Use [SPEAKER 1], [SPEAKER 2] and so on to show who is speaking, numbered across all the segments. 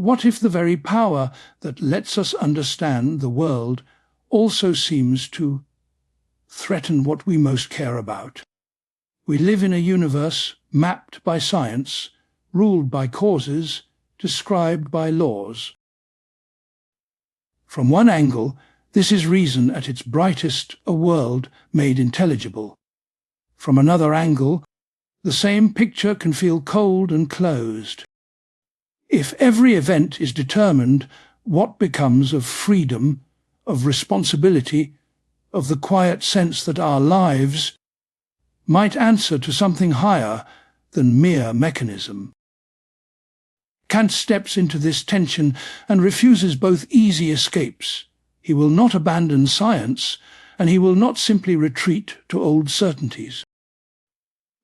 [SPEAKER 1] what if the very power that lets us understand the world also seems to threaten what we most care about? We live in a universe mapped by science, ruled by causes, described by laws. From one angle, this is reason at its brightest, a world made intelligible. From another angle, the same picture can feel cold and closed. If every event is determined, what becomes of freedom, of responsibility, of the quiet sense that our lives might answer to something higher than mere mechanism? Kant steps into this tension and refuses both easy escapes. He will not abandon science, and he will not simply retreat to old certainties.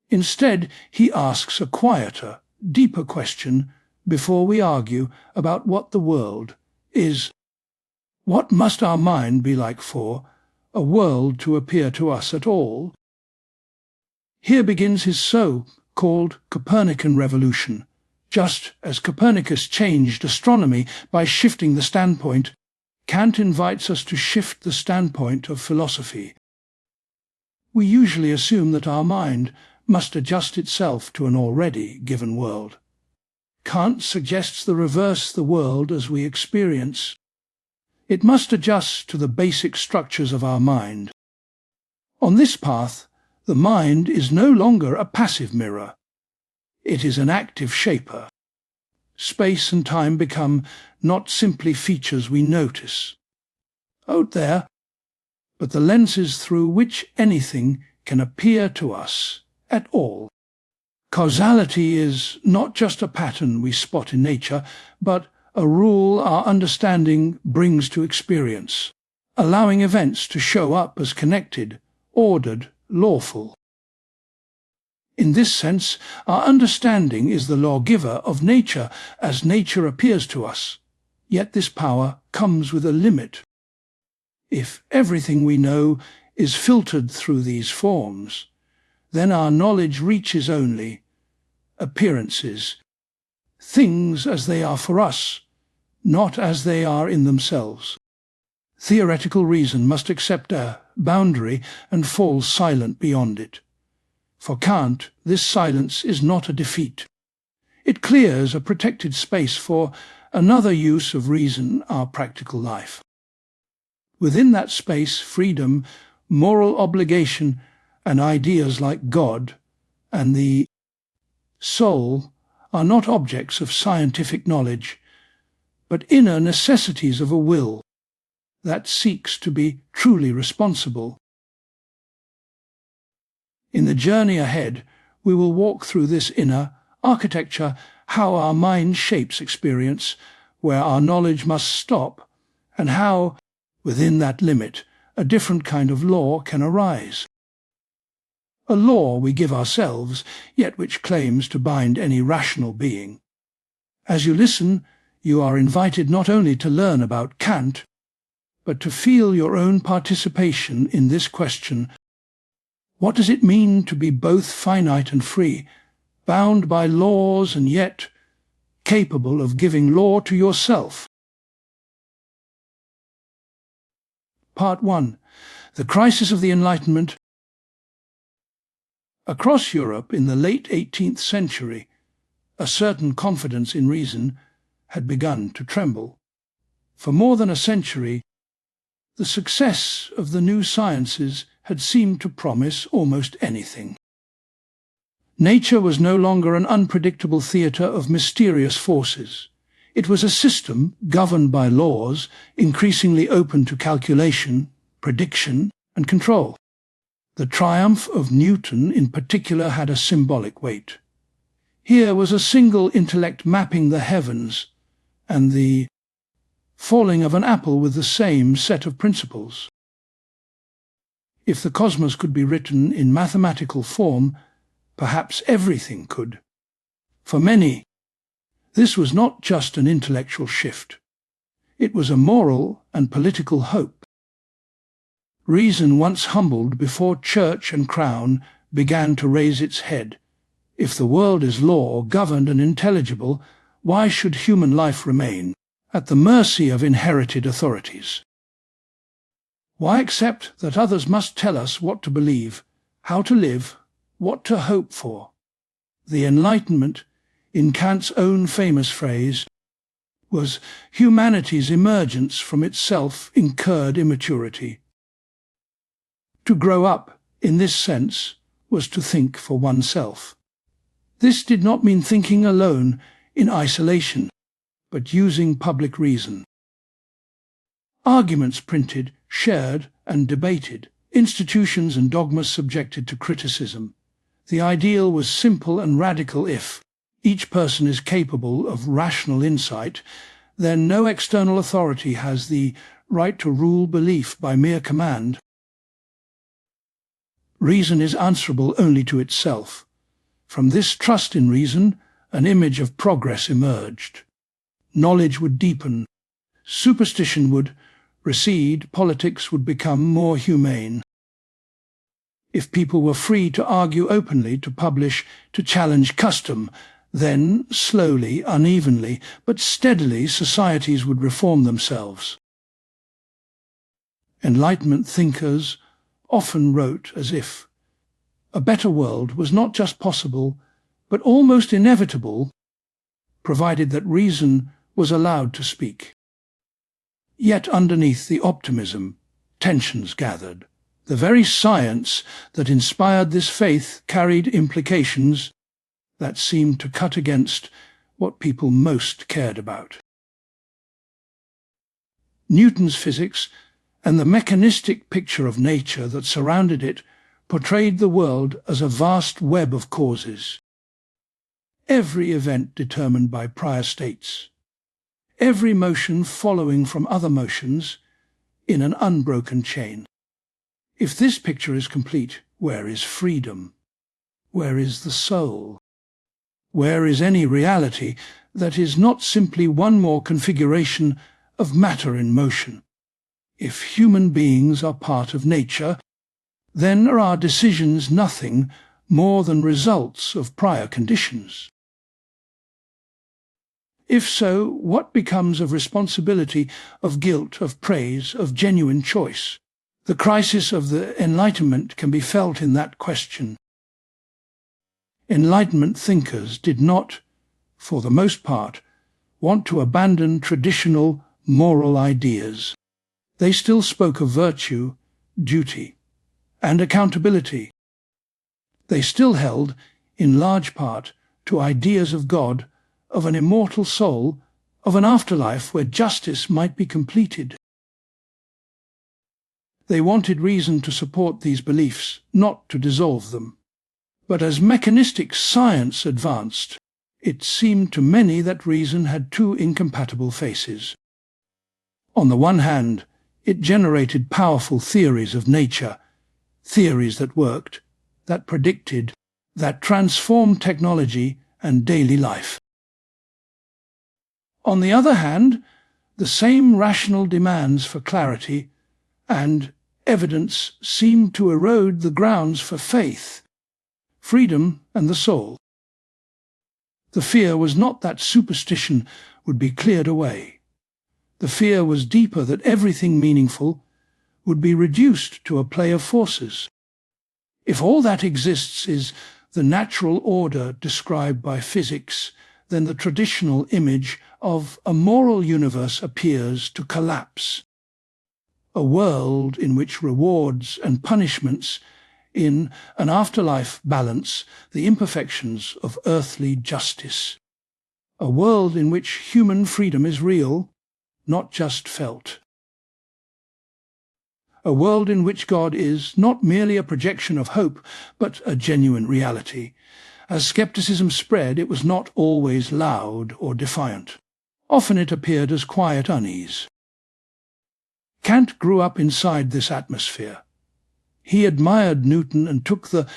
[SPEAKER 1] Instead, he asks a quieter, deeper question before we argue about what the world is. What must our mind be like for a world to appear to us at all? Here begins his so-called Copernican Revolution. Just as Copernicus changed astronomy by shifting the standpoint, Kant invites us to shift the standpoint of philosophy. We usually assume that our mind must adjust itself to an already given world. Kant suggests the reverse: the world as we experience. It must adjust to the basic structures of our mind. On this path, the mind is no longer a passive mirror. It is an active shaper. Space and time become not simply features we notice out there, but the lenses through which anything can appear to us at all. Causality is not just a pattern we spot in nature, but a rule our understanding brings to experience, allowing events to show up as connected, ordered, lawful. In this sense, our understanding is the lawgiver of nature as nature appears to us, yet this power comes with a limit. If everything we know is filtered through these forms, then our knowledge reaches only appearances, things as they are for us, not as they are in themselves. Theoretical reason must accept a boundary and fall silent beyond it. For Kant, this silence is not a defeat. It clears a protected space for another use of reason, our practical life. Within that space, freedom, moral obligation, and ideas like God and the soul are not objects of scientific knowledge, but inner necessities of a will that seeks to be truly responsible. In the journey ahead, we will walk through this inner architecture, how our mind shapes experience, where our knowledge must stop, and how, within that limit, a different kind of law can arise. A law we give ourselves, yet which claims to bind any rational being. As you listen, you are invited not only to learn about Kant, but to feel your own participation in this question: what does it mean to be both finite and free, bound by laws and yet capable of giving law to yourself? Part 1. The Crisis of the Enlightenment. Across Europe in the late 18th century, a certain confidence in reason had begun to tremble. For more than a century, the success of the new sciences had seemed to promise almost anything. Nature was no longer an unpredictable theatre of mysterious forces. It was a system governed by laws, increasingly open to calculation, prediction, and control. The triumph of Newton in particular had a symbolic weight. Here was a single intellect mapping the heavens, and the falling of an apple with the same set of principles. If the cosmos could be written in mathematical form, perhaps everything could. For many, this was not just an intellectual shift. It was a moral and political hope. Reason, once humbled before church and crown, began to raise its head. If the world is law, governed and intelligible, Why should human life remain at the mercy of inherited authorities? Why accept that others must tell us what to believe, how to live, what to hope for? The Enlightenment, in Kant's own famous phrase, was humanity's emergence from its self-incurred immaturity. To grow up, in this sense, was to think for oneself. This did not mean thinking alone in isolation, but using public reason. Arguments printed, shared and debated, institutions and dogmas subjected to criticism. The ideal was simple and radical. If each person is capable of rational insight, then no external authority has the right to rule belief by mere command. Reason is answerable only to itself. From this trust in reason, an image of progress emerged. Knowledge would deepen, superstition would recede, politics would become more humane. If people were free to argue openly, to publish, to challenge custom, then, slowly, unevenly, but steadily, societies would reform themselves. Enlightenment thinkers often wrote as if a better world was not just possible, but almost inevitable, provided that reason was allowed to speak. Yet underneath the optimism, tensions gathered. The very science that inspired this faith carried implications that seemed to cut against what people most cared about. Newton's physics and the mechanistic picture of nature that surrounded it portrayed the world as a vast web of causes. Every event determined by prior states, every motion following from other motions in an unbroken chain. If this picture is complete, where is freedom? Where is the soul? Where is any reality that is not simply one more configuration of matter in motion? If human beings are part of nature, then are our decisions nothing more than results of prior conditions. If so, what becomes of responsibility, of guilt, of praise, of genuine choice? The crisis of the Enlightenment can be felt in that question. Enlightenment thinkers did not, for the most part, want to abandon traditional moral ideas. They still spoke of virtue, duty, and accountability. They still held, in large part, to ideas of God, of an immortal soul, of an afterlife where justice might be completed. They wanted reason to support these beliefs, not to dissolve them. But as mechanistic science advanced, it seemed to many that reason had two incompatible faces. On the one hand, it generated powerful theories of nature, theories that worked, that predicted, that transformed technology and daily life. On the other hand, the same rational demands for clarity and evidence seemed to erode the grounds for faith, freedom and the soul. The fear was not that superstition would be cleared away. The fear was deeper, that everything meaningful would be reduced to a play of forces. If all that exists is the natural order described by physics, then the traditional image of a moral universe appears to collapse. A world in which rewards and punishments in an afterlife balance the imperfections of earthly justice. A world in which human freedom is real, not just felt. A world in which God is not merely a projection of hope, but a genuine reality. As skepticism spread, it was not always loud or defiant. Often it appeared as quiet unease. Kant grew up inside this atmosphere. He admired Newton and took the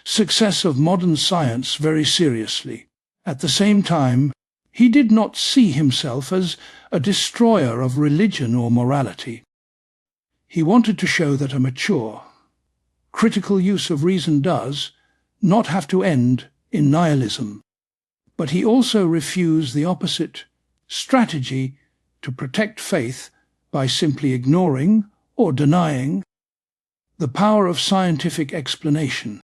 [SPEAKER 1] success of modern science very seriously. At the same time, he did not see himself as a destroyer of religion or morality. He wanted to show that a mature, critical use of reason does not have to end in nihilism. but he also refused the opposite strategy to protect faith by simply ignoring or denying the power of scientific explanation.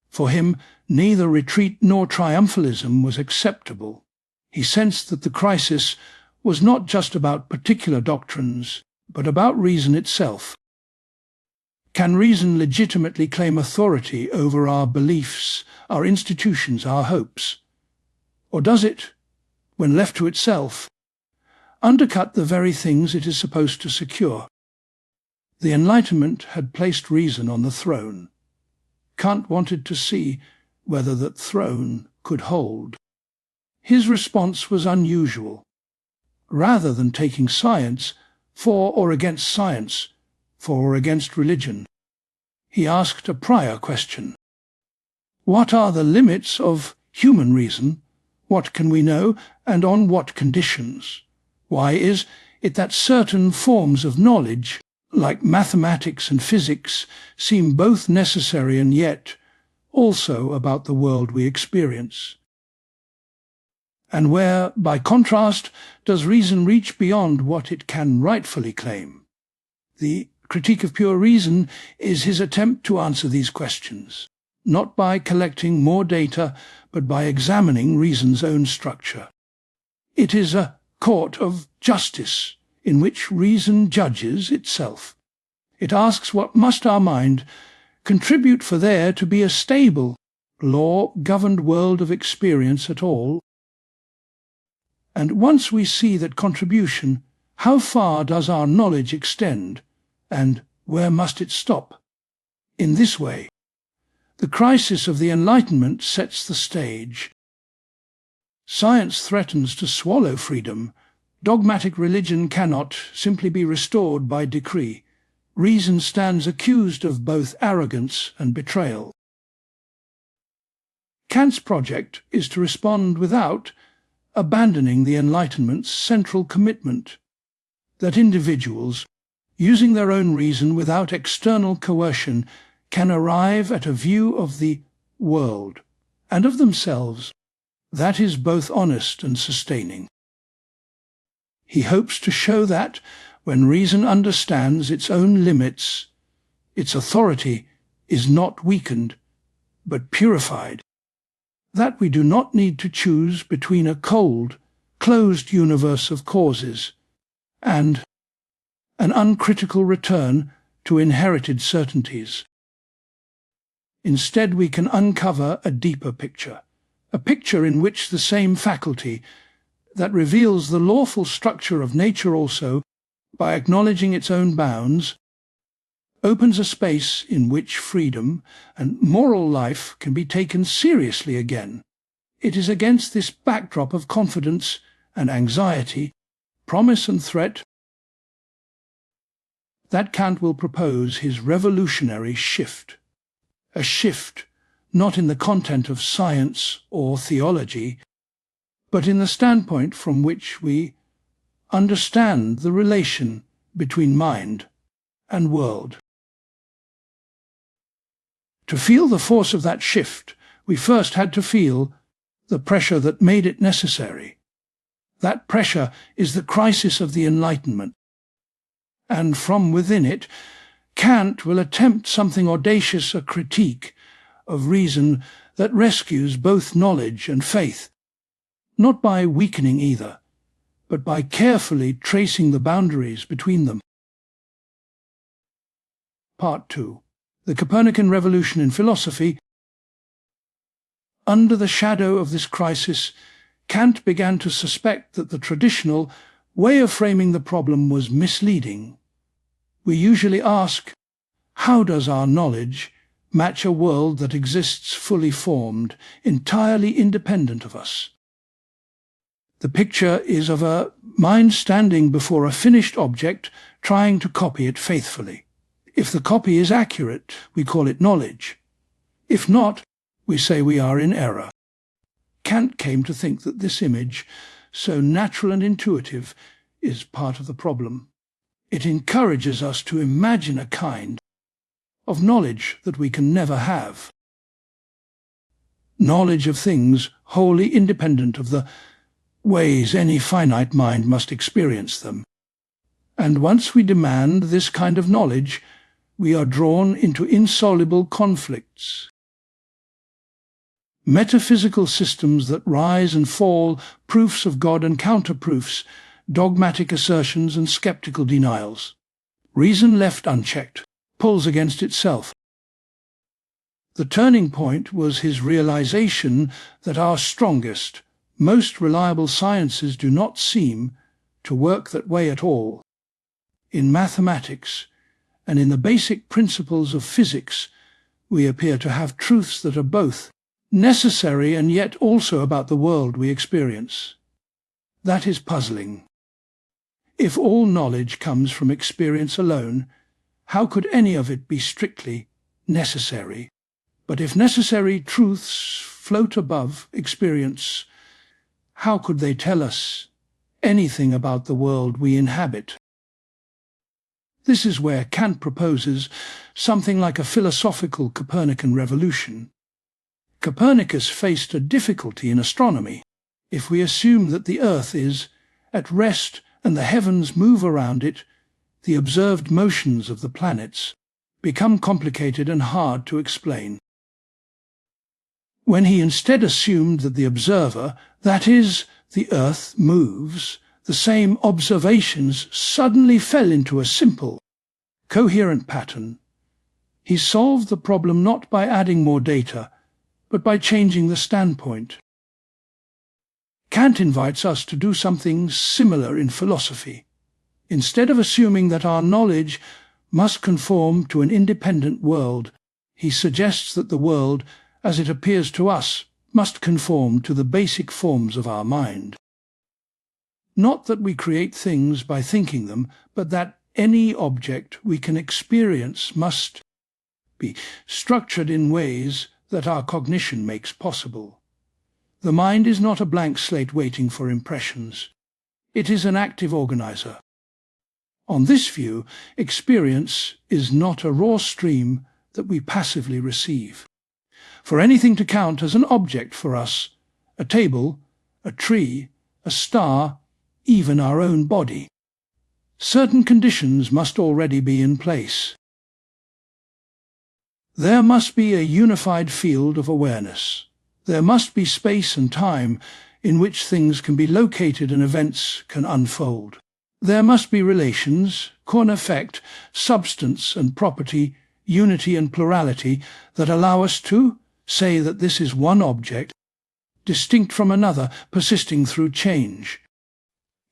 [SPEAKER 1] For him, neither retreat nor triumphalism was acceptable. He sensed that the crisis was not just about particular doctrines, but about reason itself. Can reason legitimately claim authority over our beliefs, our institutions, our hopes? Or does it, when left to itself, undercut the very things it is supposed to secure? The Enlightenment had placed reason on the throne. Kant wanted to see whether that throne could hold. His response was unusual. Rather than taking science for or against science, for or against religion, he asked a prior question. What are the limits of human reason? What can we know, and on what conditions? Why is it that certain forms of knowledge, like mathematics and physics, seem both necessary and yet also about the world we experience? And where, by contrast, does reason reach beyond what it can rightfully claim? The Critique of Pure Reason is his attempt to answer these questions, not by collecting more data, but by examining reason's own structure. It is a court of justice in which reason judges itself. It asks, what must our mind contribute for there to be a stable, law-governed world of experience at all? And once we see that contribution, how far does our knowledge extend, and where must it stop? In this way, the crisis of the Enlightenment sets the stage. Science threatens to swallow freedom. Dogmatic religion cannot simply be restored by decree. Reason stands accused of both arrogance and betrayal. Kant's project is to respond without abandoning the Enlightenment's central commitment, that individuals, using their own reason without external coercion, can arrive at a view of the world and of themselves that is both honest and sustaining. He hopes to show that, when reason understands its own limits, its authority is not weakened, but purified, that we do not need to choose between a cold, closed universe of causes and an uncritical return to inherited certainties. Instead, we can uncover a deeper picture, a picture in which the same faculty that reveals the lawful structure of nature also, by acknowledging its own bounds, opens a space in which freedom and moral life can be taken seriously again. It is against this backdrop of confidence and anxiety, promise and threat, that Kant will propose his revolutionary shift. A shift not in the content of science or theology, but in the standpoint from which we understand the relation between mind and world. To feel the force of that shift, we first had to feel the pressure that made it necessary. That pressure is the crisis of the Enlightenment. And from within it, Kant will attempt something audacious, a critique of reason that rescues both knowledge and faith, not by weakening either, but by carefully tracing the boundaries between them. Part 2. The Copernican Revolution in Philosophy. Under the shadow of this crisis, Kant began to suspect that the traditional way of framing the problem was misleading. We usually ask, how does our knowledge match a world that exists fully formed, entirely independent of us? The picture is of a mind standing before a finished object, trying to copy it faithfully. If the copy is accurate, we call it knowledge. If not, we say we are in error. Kant came to think that this image, so natural and intuitive, is part of the problem. It encourages us to imagine a kind of knowledge that we can never have. Knowledge of things wholly independent of the ways any finite mind must experience them. And once we demand this kind of knowledge, we are drawn into insoluble conflicts. Metaphysical systems that rise and fall, proofs of God and counterproofs, dogmatic assertions and skeptical denials. Reason left unchecked pulls against itself. The turning point was his realization that our strongest, most reliable sciences do not seem to work that way at all. In mathematics and in the basic principles of physics, we appear to have truths that are both necessary and yet also about the world we experience. That is puzzling. If all knowledge comes from experience alone, how could any of it be strictly necessary? But if necessary truths float above experience, how could they tell us anything about the world we inhabit? This is where Kant proposes something like a philosophical Copernican revolution. Copernicus faced a difficulty in astronomy. If we assume that the Earth is at rest and the heavens move around it, the observed motions of the planets become complicated and hard to explain. When he instead assumed that the observer, that is, the Earth, moves, the same observations suddenly fell into a simple, coherent pattern. He solved the problem not by adding more data, but by changing the standpoint. Kant invites us to do something similar in philosophy. Instead of assuming that our knowledge must conform to an independent world, he suggests that the world, as it appears to us, must conform to the basic forms of our mind. Not that we create things by thinking them, but that any object we can experience must be structured in ways that our cognition makes possible. The mind is not a blank slate waiting for impressions. It is an active organizer. On this view, experience is not a raw stream that we passively receive. For anything to count as an object for us, a table, a tree, a star, even our own body, certain conditions must already be in place. There must be a unified field of awareness. There must be space and time in which things can be located and events can unfold. There must be relations, cause and effect, substance and property, unity and plurality that allow us to say that this is one object, distinct from another, persisting through change.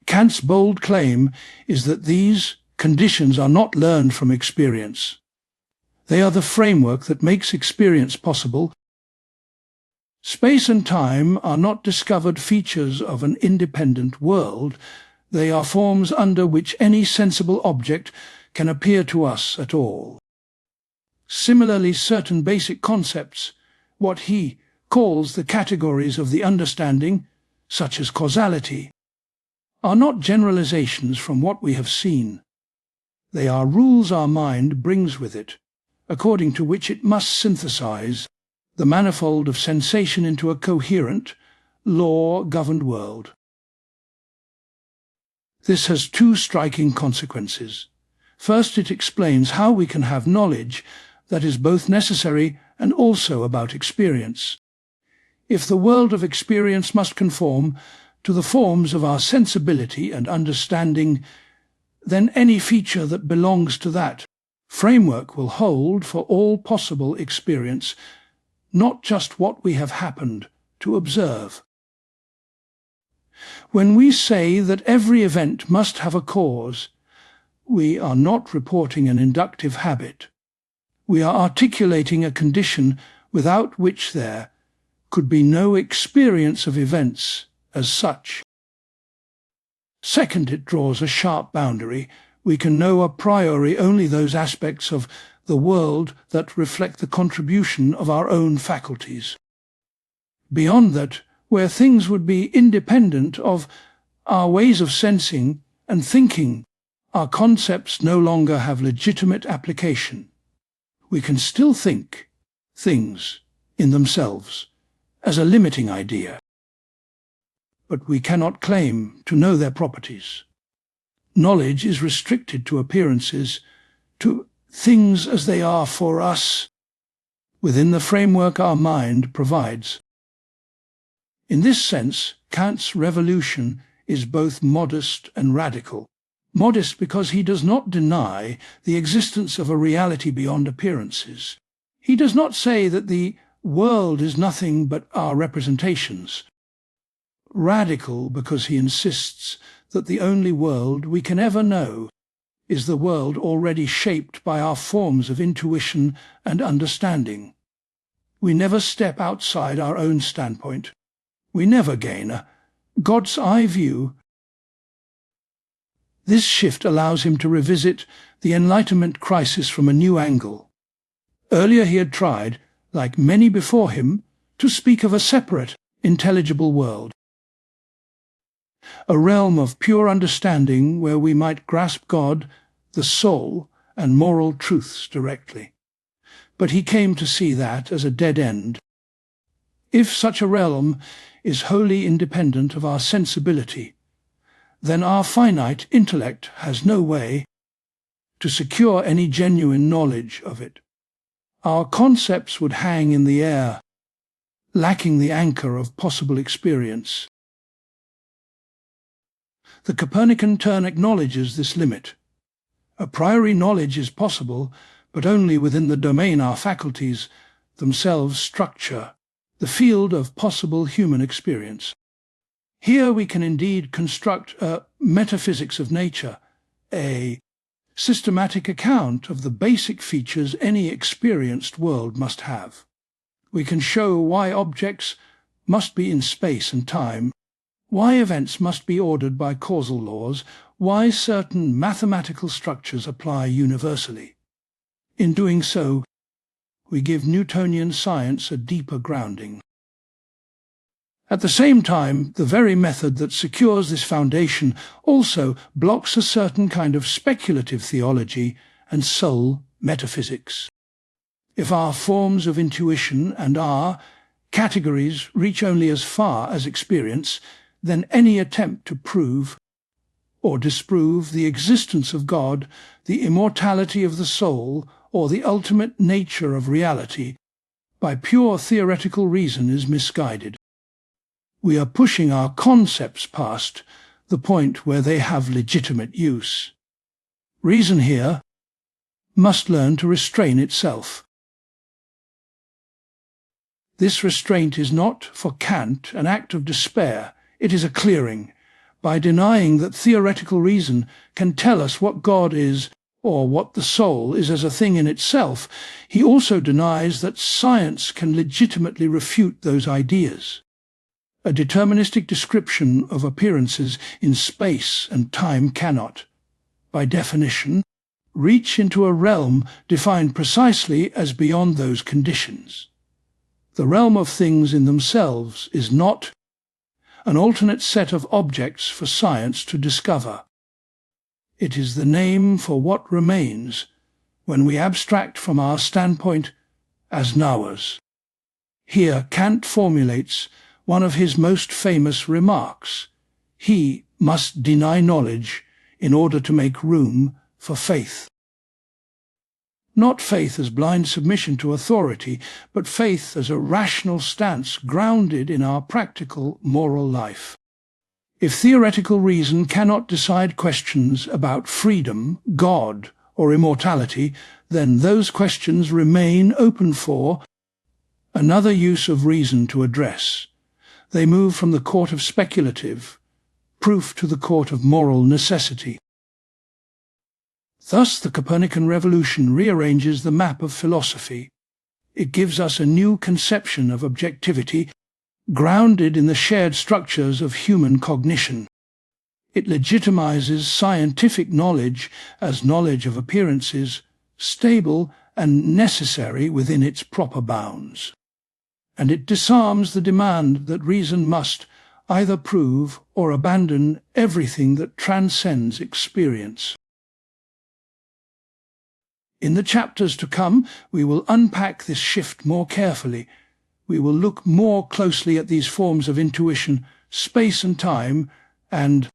[SPEAKER 1] Kant's bold claim is that these conditions are not learned from experience. They are the framework that makes experience possible. Space and time are not discovered features of an independent world. They are forms under which any sensible object can appear to us at all. Similarly, certain basic concepts, what he calls the categories of the understanding, such as causality, are not generalizations from what we have seen. They are rules our mind brings with it, according to which it must synthesize the manifold of sensation into a coherent, law-governed world. This has two striking consequences. First, it explains how we can have knowledge that is both necessary and also about experience. If the world of experience must conform to the forms of our sensibility and understanding, then any feature that belongs to that framework will hold for all possible experience, not just what we have happened to observe. When we say that every event must have a cause, we are not reporting an inductive habit. We are articulating a condition without which there could be no experience of events as such. Second, it draws a sharp boundary. We can know a priori only those aspects of the world that reflect the contribution of our own faculties. Beyond that, where things would be independent of our ways of sensing and thinking, our concepts no longer have legitimate application. We can still think things in themselves as a limiting idea. but we cannot claim to know their properties. Knowledge is restricted to appearances, to things as they are for us, within the framework our mind provides. In this sense, Kant's revolution is both modest and radical. Modest because he does not deny the existence of a reality beyond appearances. He does not say that the world is nothing but our representations. Radical because he insists that the only world we can ever know is the world already shaped by our forms of intuition and understanding. We never step outside our own standpoint. We never gain a God's eye view. This shift allows him to revisit the Enlightenment crisis from a new angle. Earlier he had tried, like many before him, to speak of a separate, intelligible world. A realm of pure understanding where we might grasp God, the soul, and moral truths directly. But he came to see that as a dead end. If such a realm is wholly independent of our sensibility, then our finite intellect has no way to secure any genuine knowledge of it. Our concepts would hang in the air, lacking the anchor of possible experience. The Copernican turn acknowledges this limit. A priori knowledge is possible, but only within the domain our faculties themselves structure, the field of possible human experience. Here we can indeed construct a metaphysics of nature, a systematic account of the basic features any experienced world must have. We can show why objects must be in space and time, why events must be ordered by causal laws, why certain mathematical structures apply universally. In doing so, we give Newtonian science a deeper grounding. At the same time, the very method that secures this foundation also blocks a certain kind of speculative theology and soul metaphysics. If our forms of intuition and our categories reach only as far as experience, then any attempt to prove or disprove the existence of God, the immortality of the soul, or the ultimate nature of reality by pure theoretical reason is misguided. We are pushing our concepts past the point where they have legitimate use. Reason here must learn to restrain itself. This restraint is not, for Kant, an act of despair. It is a clearing. By denying that theoretical reason can tell us what God is or what the soul is as a thing in itself, he also denies that science can legitimately refute those ideas. A deterministic description of appearances in space and time cannot, by definition, reach into a realm defined precisely as beyond those conditions. The realm of things in themselves is not an alternate set of objects for science to discover. It is the name for what remains when we abstract from our standpoint as knowers. Here Kant formulates one of his most famous remarks. He must deny knowledge in order to make room for faith. Not faith as blind submission to authority, but faith as a rational stance grounded in our practical moral life. If theoretical reason cannot decide questions about freedom, God, or immortality, then those questions remain open for another use of reason to address. They move from the court of speculative proof to the court of moral necessity. Thus the Copernican Revolution rearranges the map of philosophy. It gives us a new conception of objectivity, grounded in the shared structures of human cognition. It legitimizes scientific knowledge as knowledge of appearances, stable and necessary within its proper bounds. And it disarms the demand that reason must either prove or abandon everything that transcends experience. In the chapters to come, we will unpack this shift more carefully. We will look more closely at these forms of intuition, space and time, and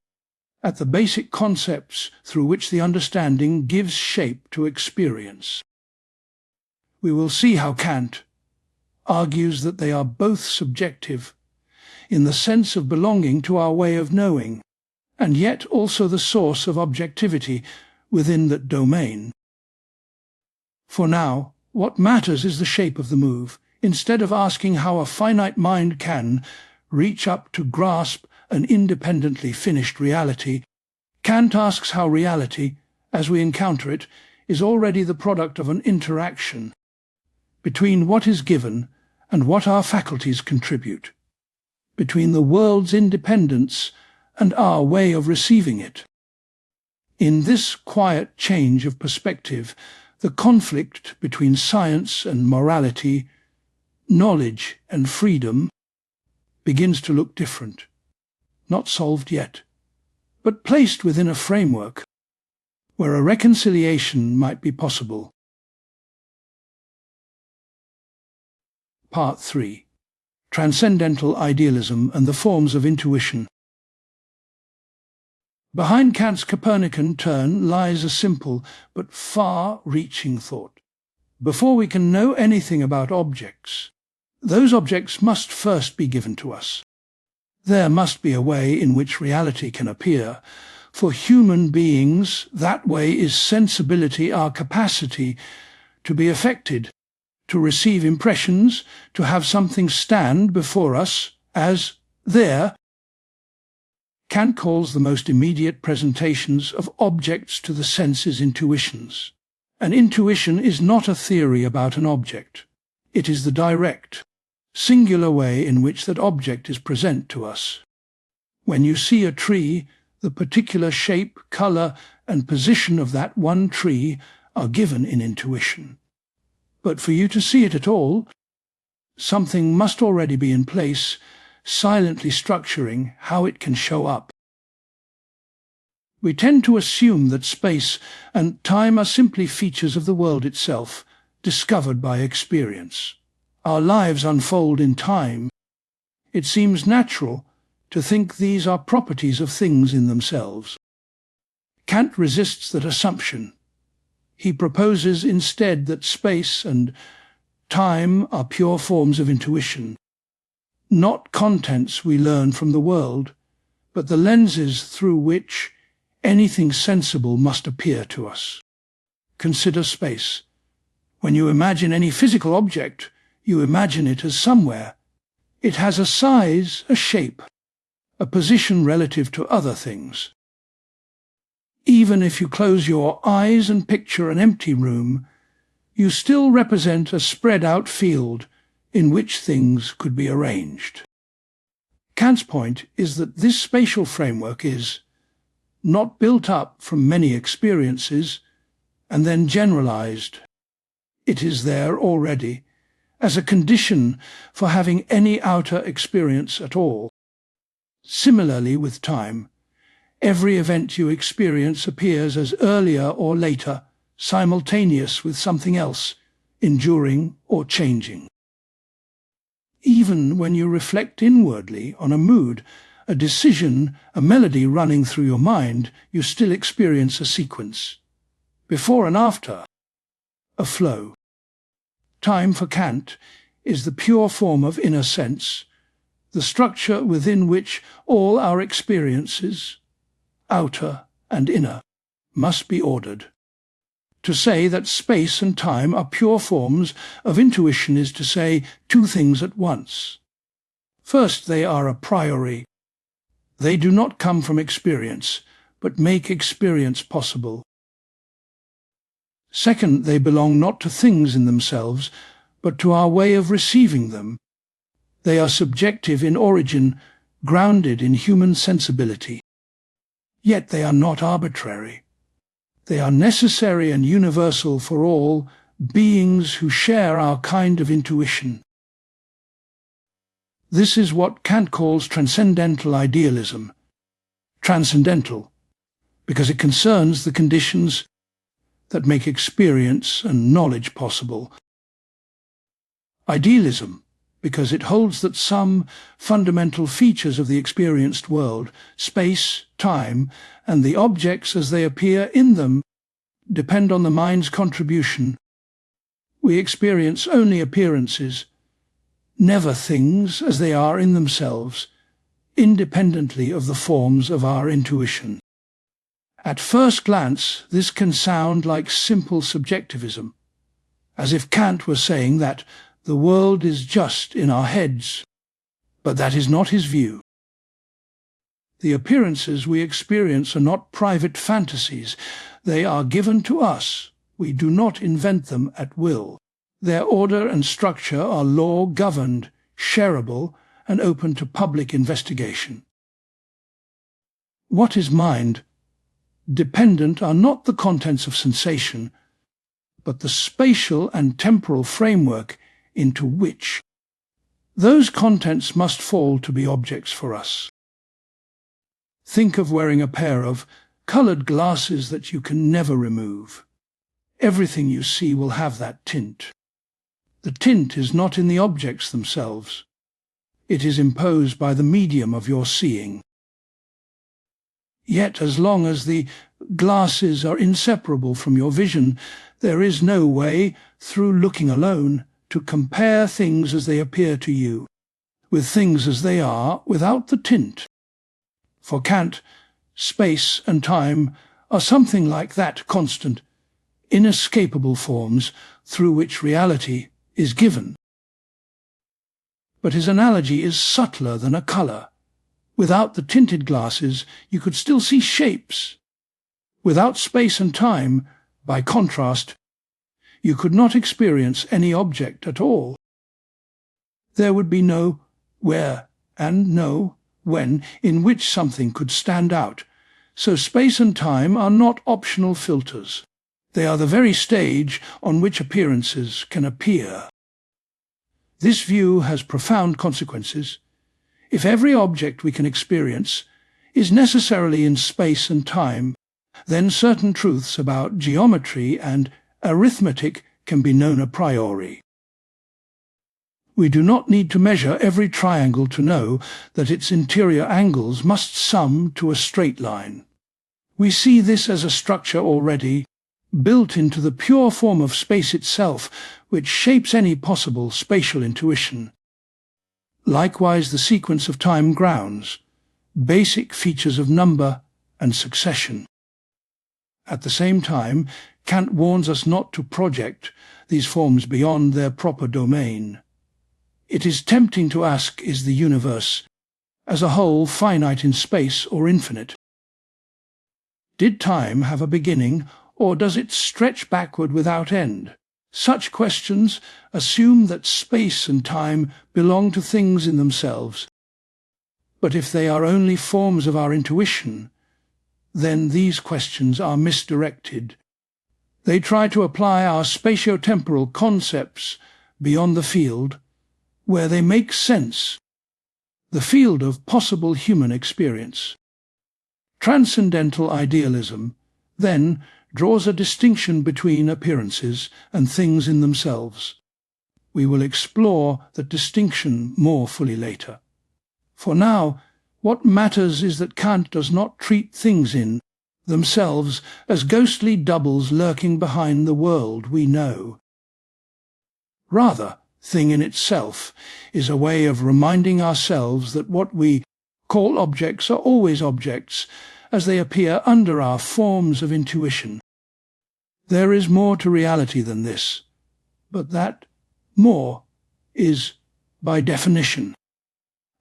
[SPEAKER 1] at the basic concepts through which the understanding gives shape to experience. We will see how Kant argues that they are both subjective, in the sense of belonging to our way of knowing, and yet also the source of objectivity within that domain. For now, what matters is the shape of the move. Instead of asking how a finite mind can reach up to grasp an independently finished reality, Kant asks how reality, as we encounter it, is already the product of an interaction between what is given and what our faculties contribute, between the world's independence and our way of receiving it. In this quiet change of perspective, the conflict between science and morality, knowledge and freedom, begins to look different. Not solved yet, but placed within a framework where a reconciliation might be possible. Part 3. Transcendental Idealism and the Forms of Intuition. Behind Kant's Copernican turn lies a simple but far-reaching thought. Before we can know anything about objects, those objects must first be given to us. There must be a way in which reality can appear. For human beings, that way is sensibility, our capacity to be affected, to receive impressions, to have something stand before us as there. Kant calls the most immediate presentations of objects to the senses intuitions. An intuition is not a theory about an object. It is the direct, singular way in which that object is present to us. When you see a tree, the particular shape, colour, and position of that one tree are given in intuition. But for you to see it at all, something must already be in place, silently structuring how it can show up. We tend to assume that space and time are simply features of the world itself, discovered by experience. Our lives unfold in time. It seems natural to think these are properties of things in themselves. Kant resists that assumption. He proposes instead that space and time are pure forms of intuition, not contents we learn from the world, but the lenses through which anything sensible must appear to us. Consider space. When you imagine any physical object, you imagine it as somewhere. It has a size, a shape, a position relative to other things. Even if you close your eyes and picture an empty room, you still represent a spread-out field in which things could be arranged. Kant's point is that this spatial framework is not built up from many experiences and then generalized. It is there already, as a condition for having any outer experience at all. Similarly with time, every event you experience appears as earlier or later, simultaneous with something else, enduring or changing. Even when you reflect inwardly on a mood, a decision, a melody running through your mind, you still experience a sequence. Before and after, a flow. Time for Kant is the pure form of inner sense, the structure within which all our experiences, outer and inner, must be ordered. To say that space and time are pure forms of intuition is to say two things at once. First, they are a priori. They do not come from experience, but make experience possible. Second, they belong not to things in themselves, but to our way of receiving them. They are subjective in origin, grounded in human sensibility. Yet they are not arbitrary. They are necessary and universal for all beings who share our kind of intuition. This is what Kant calls transcendental idealism. Transcendental, because it concerns the conditions that make experience and knowledge possible. Idealism, because it holds that some fundamental features of the experienced world, space, time, and the objects as they appear in them, depend on the mind's contribution. We experience only appearances, never things as they are in themselves, independently of the forms of our intuition. At first glance, this can sound like simple subjectivism, as if Kant were saying that the world is just in our heads, but that is not his view. The appearances we experience are not private fantasies. They are given to us. We do not invent them at will. Their order and structure are law-governed, shareable, and open to public investigation. What is mind? Dependent are not the contents of sensation, but the spatial and temporal framework into which those contents must fall to be objects for us. Think of wearing a pair of coloured glasses that you can never remove. Everything you see will have that tint. The tint is not in the objects themselves. It is imposed by the medium of your seeing. Yet as long as the glasses are inseparable from your vision, there is no way, through looking alone, to compare things as they appear to you, with things as they are without the tint. For Kant, space and time are something like that constant, inescapable forms through which reality is given. But his analogy is subtler than a colour. Without the tinted glasses, you could still see shapes. Without space and time, by contrast, you could not experience any object at all. There would be no where and no when in which something could stand out, so space and time are not optional filters. They are the very stage on which appearances can appear. This view has profound consequences. If every object we can experience is necessarily in space and time, then certain truths about geometry and arithmetic can be known a priori. We do not need to measure every triangle to know that its interior angles must sum to a straight line. We see this as a structure already built into the pure form of space itself, which shapes any possible spatial intuition. Likewise, the sequence of time grounds, basic features of number and succession. At the same time, Kant warns us not to project these forms beyond their proper domain. It is tempting to ask, is the universe as a whole finite in space or infinite? Did time have a beginning, or does it stretch backward without end? Such questions assume that space and time belong to things in themselves. But if they are only forms of our intuition, then these questions are misdirected. They try to apply our spatio-temporal concepts beyond the field where they make sense, the field of possible human experience. Transcendental idealism, then, draws a distinction between appearances and things in themselves. We will explore that distinction more fully later. For now, what matters is that Kant does not treat things in themselves as ghostly doubles lurking behind the world we know. Rather, thing in itself is a way of reminding ourselves that what we call objects are always objects as they appear under our forms of intuition. There is more to reality than this, but that more is, by definition,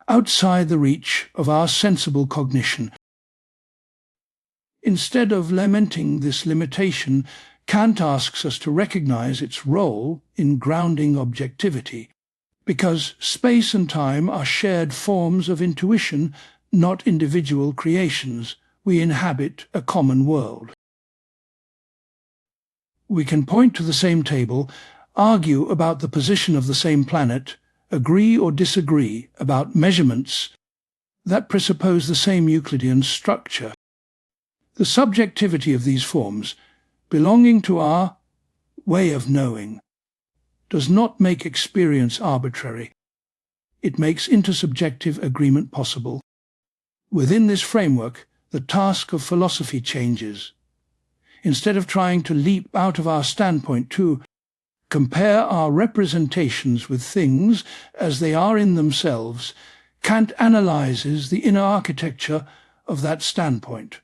[SPEAKER 1] outside the reach of our sensible cognition. Instead of lamenting this limitation, Kant asks us to recognize its role in grounding objectivity, because space and time are shared forms of intuition, not individual creations. We inhabit a common world. We can point to the same table, argue about the position of the same planet, agree or disagree about measurements that presuppose the same Euclidean structure. The subjectivity of these forms, belonging to our way of knowing, does not make experience arbitrary. It makes intersubjective agreement possible. Within this framework, the task of philosophy changes. Instead of trying to leap out of our standpoint to compare our representations with things as they are in themselves, Kant analyzes the inner architecture of that standpoint.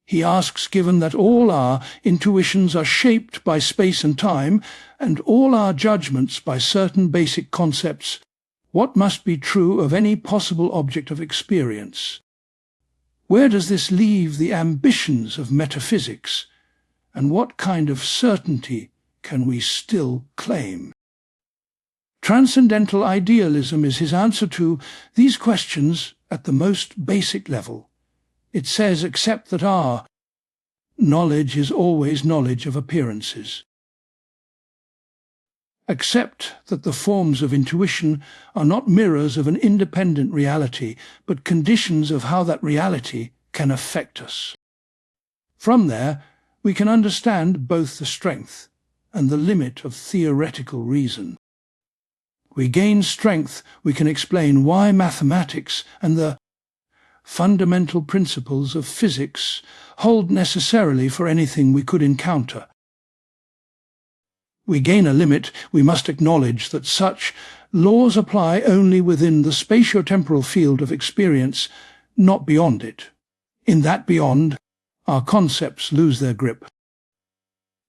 [SPEAKER 1] He asks, given that all our intuitions are shaped by space and time, and all our judgments by certain basic concepts, what must be true of any possible object of experience? Where does this leave the ambitions of metaphysics, and what kind of certainty can we still claim? Transcendental idealism is his answer to these questions at the most basic level. It says, accept that our knowledge is always knowledge of appearances. Accept that the forms of intuition are not mirrors of an independent reality, but conditions of how that reality can affect us. From there, we can understand both the strength and the limit of theoretical reason. We gain strength, we can explain why mathematics and the fundamental principles of physics hold necessarily for anything we could encounter. We gain a limit, we must acknowledge that such laws apply only within the spatio-temporal field of experience, not beyond it. In that beyond, our concepts lose their grip.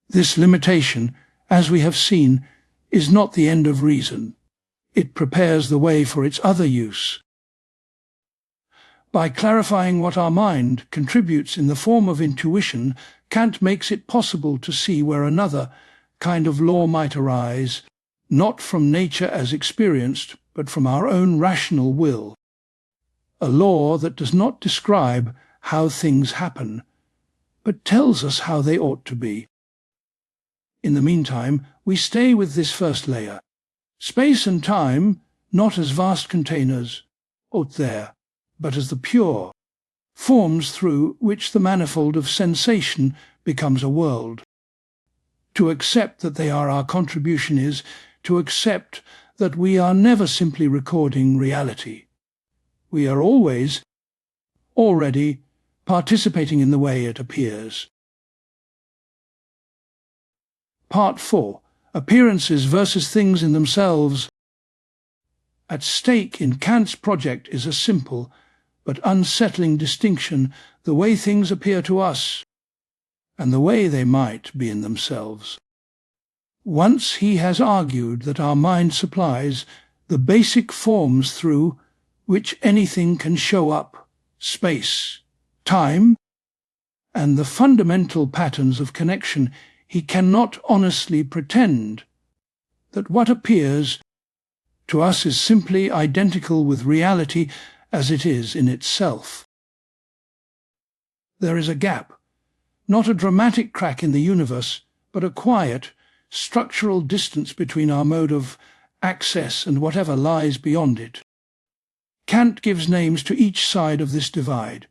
[SPEAKER 1] This limitation, as we have seen, is not the end of reason. It prepares the way for its other use. By clarifying what our mind contributes in the form of intuition, Kant makes it possible to see where another kind of law might arise, not from nature as experienced, but from our own rational will. A law that does not describe how things happen, but tells us how they ought to be. In the meantime, we stay with this first layer. Space and time, not as vast containers, out there, but as the pure, forms through which the manifold of sensation becomes a world. To accept that they are our contribution is to accept that we are never simply recording reality. We are always, already, participating in the way it appears. Part 4. Appearances versus things in themselves. At stake in Kant's project is a simple but unsettling distinction, the way things appear to us and the way they might be in themselves. Once he has argued that our mind supplies the basic forms through which anything can show up, space, time, and the fundamental patterns of connection, he cannot honestly pretend that what appears to us is simply identical with reality as it is in itself. There is a gap, not a dramatic crack in the universe, but a quiet, structural distance between our mode of access and whatever lies beyond it. Kant gives names to each side of this divide.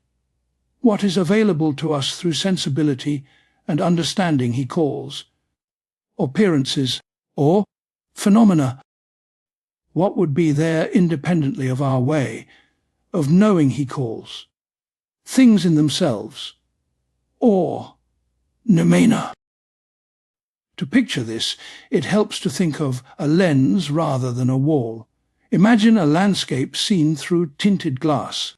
[SPEAKER 1] What is available to us through sensibility and understanding he calls appearances or phenomena. What would be there independently of our way of knowing he calls things in themselves, or noumena. To picture this, it helps to think of a lens rather than a wall. Imagine a landscape seen through tinted glass.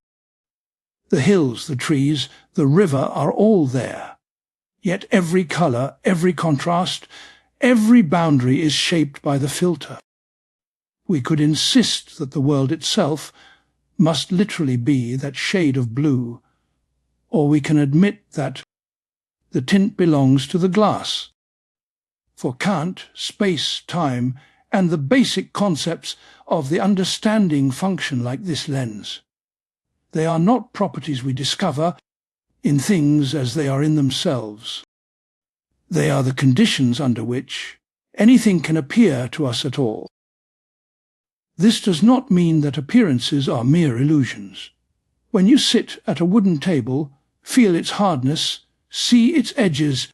[SPEAKER 1] The hills, the trees, the river are all there. Yet every colour, every contrast, every boundary is shaped by the filter. We could insist that the world itself must literally be that shade of blue, or we can admit that the tint belongs to the glass. For Kant, space, time, and the basic concepts of the understanding function like this lens. They are not properties we discover in things as they are in themselves. They are the conditions under which anything can appear to us at all. This does not mean that appearances are mere illusions. When you sit at a wooden table, feel its hardness, see its edges,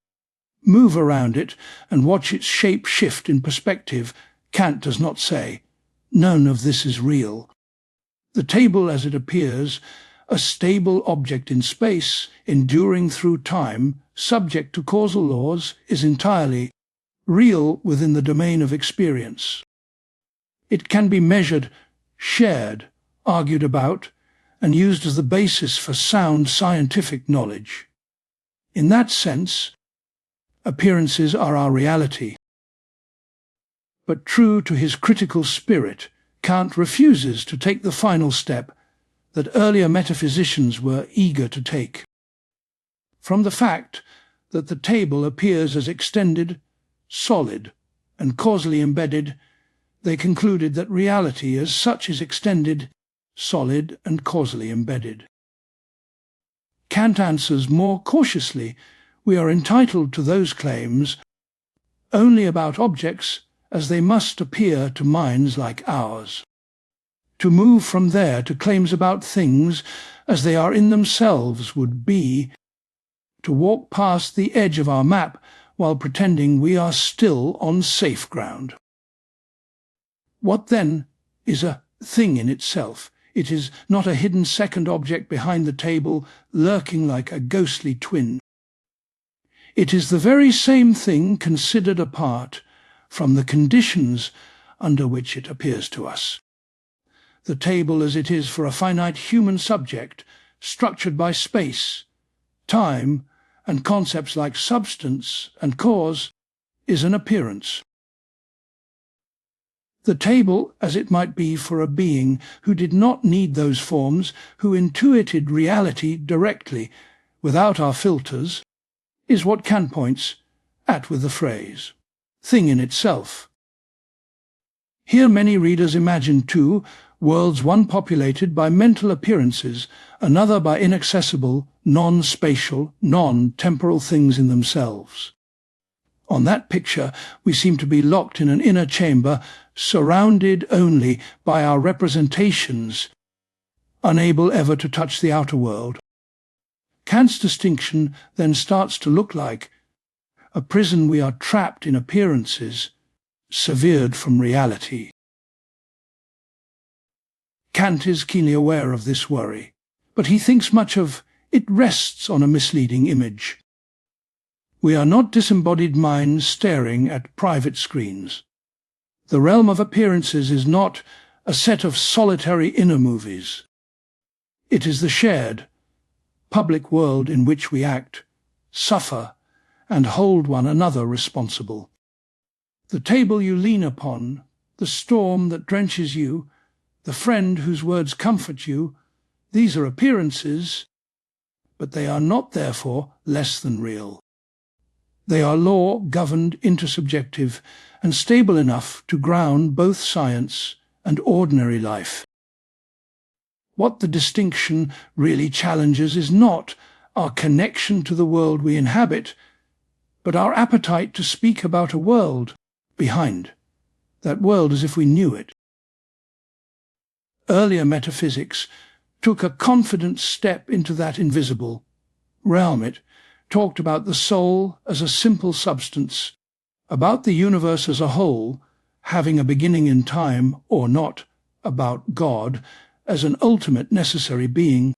[SPEAKER 1] move around it, and watch its shape shift in perspective, Kant does not say, none of this is real. The table as it appears, a stable object in space, enduring through time, subject to causal laws, is entirely real within the domain of experience. It can be measured, shared, argued about, and used as the basis for sound scientific knowledge. In that sense, appearances are our reality. But true to his critical spirit, Kant refuses to take the final step that earlier metaphysicians were eager to take. From the fact that the table appears as extended, solid, and causally embedded, they concluded that reality as such is extended, solid, and causally embedded. Kant answers more cautiously, we are entitled to those claims only about objects as they must appear to minds like ours. To move from there to claims about things as they are in themselves would be to walk past the edge of our map while pretending we are still on safe ground. What then is a thing in itself? It is not a hidden second object behind the table, lurking like a ghostly twin. It is the very same thing considered apart from the conditions under which it appears to us. The table as it is for a finite human subject, structured by space, time, and concepts like substance and cause, is an appearance. The table as it might be for a being who did not need those forms, who intuited reality directly, without our filters, is what Kant points at with the phrase, thing in itself. Here many readers imagine too worlds, one populated by mental appearances, another by inaccessible, non-spatial, non-temporal things in themselves. On that picture we seem to be locked in an inner chamber, surrounded only by our representations, unable ever to touch the outer world. Kant's distinction then starts to look like a prison we are trapped in appearances, severed from reality. Kant is keenly aware of this worry, but he thinks much of it rests on a misleading image. We are not disembodied minds staring at private screens. The realm of appearances is not a set of solitary inner movies. It is the shared, public world in which we act, suffer, and hold one another responsible. The table you lean upon, the storm that drenches you, the friend whose words comfort you, these are appearances, but they are not therefore less than real. They are law-governed, intersubjective, and stable enough to ground both science and ordinary life. What the distinction really challenges is not our connection to the world we inhabit, but our appetite to speak about a world behind, that world as if we knew it. Earlier metaphysics took a confident step into that invisible realm. It talked about the soul as a simple substance, about the universe as a whole, having a beginning in time or not, about God as an ultimate necessary being,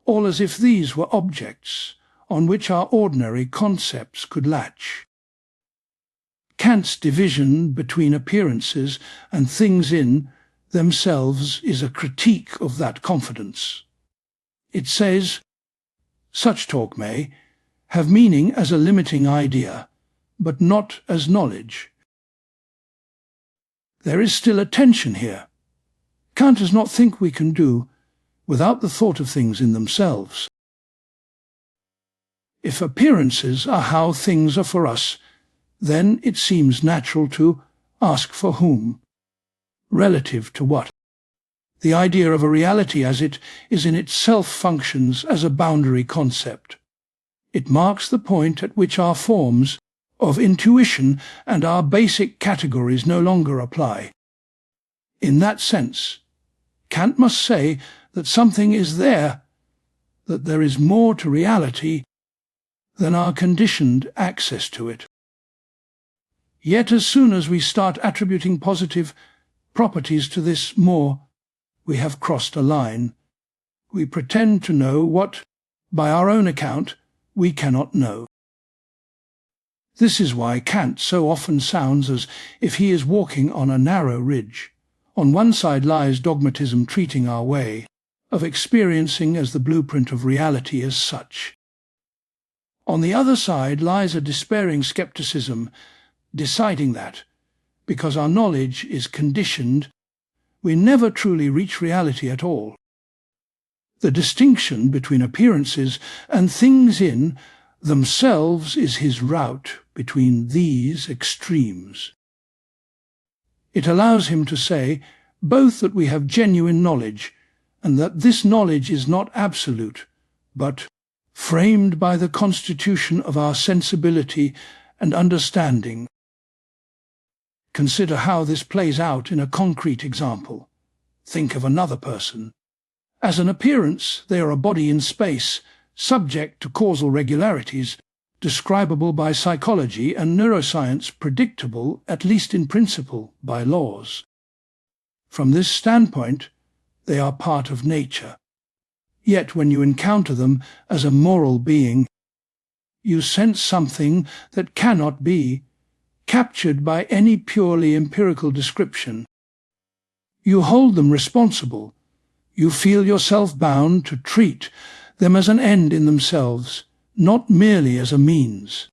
[SPEAKER 1] all as if these were objects on which our ordinary concepts could latch. Kant's division between appearances and things in themselves is a critique of that confidence. It says, such talk may have meaning as a limiting idea, but not as knowledge. There is still a tension here. Kant does not think we can do without the thought of things in themselves. If appearances are how things are for us, then it seems natural to ask for whom. Relative to what? The idea of a reality as it is in itself functions as a boundary concept. It marks the point at which our forms of intuition and our basic categories no longer apply. In that sense, Kant must say that something is there, that there is more to reality than our conditioned access to it. Yet as soon as we start attributing positive properties to this more, we have crossed a line. We pretend to know what, by our own account, we cannot know. This is why Kant so often sounds as if he is walking on a narrow ridge. On one side lies dogmatism treating our way, of experiencing as the blueprint of reality as such. On the other side lies a despairing skepticism, deciding that, because our knowledge is conditioned, we never truly reach reality at all. The distinction between appearances and things in themselves is his route between these extremes. It allows him to say both that we have genuine knowledge and that this knowledge is not absolute, but framed by the constitution of our sensibility and understanding. Consider how this plays out in a concrete example. Think of another person. As an appearance, they are a body in space, subject to causal regularities, describable by psychology and neuroscience, predictable, at least in principle, by laws. From this standpoint, they are part of nature. Yet when you encounter them as a moral being, you sense something that cannot be captured by any purely empirical description. You hold them responsible. You feel yourself bound to treat them as an end in themselves, not merely as a means.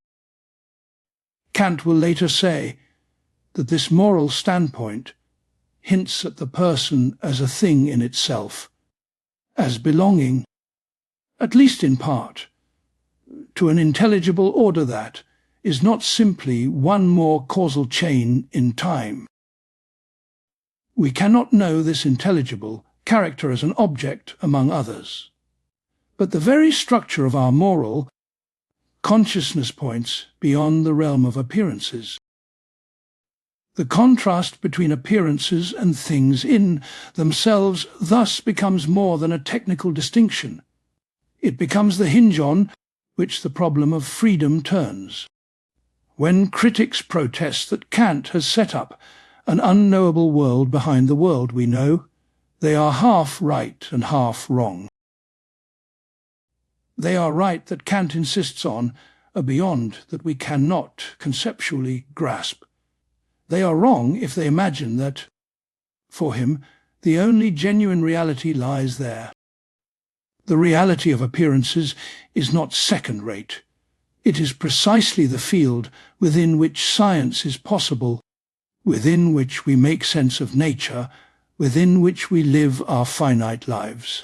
[SPEAKER 1] Kant will later say that this moral standpoint hints at the person as a thing in itself, as belonging, at least in part, to an intelligible order that is not simply one more causal chain in time. We cannot know this intelligible character as an object among others. But the very structure of our moral consciousness points beyond the realm of appearances. The contrast between appearances and things in themselves thus becomes more than a technical distinction. It becomes the hinge on which the problem of freedom turns. When critics protest that Kant has set up an unknowable world behind the world we know, they are half right and half wrong. They are right that Kant insists on a beyond that we cannot conceptually grasp. They are wrong if they imagine that, for him, the only genuine reality lies there. The reality of appearances is not second-rate. It is precisely the field within which science is possible, within which we make sense of nature, within which we live our finite lives.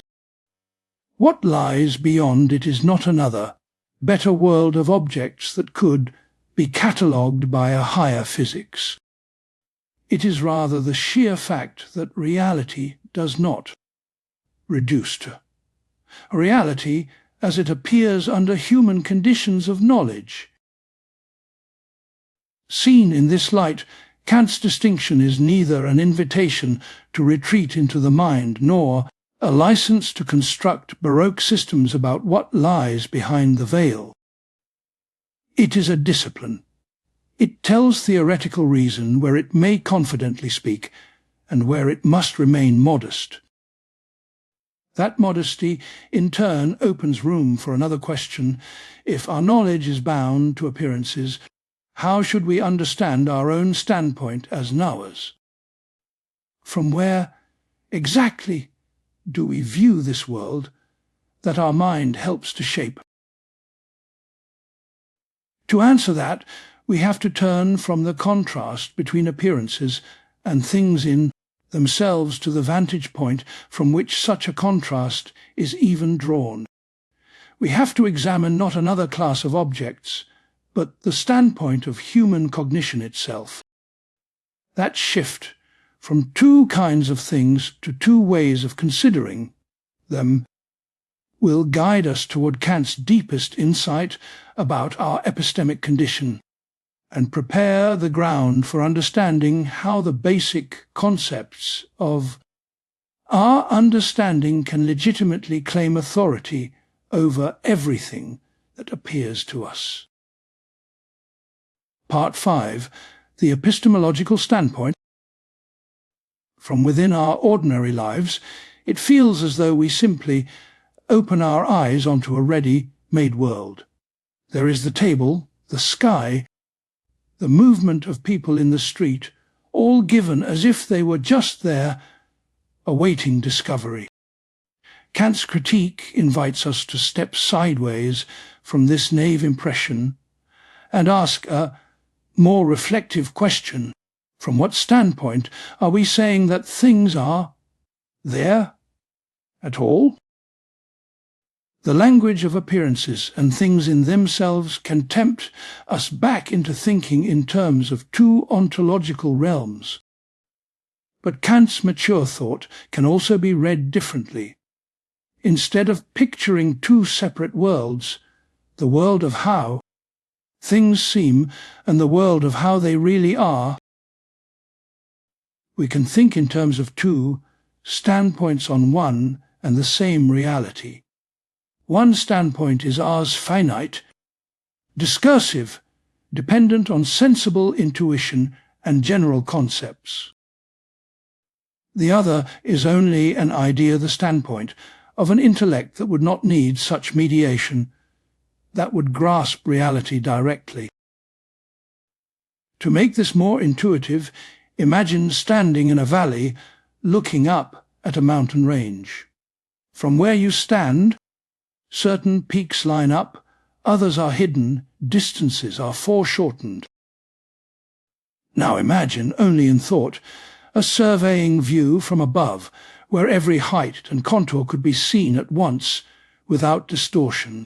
[SPEAKER 1] What lies beyond it is not another, better world of objects that could be catalogued by a higher physics. It is rather the sheer fact that reality does not reduce to reality as it appears under human conditions of knowledge. Seen in this light, Kant's distinction is neither an invitation to retreat into the mind nor a license to construct Baroque systems about what lies behind the veil. It is a discipline. It tells theoretical reason where it may confidently speak and where it must remain modest. That modesty, in turn, opens room for another question. If our knowledge is bound to appearances, how should we understand our own standpoint as knowers? From where exactly do we view this world that our mind helps to shape? To answer that, we have to turn from the contrast between appearances and things in themselves to the vantage point from which such a contrast is even drawn. We have to examine not another class of objects, but the standpoint of human cognition itself. That shift from two kinds of things to two ways of considering them will guide us toward Kant's deepest insight about our epistemic condition, and prepare the ground for understanding how the basic concepts of our understanding can legitimately claim authority over everything that appears to us. Part 5. The Epistemological Standpoint. From within our ordinary lives, it feels as though we simply open our eyes onto a ready-made world. There is the table, the sky, the movement of people in the street, all given as if they were just there, awaiting discovery. Kant's critique invites us to step sideways from this naive impression and ask a more reflective question. From what standpoint are we saying that things are there at all? The language of appearances and things in themselves can tempt us back into thinking in terms of two ontological realms. But Kant's mature thought can also be read differently. Instead of picturing two separate worlds, the world of how things seem and the world of how they really are, we can think in terms of two standpoints on one and the same reality. One standpoint is ars finite, discursive, dependent on sensible intuition and general concepts. The other is only an idea, the standpoint of an intellect that would not need such mediation, that would grasp reality directly. To make this more intuitive, imagine standing in a valley, looking up at a mountain range. From where you stand, certain peaks line up, others are hidden, distances are foreshortened. Now imagine, only in thought, a surveying view from above, where every height and contour could be seen at once, without distortion.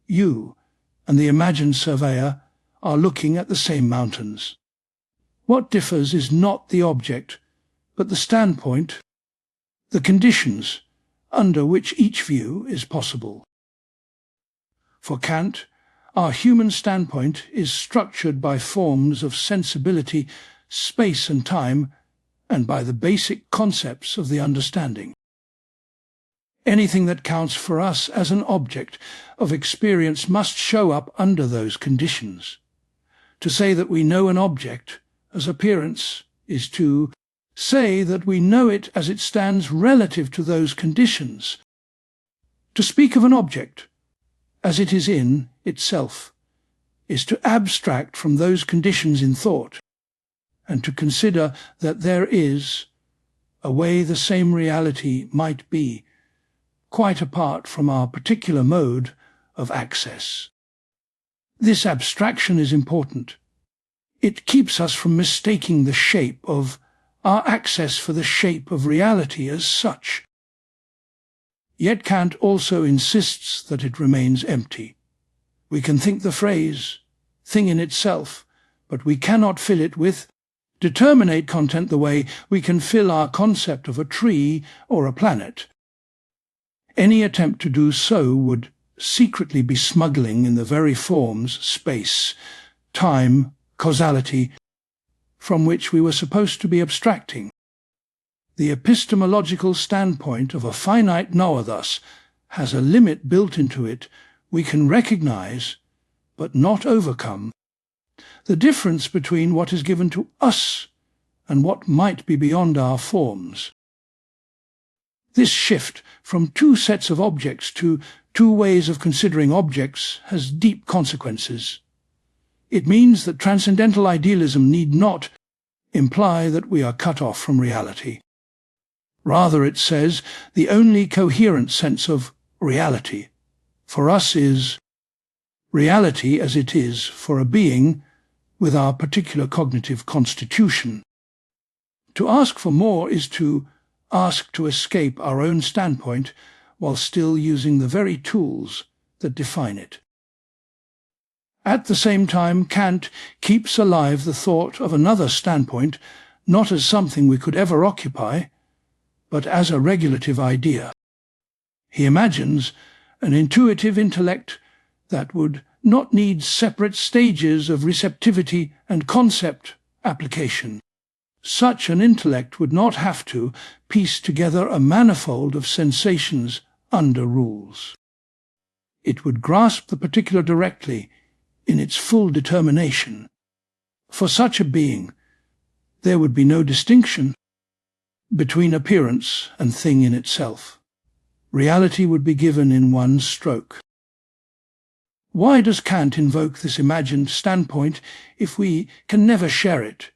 [SPEAKER 1] You and the imagined surveyor are looking at the same mountains. What differs is not the object, but the standpoint, the conditions under which each view is possible. For Kant, our human standpoint is structured by forms of sensibility, space and time, and by the basic concepts of the understanding. Anything that counts for us as an object of experience must show up under those conditions. To say that we know an object as appearance is to say that we know it as it stands relative to those conditions. To speak of an object as it is in itself is to abstract from those conditions in thought, and to consider that there is a way the same reality might be, quite apart from our particular mode of access. This abstraction is important. It keeps us from mistaking the shape of our access for the shape of reality as such. Yet Kant also insists that it remains empty. We can think the phrase, thing in itself, but we cannot fill it with determinate content the way we can fill our concept of a tree or a planet. Any attempt to do so would secretly be smuggling in the very forms, space, time, causality, from which we were supposed to be abstracting. The epistemological standpoint of a finite knower thus has a limit built into it we can recognize but not overcome. The difference between what is given to us and what might be beyond our forms. This shift from two sets of objects to two ways of considering objects has deep consequences. It means that transcendental idealism need not imply that we are cut off from reality. Rather, it says the only coherent sense of reality for us is reality as it is for a being with our particular cognitive constitution. To ask for more is to ask to escape our own standpoint while still using the very tools that define it. At the same time, Kant keeps alive the thought of another standpoint, not as something we could ever occupy, but as a regulative idea. He imagines an intuitive intellect that would not need separate stages of receptivity and concept application. Such an intellect would not have to piece together a manifold of sensations under rules. It would grasp the particular directly in its full determination. For such a being, There would be no distinction between appearance and thing in itself. Reality would be given in one stroke. Why does Kant invoke this imagined standpoint if we can never share it?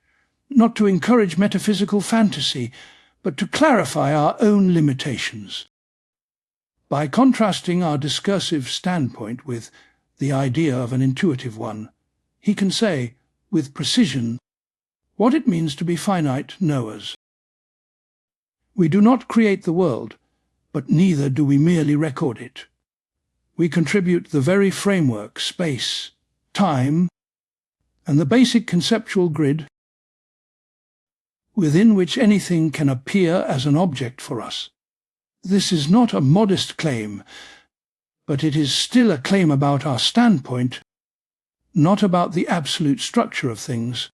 [SPEAKER 1] Not to encourage metaphysical fantasy, but to clarify our own limitations. By contrasting our discursive standpoint with the idea of an intuitive one, he can say, with precision, what it means to be finite knowers. We do not create the world, but neither do we merely record it. We contribute the very framework, space, time, and the basic conceptual grid within which anything can appear as an object for us. This is not a modest claim, but it is still a claim about our standpoint, not about the absolute structure of things.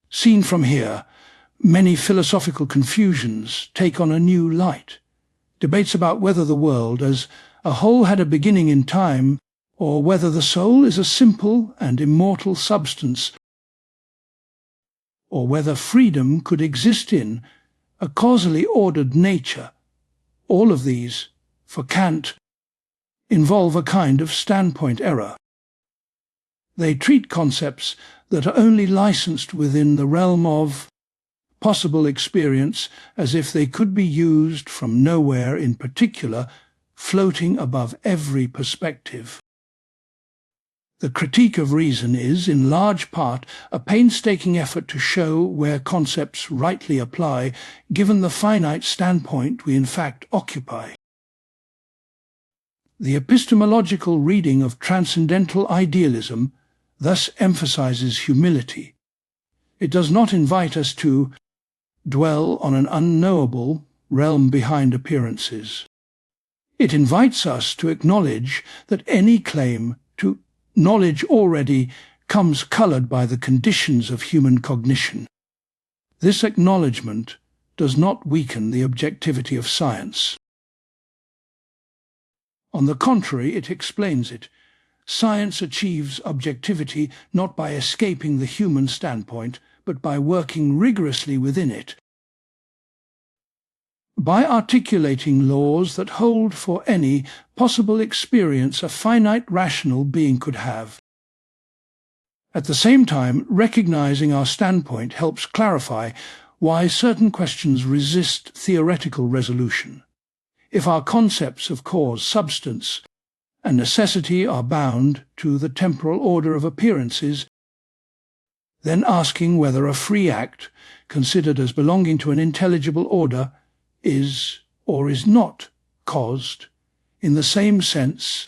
[SPEAKER 1] Seen from here, many philosophical confusions take on a new light. Debates about whether the world as a whole had a beginning in time, or whether the soul is a simple and immortal substance, or whether freedom could exist in a causally ordered nature. All of these, for Kant, involve a kind of standpoint error. They treat concepts that are only licensed within the realm of possible experience as if they could be used from nowhere in particular, floating above every perspective. The critique of reason is, in large part, a painstaking effort to show where concepts rightly apply, given the finite standpoint we in fact occupy. The epistemological reading of Transcendental Idealism thus emphasizes humility. It does not invite us to dwell on an unknowable realm behind appearances. It invites us to acknowledge that any claim to knowledge already comes colored by the conditions of human cognition. This acknowledgement does not weaken the objectivity of science. On the contrary, it explains it. Science achieves objectivity not by escaping the human standpoint, but by working rigorously within it, by articulating laws that hold for any possible experience a finite rational being could have. At the same time, recognizing our standpoint helps clarify why certain questions resist theoretical resolution. If our concepts of cause, substance, and necessity are bound to the temporal order of appearances, then asking whether a free act, considered as belonging to an intelligible order, is or is not caused, in the same sense,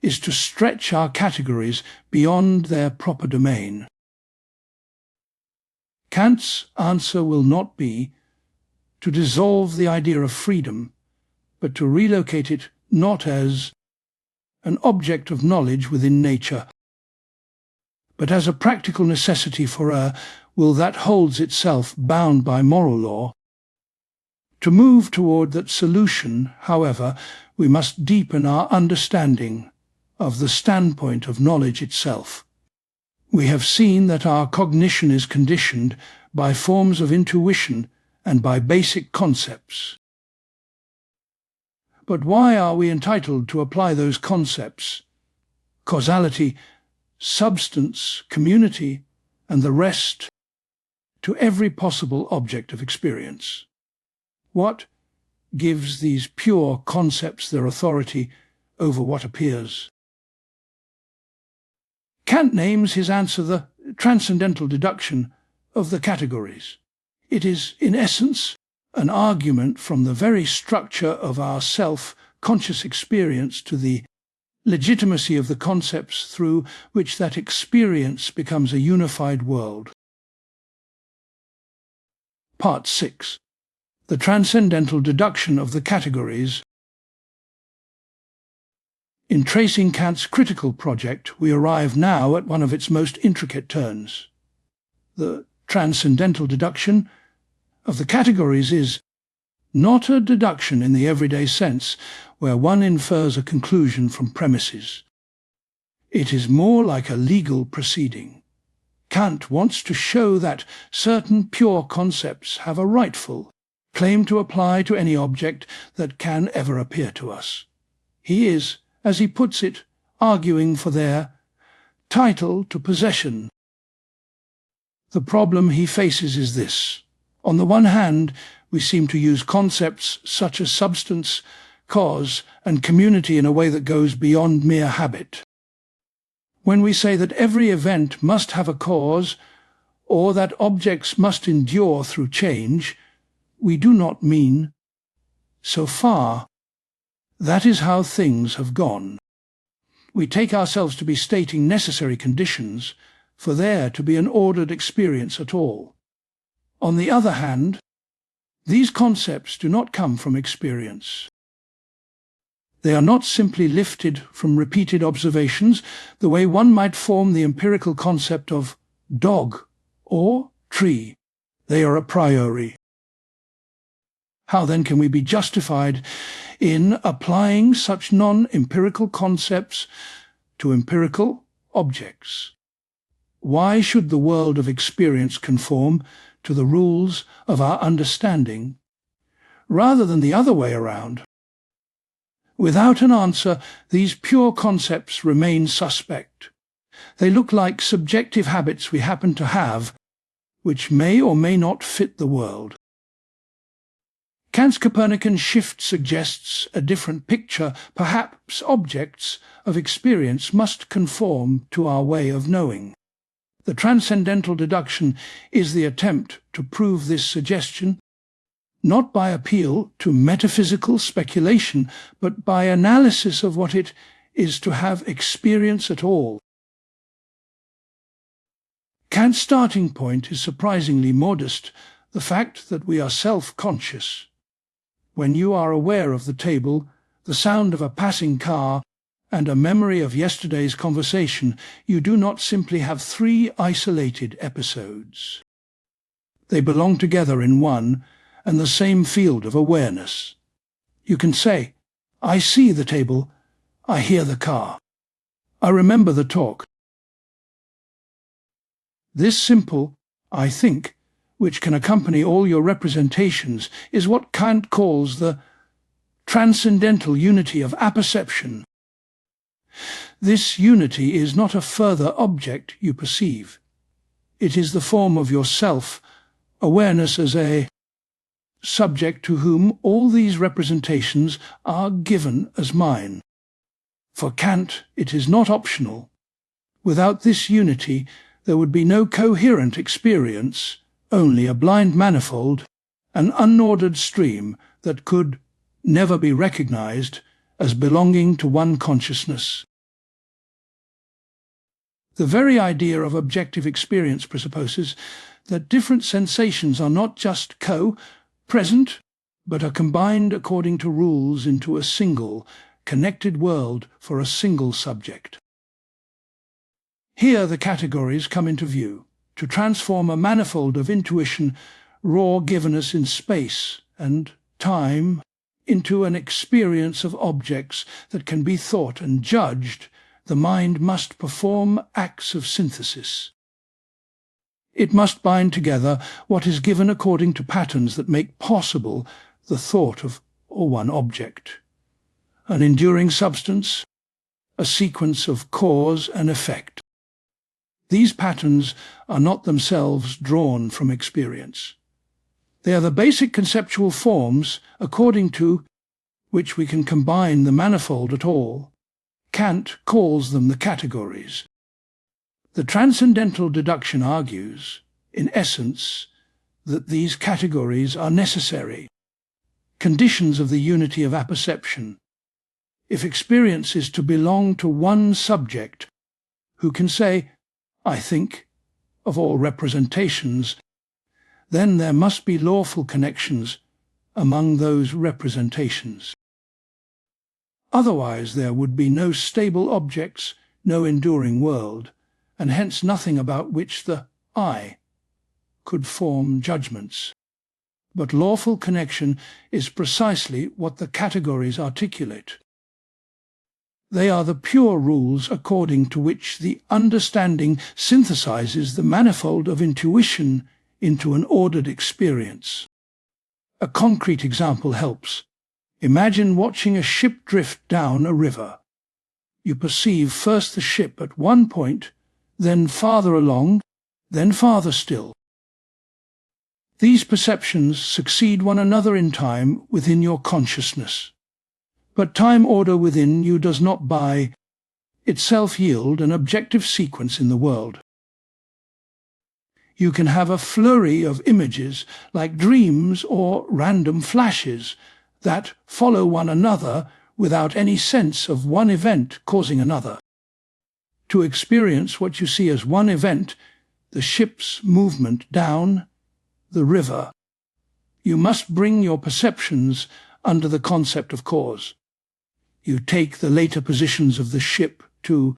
[SPEAKER 1] is to stretch our categories beyond their proper domain. Kant's answer will not be to dissolve the idea of freedom, but to relocate it not as an object of knowledge within nature, but as a practical necessity for a will that holds itself bound by moral law. To move toward that solution, however, we must deepen our understanding of the standpoint of knowledge itself. We have seen that our cognition is conditioned by forms of intuition and by basic concepts. But why are we entitled to apply those concepts, causality, substance, community, and the rest, to every possible object of experience? What gives these pure concepts their authority over what appears? Kant names his answer the transcendental deduction of the categories. It is, in essence, an argument from the very structure of our self-conscious experience to the legitimacy of the concepts through which that experience becomes a unified world. Part 6. The transcendental deduction of the categories. In tracing Kant's critical project, we arrive now at one of its most intricate turns. The transcendental deduction of the categories is not a deduction in the everyday sense, where one infers a conclusion from premises. It is more like a legal proceeding. Kant wants to show that certain pure concepts have a rightful claim to apply to any object that can ever appear to us. He is, as he puts it, arguing for their title to possession. The problem he faces is this. On the one hand, we seem to use concepts such as substance, cause, and community in a way that goes beyond mere habit. When we say that every event must have a cause, or that objects must endure through change, we do not mean, so far, that is how things have gone. We take ourselves to be stating necessary conditions for there to be an ordered experience at all. On the other hand, these concepts do not come from experience. They are not simply lifted from repeated observations the way one might form the empirical concept of dog or tree. They are a priori. How then can we be justified in applying such non-empirical concepts to empirical objects? Why should the world of experience conform to the rules of our understanding, rather than the other way around? Without an answer, these pure concepts remain suspect. They look like subjective habits we happen to have, which may or may not fit the world. Kant's Copernican shift suggests a different picture. Perhaps objects of experience must conform to our way of knowing. The Transcendental Deduction is the attempt to prove this suggestion, not by appeal to metaphysical speculation, but by analysis of what it is to have experience at all. Kant's starting point is surprisingly modest, the fact that we are self-conscious. When you are aware of the table, the sound of a passing car, and a memory of yesterday's conversation, you do not simply have three isolated episodes. They belong together in one and the same field of awareness. You can say, I see the table, I hear the car, I remember the talk. This simple, I think, which can accompany all your representations, is what Kant calls the transcendental unity of apperception. This unity is not a further object you perceive. It is the form of yourself, awareness as a subject to whom all these representations are given as mine. For Kant, it is not optional. Without this unity, there would be no coherent experience, only a blind manifold, an unordered stream that could never be recognized as belonging to one consciousness. The very idea of objective experience presupposes that different sensations are not just present, but are combined according to rules into a single, connected world for a single subject. Here the categories come into view, to transform a manifold of intuition raw given us in space and time into an experience of objects that can be thought and judged. The mind must perform acts of synthesis. It must bind together what is given according to patterns that make possible the thought of one object, an enduring substance, a sequence of cause and effect. These patterns are not themselves drawn from experience. They are the basic conceptual forms according to which we can combine the manifold at all. Kant calls them the categories. The Transcendental Deduction argues, in essence, that these categories are necessary, conditions of the unity of apperception. If experience is to belong to one subject, who can say, I think, of all representations, then there must be lawful connections among those representations. Otherwise there would be no stable objects, no enduring world, and hence nothing about which the I could form judgments. But lawful connection is precisely what the categories articulate. They are the pure rules according to which the understanding synthesizes the manifold of intuition into an ordered experience. A concrete example helps. Imagine watching a ship drift down a river. You perceive first the ship at one point, then farther along, then farther still. These perceptions succeed one another in time within your consciousness. But time order within you does not by itself yield an objective sequence in the world. You can have a flurry of images like dreams or random flashes that follow one another without any sense of one event causing another. To experience what you see as one event, the ship's movement down the river, you must bring your perceptions under the concept of cause. You take the later positions of the ship to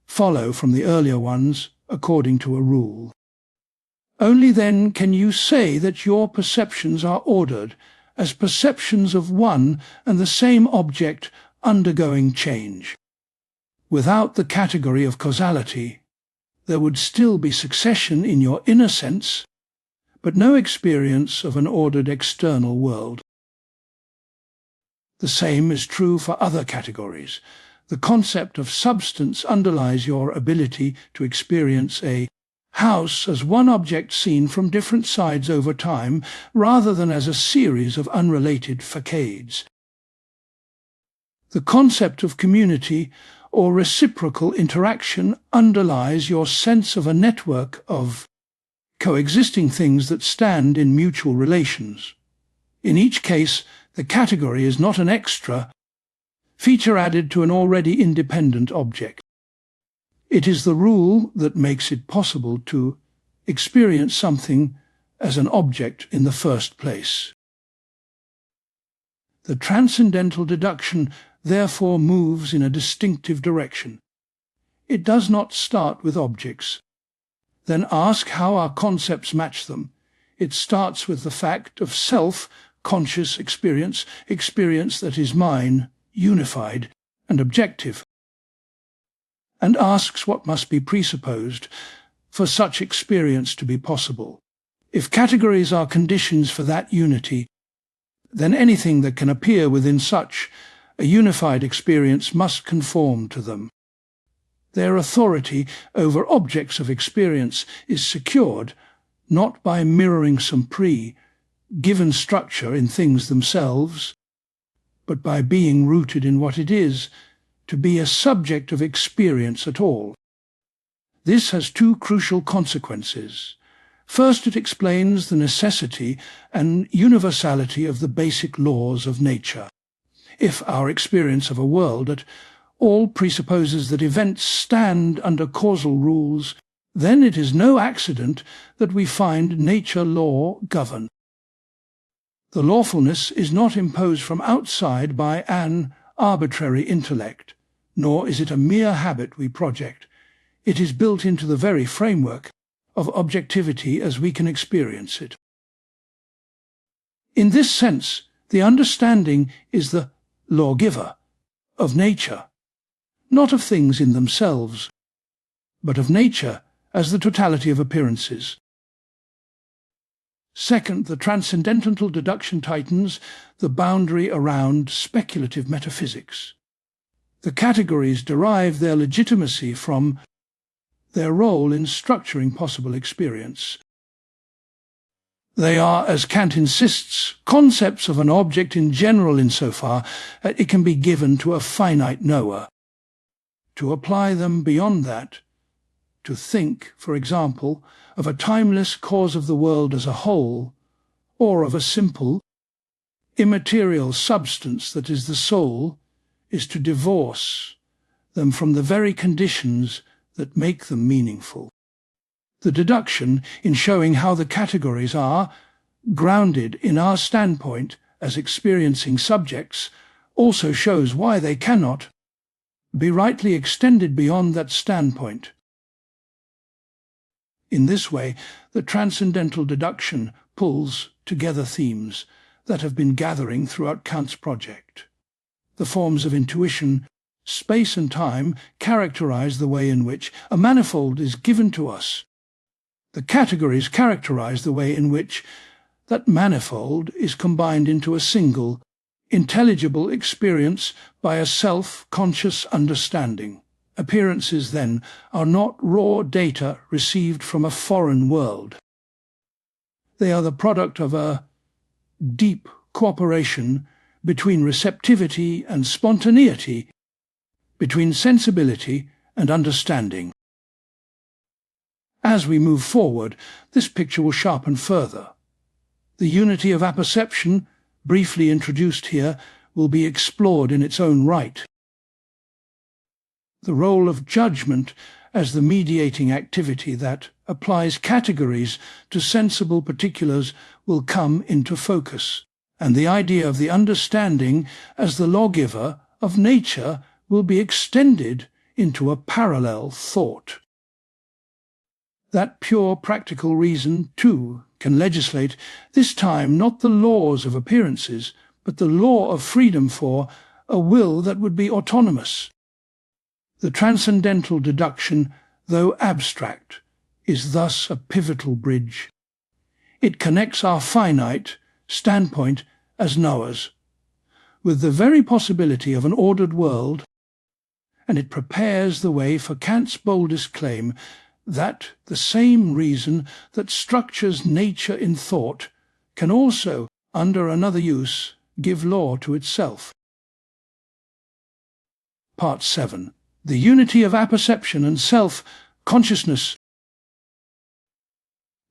[SPEAKER 1] follow from the earlier ones according to a rule. Only then can you say that your perceptions are ordered as perceptions of one and the same object undergoing change. Without the category of causality, there would still be succession in your inner sense, but no experience of an ordered external world. The same is true for other categories. The concept of substance underlies your ability to experience a house as one object seen from different sides over time, rather than as a series of unrelated facades. The concept of community or reciprocal interaction underlies your sense of a network of coexisting things that stand in mutual relations. In each case, the category is not an extra feature added to an already independent object. It is the rule that makes it possible to experience something as an object in the first place. The transcendental deduction therefore moves in a distinctive direction. It does not start with objects, then ask how our concepts match them. It starts with the fact of self, conscious experience, experience that is mine, unified and objective, and asks what must be presupposed for such experience to be possible. If categories are conditions for that unity, then anything that can appear within such a unified experience must conform to them. Their authority over objects of experience is secured not by mirroring some given structure in things themselves, but by being rooted in what it is to be a subject of experience at all. This has two crucial consequences. First, it explains the necessity and universality of the basic laws of nature. If our experience of a world at all presupposes that events stand under causal rules, then it is no accident that we find nature law govern. The lawfulness is not imposed from outside by an arbitrary intellect, nor is it a mere habit we project. It is built into the very framework of objectivity as we can experience it. In this sense, the understanding is the lawgiver of nature, not of things in themselves, but of nature as the totality of appearances. Second, the transcendental deduction tightens the boundary around speculative metaphysics. The categories derive their legitimacy from their role in structuring possible experience. They are, as Kant insists, concepts of an object in general insofar that it can be given to a finite knower. To apply them beyond that, to think, for example, of a timeless cause of the world as a whole, or of a simple, immaterial substance that is the soul, is to divorce them from the very conditions that make them meaningful. The deduction, in showing how the categories are grounded in our standpoint as experiencing subjects, also shows why they cannot be rightly extended beyond that standpoint. In this way, the transcendental deduction pulls together themes that have been gathering throughout Kant's project. The forms of intuition, Space and time characterize the way in which a manifold is given to us. The categories characterize the way in which that manifold is combined into a single, intelligible experience by a self-conscious understanding. Appearances, then, are not raw data received from a foreign world. They are the product of a deep cooperation between receptivity and spontaneity, between sensibility and understanding. As we move forward, this picture will sharpen further. The unity of apperception, briefly introduced here, will be explored in its own right. The role of judgment as the mediating activity that applies categories to sensible particulars will come into focus, and the idea of the understanding as the lawgiver of nature will be extended into a parallel thought. That pure practical reason, too, can legislate, this time not the laws of appearances, but the law of freedom for a will that would be autonomous. The transcendental deduction, though abstract, is thus a pivotal bridge. It connects our finite standpoint as knowers with the very possibility of an ordered world, and it prepares the way for Kant's boldest claim that the same reason that structures nature in thought can also, under another use, give law to itself. Part 7. The unity of apperception and self-consciousness.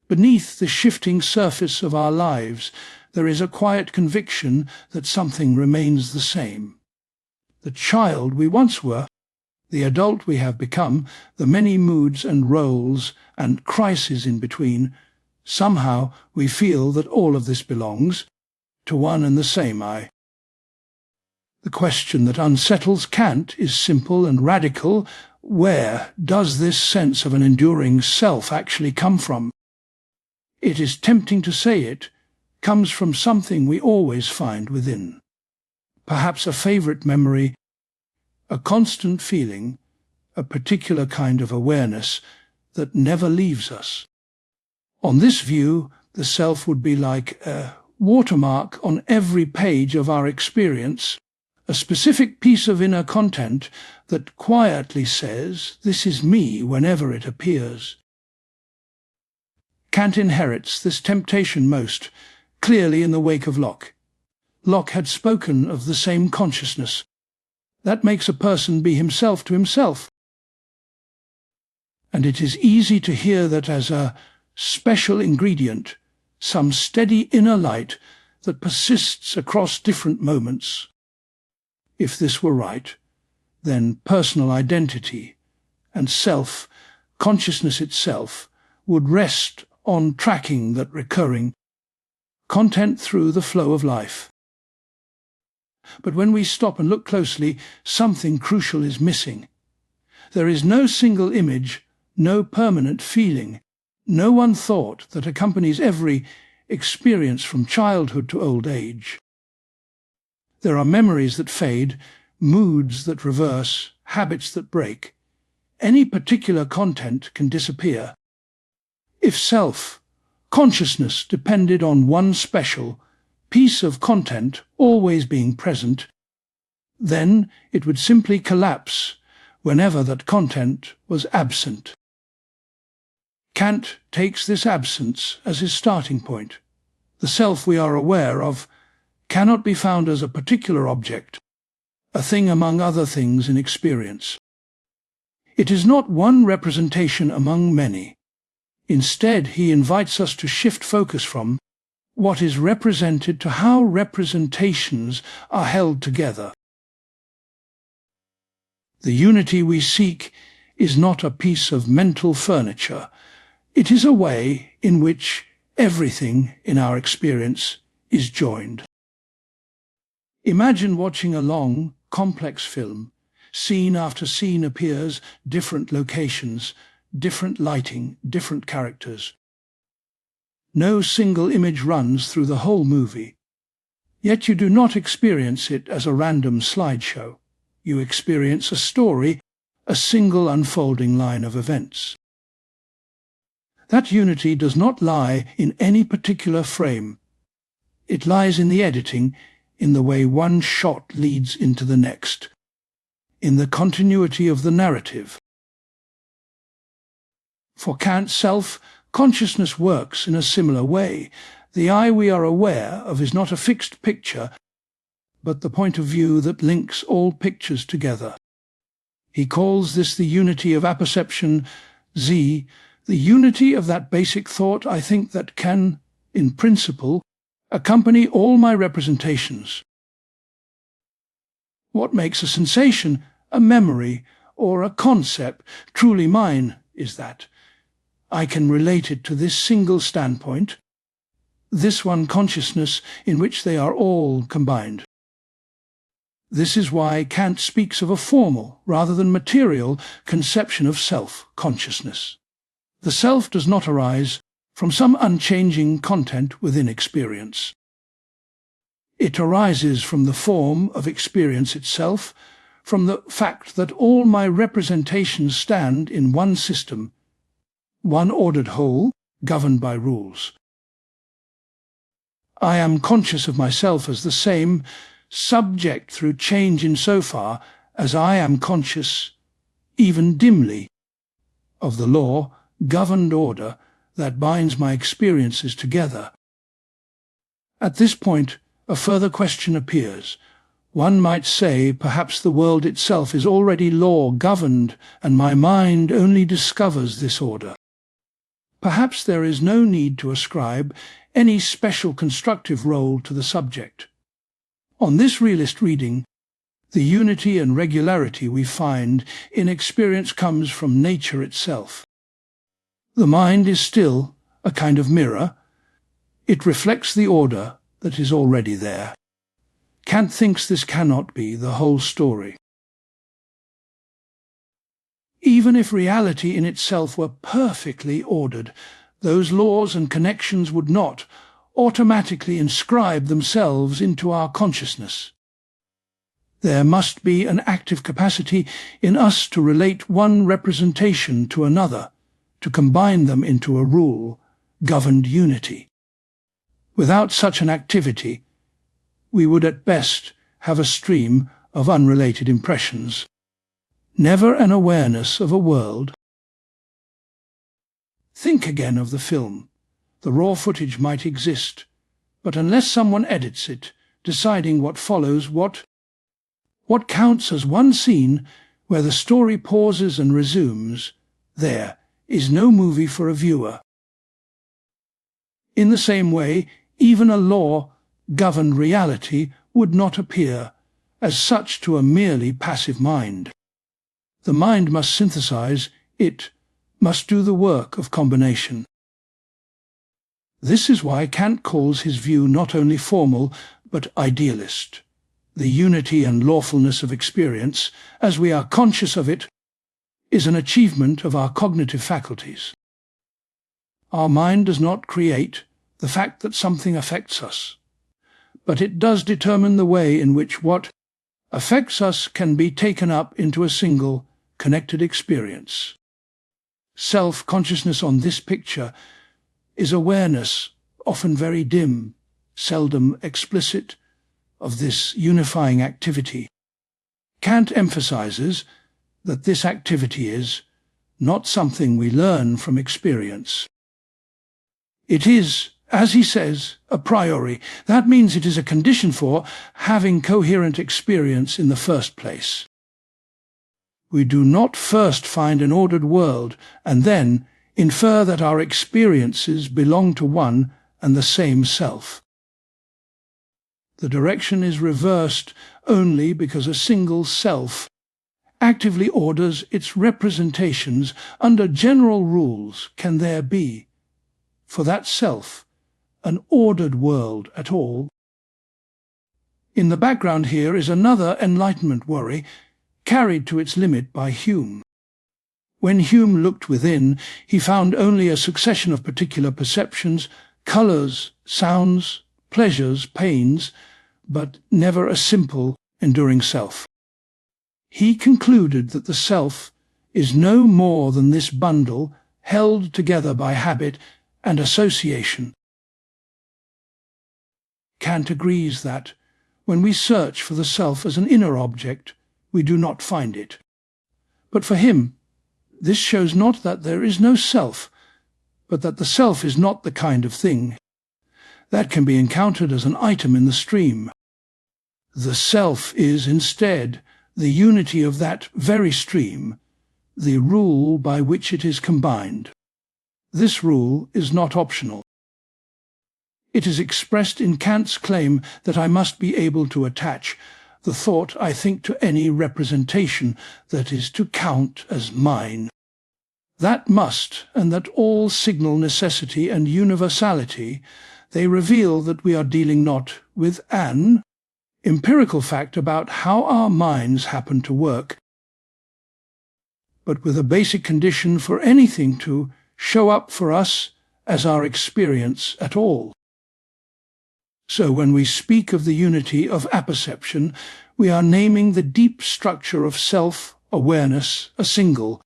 [SPEAKER 1] Beneath the shifting surface of our lives, there is a quiet conviction that something remains the same. The child we once were, the adult we have become, the many moods and roles and crises in between, somehow we feel that all of this belongs to one and the same I. The question that unsettles Kant is simple and radical. Where does this sense of an enduring self actually come from? It is tempting to say it comes from something we always find within. Perhaps a favorite memory, a constant feeling, a particular kind of awareness that never leaves us. On this view, the self would be like a watermark on every page of our experience, a specific piece of inner content that quietly says, "This is me," whenever it appears. Kant inherits this temptation most clearly in the wake of Locke. Locke had spoken of the same consciousness. That makes a person be himself to himself. And it is easy to hear that as a special ingredient, some steady inner light that persists across different moments. If this were right, then personal identity and self, consciousness itself, would rest on tracking that recurring content through the flow of life. But when we stop and look closely, something crucial is missing. There is no single image, no permanent feeling, no one thought that accompanies every experience from childhood to old age. There are memories that fade, moods that reverse, habits that break. Any particular content can disappear. If self, consciousness depended on one special piece of content always being present, then it would simply collapse whenever that content was absent. Kant takes this absence as his starting point. The self we are aware of cannot be found as a particular object, a thing among other things in experience. It is not one representation among many. Instead, he invites us to shift focus from what is represented to how representations are held together. The unity we seek is not a piece of mental furniture. It is a way in which everything in our experience is joined. Imagine watching a long, complex film. Scene after scene appears, different locations, different lighting, different characters. No single image runs through the whole movie. Yet you do not experience it as a random slideshow. You experience a story, a single unfolding line of events. That unity does not lie in any particular frame. It lies in the editing, in the way one shot leads into the next, in the continuity of the narrative. For Kant's self, consciousness works in a similar way. The I we are aware of is not a fixed picture, but the point of view that links all pictures together. He calls this the unity of apperception, Z, the unity of that basic thought, I think, that can, in principle, accompany all my representations. What makes a sensation, a memory, or a concept truly mine is that I can relate it to this single standpoint, this one consciousness in which they are all combined. This is why Kant speaks of a formal, rather than material, conception of self-consciousness. The self does not arise from some unchanging content within experience. It arises from the form of experience itself, from the fact that all my representations stand in one system, one ordered whole, governed by rules. I am conscious of myself as the same, subject through change insofar as I am conscious, even dimly, of the law, governed order that binds my experiences together. At this point, a further question appears. One might say perhaps the world itself is already law-governed, and my mind only discovers this order. Perhaps there is no need to ascribe any special constructive role to the subject. On this realist reading, the unity and regularity we find in experience comes from nature itself. The mind is still a kind of mirror. It reflects the order that is already there. Kant thinks this cannot be the whole story. Even if reality in itself were perfectly ordered, those laws and connections would not automatically inscribe themselves into our consciousness. There must be an active capacity in us to relate one representation to another, to combine them into a rule-governed unity. Without such an activity, we would at best have a stream of unrelated impressions, never an awareness of a world. Think again of the film. The raw footage might exist, but unless someone edits it, deciding what follows, what counts as one scene where the story pauses and resumes, there is no movie for a viewer. In the same way, even a law-governed reality would not appear as such to a merely passive mind. The mind must synthesize, it must do the work of combination. This is why Kant calls his view not only formal, but idealist. The unity and lawfulness of experience, as we are conscious of it, is an achievement of our cognitive faculties. Our mind does not create the fact that something affects us, but it does determine the way in which what affects us can be taken up into a single, connected experience. Self-consciousness on this picture is awareness, often very dim, seldom explicit, of this unifying activity. Kant emphasizes that this activity is not something we learn from experience. It is, as he says, a priori. That means it is a condition for having coherent experience in the first place. We do not first find an ordered world and then infer that our experiences belong to one and the same self. The direction is reversed only because a single self actively orders its representations under general rules. Can there be, for that self, an ordered world at all? In the background here is another Enlightenment worry, carried to its limit by Hume. When Hume looked within, he found only a succession of particular perceptions, colours, sounds, pleasures, pains, but never a simple, enduring self. He concluded that the self is no more than this bundle held together by habit and association. Kant agrees that, when we search for the self as an inner object, we do not find it. But for him, this shows not that there is no self, but that the self is not the kind of thing that can be encountered as an item in the stream. The self is, instead, the unity of that very stream, the rule by which it is combined. This rule is not optional. It is expressed in Kant's claim that I must be able to attach the thought I think to any representation that is to count as mine. That must, and that all signal necessity and universality, they reveal that we are dealing not with an empirical fact about how our minds happen to work, but with a basic condition for anything to show up for us as our experience at all. So when we speak of the unity of apperception, we are naming the deep structure of self-awareness, a single,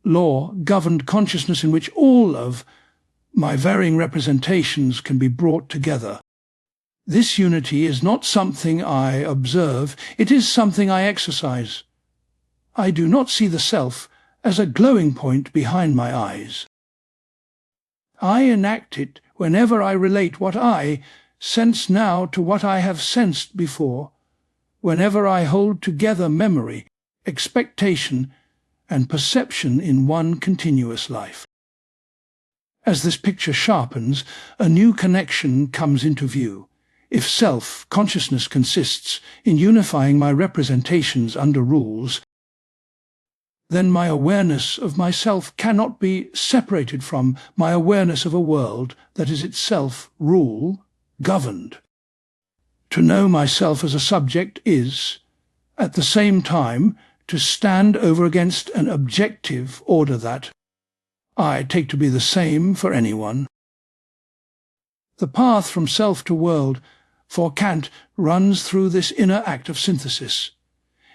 [SPEAKER 1] law-governed consciousness in which all of my varying representations can be brought together. This unity is not something I observe, it is something I exercise. I do not see the self as a glowing point behind my eyes. I enact it whenever I relate what I sense now to what I have sensed before, whenever I hold together memory, expectation, and perception in one continuous life. As this picture sharpens, a new connection comes into view. If self-consciousness consists in unifying my representations under rules, then my awareness of myself cannot be separated from my awareness of a world that is itself rule-governed. To know myself as a subject is, at the same time, to stand over against an objective order that I take to be the same for anyone. The path from self to world, for Kant, runs through this inner act of synthesis.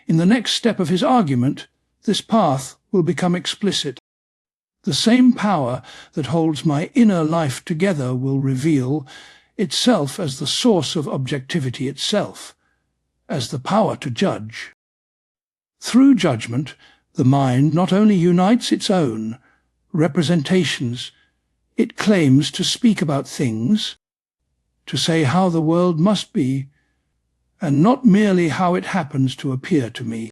[SPEAKER 1] In the next step of his argument, this path will become explicit. The same power that holds my inner life together will reveal itself as the source of objectivity itself, as the power to judge. Through judgment, the mind not only unites its own representations, it claims to speak about things, to say how the world must be, and not merely how it happens to appear to me.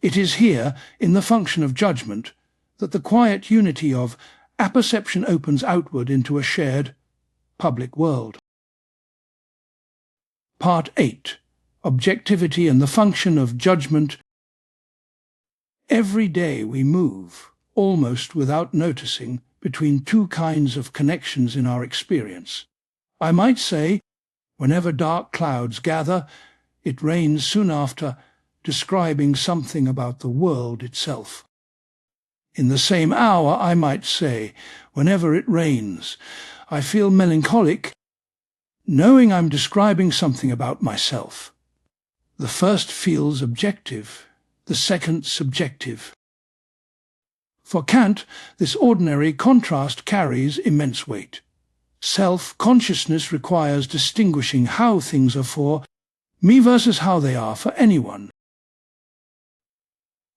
[SPEAKER 1] It is here, in the function of judgment, that the quiet unity of apperception opens outward into a shared public world. Part 8. Objectivity and the function of judgment. Every day we move, almost without noticing, between two kinds of connections in our experience. I might say, whenever dark clouds gather, it rains soon after, describing something about the world itself. In the same hour I might say, whenever it rains, I feel melancholic, knowing I'm describing something about myself. The first feels objective, the second subjective. For Kant, this ordinary contrast carries immense weight. Self-consciousness requires distinguishing how things are for me versus how they are for anyone.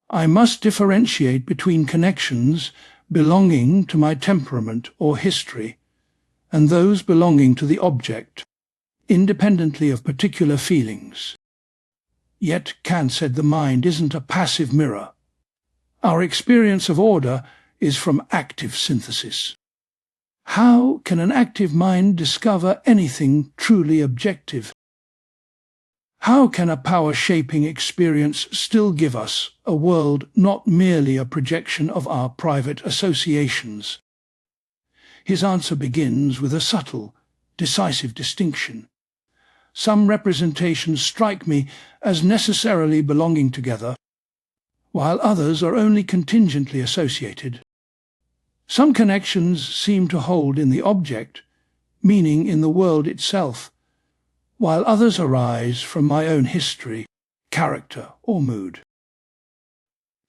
[SPEAKER 1] I must differentiate between connections belonging to my temperament or history and those belonging to the object, independently of particular feelings. Yet Kant said the mind isn't a passive mirror. Our experience of order is from active synthesis. How can an active mind discover anything truly objective? How can a power-shaping experience still give us a world not merely a projection of our private associations? His answer begins with a subtle, decisive distinction. Some representations strike me as necessarily belonging together, while others are only contingently associated. Some connections seem to hold in the object, meaning in the world itself, while others arise from my own history, character or mood.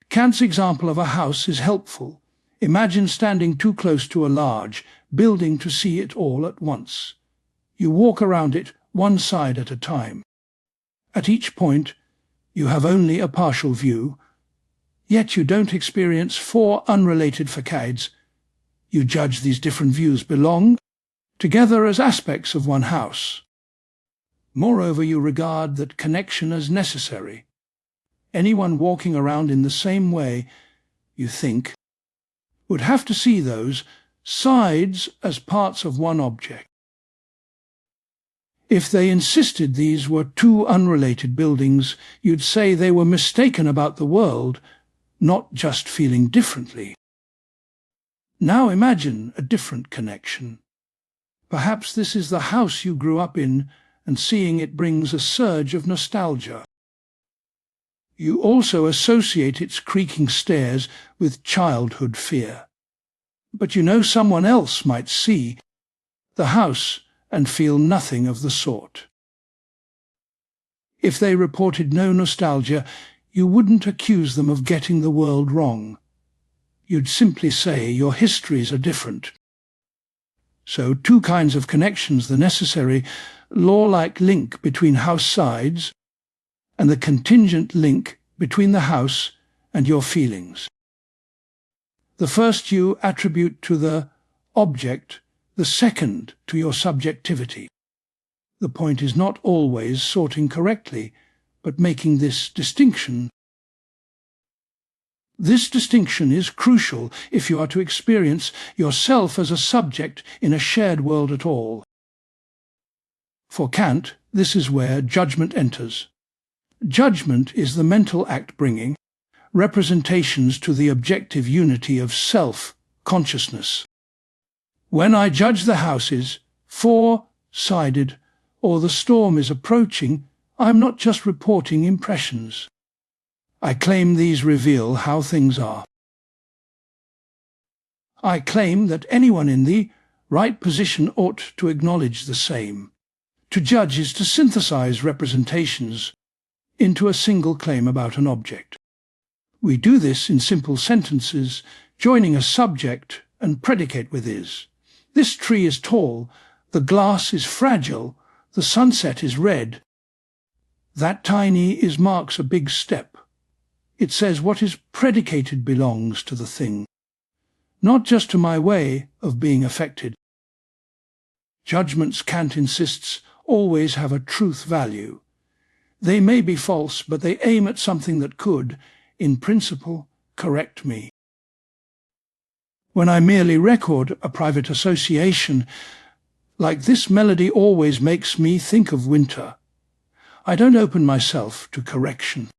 [SPEAKER 1] Kant's example of a house is helpful. Imagine standing too close to a large building to see it all at once. You walk around it one side at a time. At each point, you have only a partial view, yet you don't experience four unrelated facades. You judge these different views belong together as aspects of one house. Moreover, you regard that connection as necessary. Anyone walking around in the same way, you think, would have to see those sides as parts of one object. If they insisted these were two unrelated buildings, you'd say they were mistaken about the world, not just feeling differently. Now imagine a different connection. Perhaps this is the house you grew up in, and seeing it brings a surge of nostalgia. You also associate its creaking stairs with childhood fear. But you know someone else might see the house and feel nothing of the sort. If they reported no nostalgia, you wouldn't accuse them of getting the world wrong. You'd simply say your histories are different. So two kinds of connections, the necessary, law-like link between house sides and the contingent link between the house and your feelings. The first you attribute to the object, the second to your subjectivity. The point is not always sorting correctly, but making this distinction. This distinction is crucial if you are to experience yourself as a subject in a shared world at all. For Kant, this is where judgment enters. Judgment is the mental act bringing representations to the objective unity of self-consciousness. When I judge the houses, four-sided, or the storm is approaching, I am not just reporting impressions. I claim these reveal how things are. I claim that anyone in the right position ought to acknowledge the same. To judge is to synthesize representations into a single claim about an object. We do this in simple sentences, joining a subject and predicate with is. This tree is tall, the glass is fragile, the sunset is red. That tiny is marks a big step. It says what is predicated belongs to the thing, not just to my way of being affected. Judgments, Kant insists, always have a truth value. They may be false, but they aim at something that could, in principle, correct me. When I merely record a private association, like this melody always makes me think of winter, I don't open myself to correction.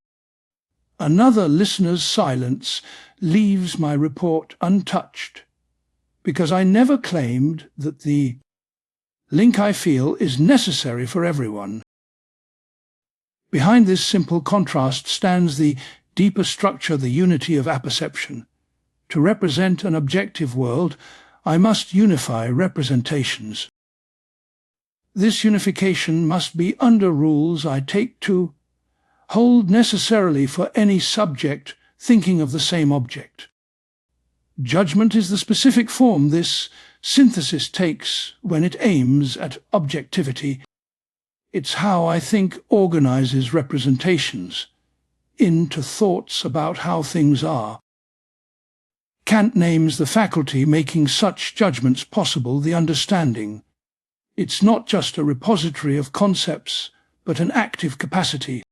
[SPEAKER 1] Another listener's silence leaves my report untouched, because I never claimed that the link I feel is necessary for everyone. Behind this simple contrast stands the deeper structure, the unity of apperception. To represent an objective world, I must unify representations. This unification must be under rules I take to hold necessarily for any subject thinking of the same object. Judgment is the specific form this synthesis takes when it aims at objectivity. It's how I think organizes representations into thoughts about how things are. Kant names the faculty making such judgments possible the understanding. It's not just a repository of concepts, but an active capacity.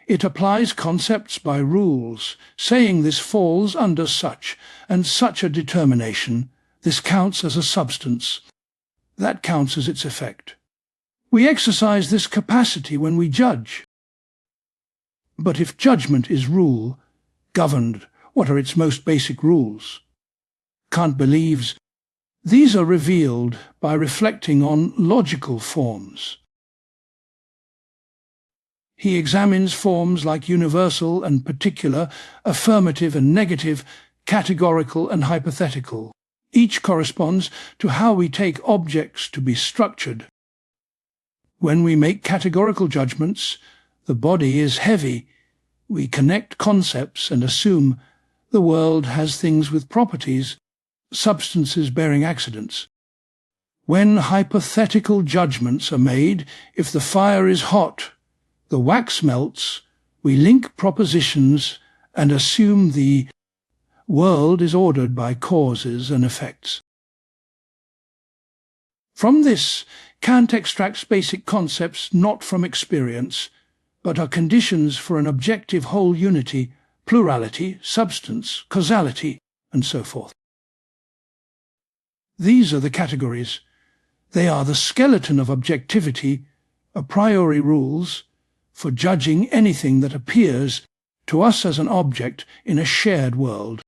[SPEAKER 1] It applies concepts by rules, saying this falls under such and such a determination, this counts as a substance, that counts as its effect. We exercise this capacity when we judge. But if judgment is rule, governed, what are its most basic rules? Kant believes these are revealed by reflecting on logical forms. He examines forms like universal and particular, affirmative and negative, categorical and hypothetical. Each corresponds to how we take objects to be structured. When we make categorical judgments, The body is heavy. We connect concepts and assume the world has things with properties, substances bearing accidents. When hypothetical judgments are made, if the fire is hot, the wax melts, we link propositions and assume the world is ordered by causes and effects. From this, Kant extracts basic concepts not from experience, but are conditions for an objective whole unity, plurality, substance, causality, and so forth. These are the categories. They are the skeleton of objectivity, a priori rules, for judging anything that appears to us as an object in a shared world.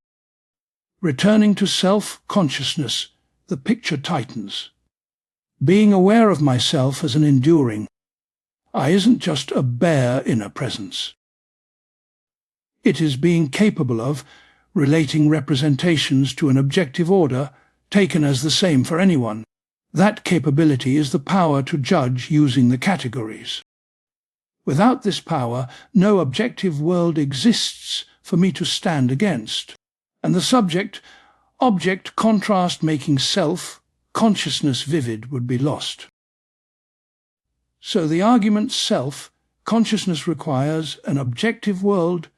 [SPEAKER 1] Returning to self-consciousness, the picture tightens. Being aware of myself as an enduring. I isn't just a bare inner presence. It is being capable of relating representations to an objective order taken as the same for anyone. That capability is the power to judge using the categories. Without this power, no objective world exists for me to stand against, and the subject-object contrast making self-consciousness vivid would be lost. So the argument self-consciousness requires an objective world.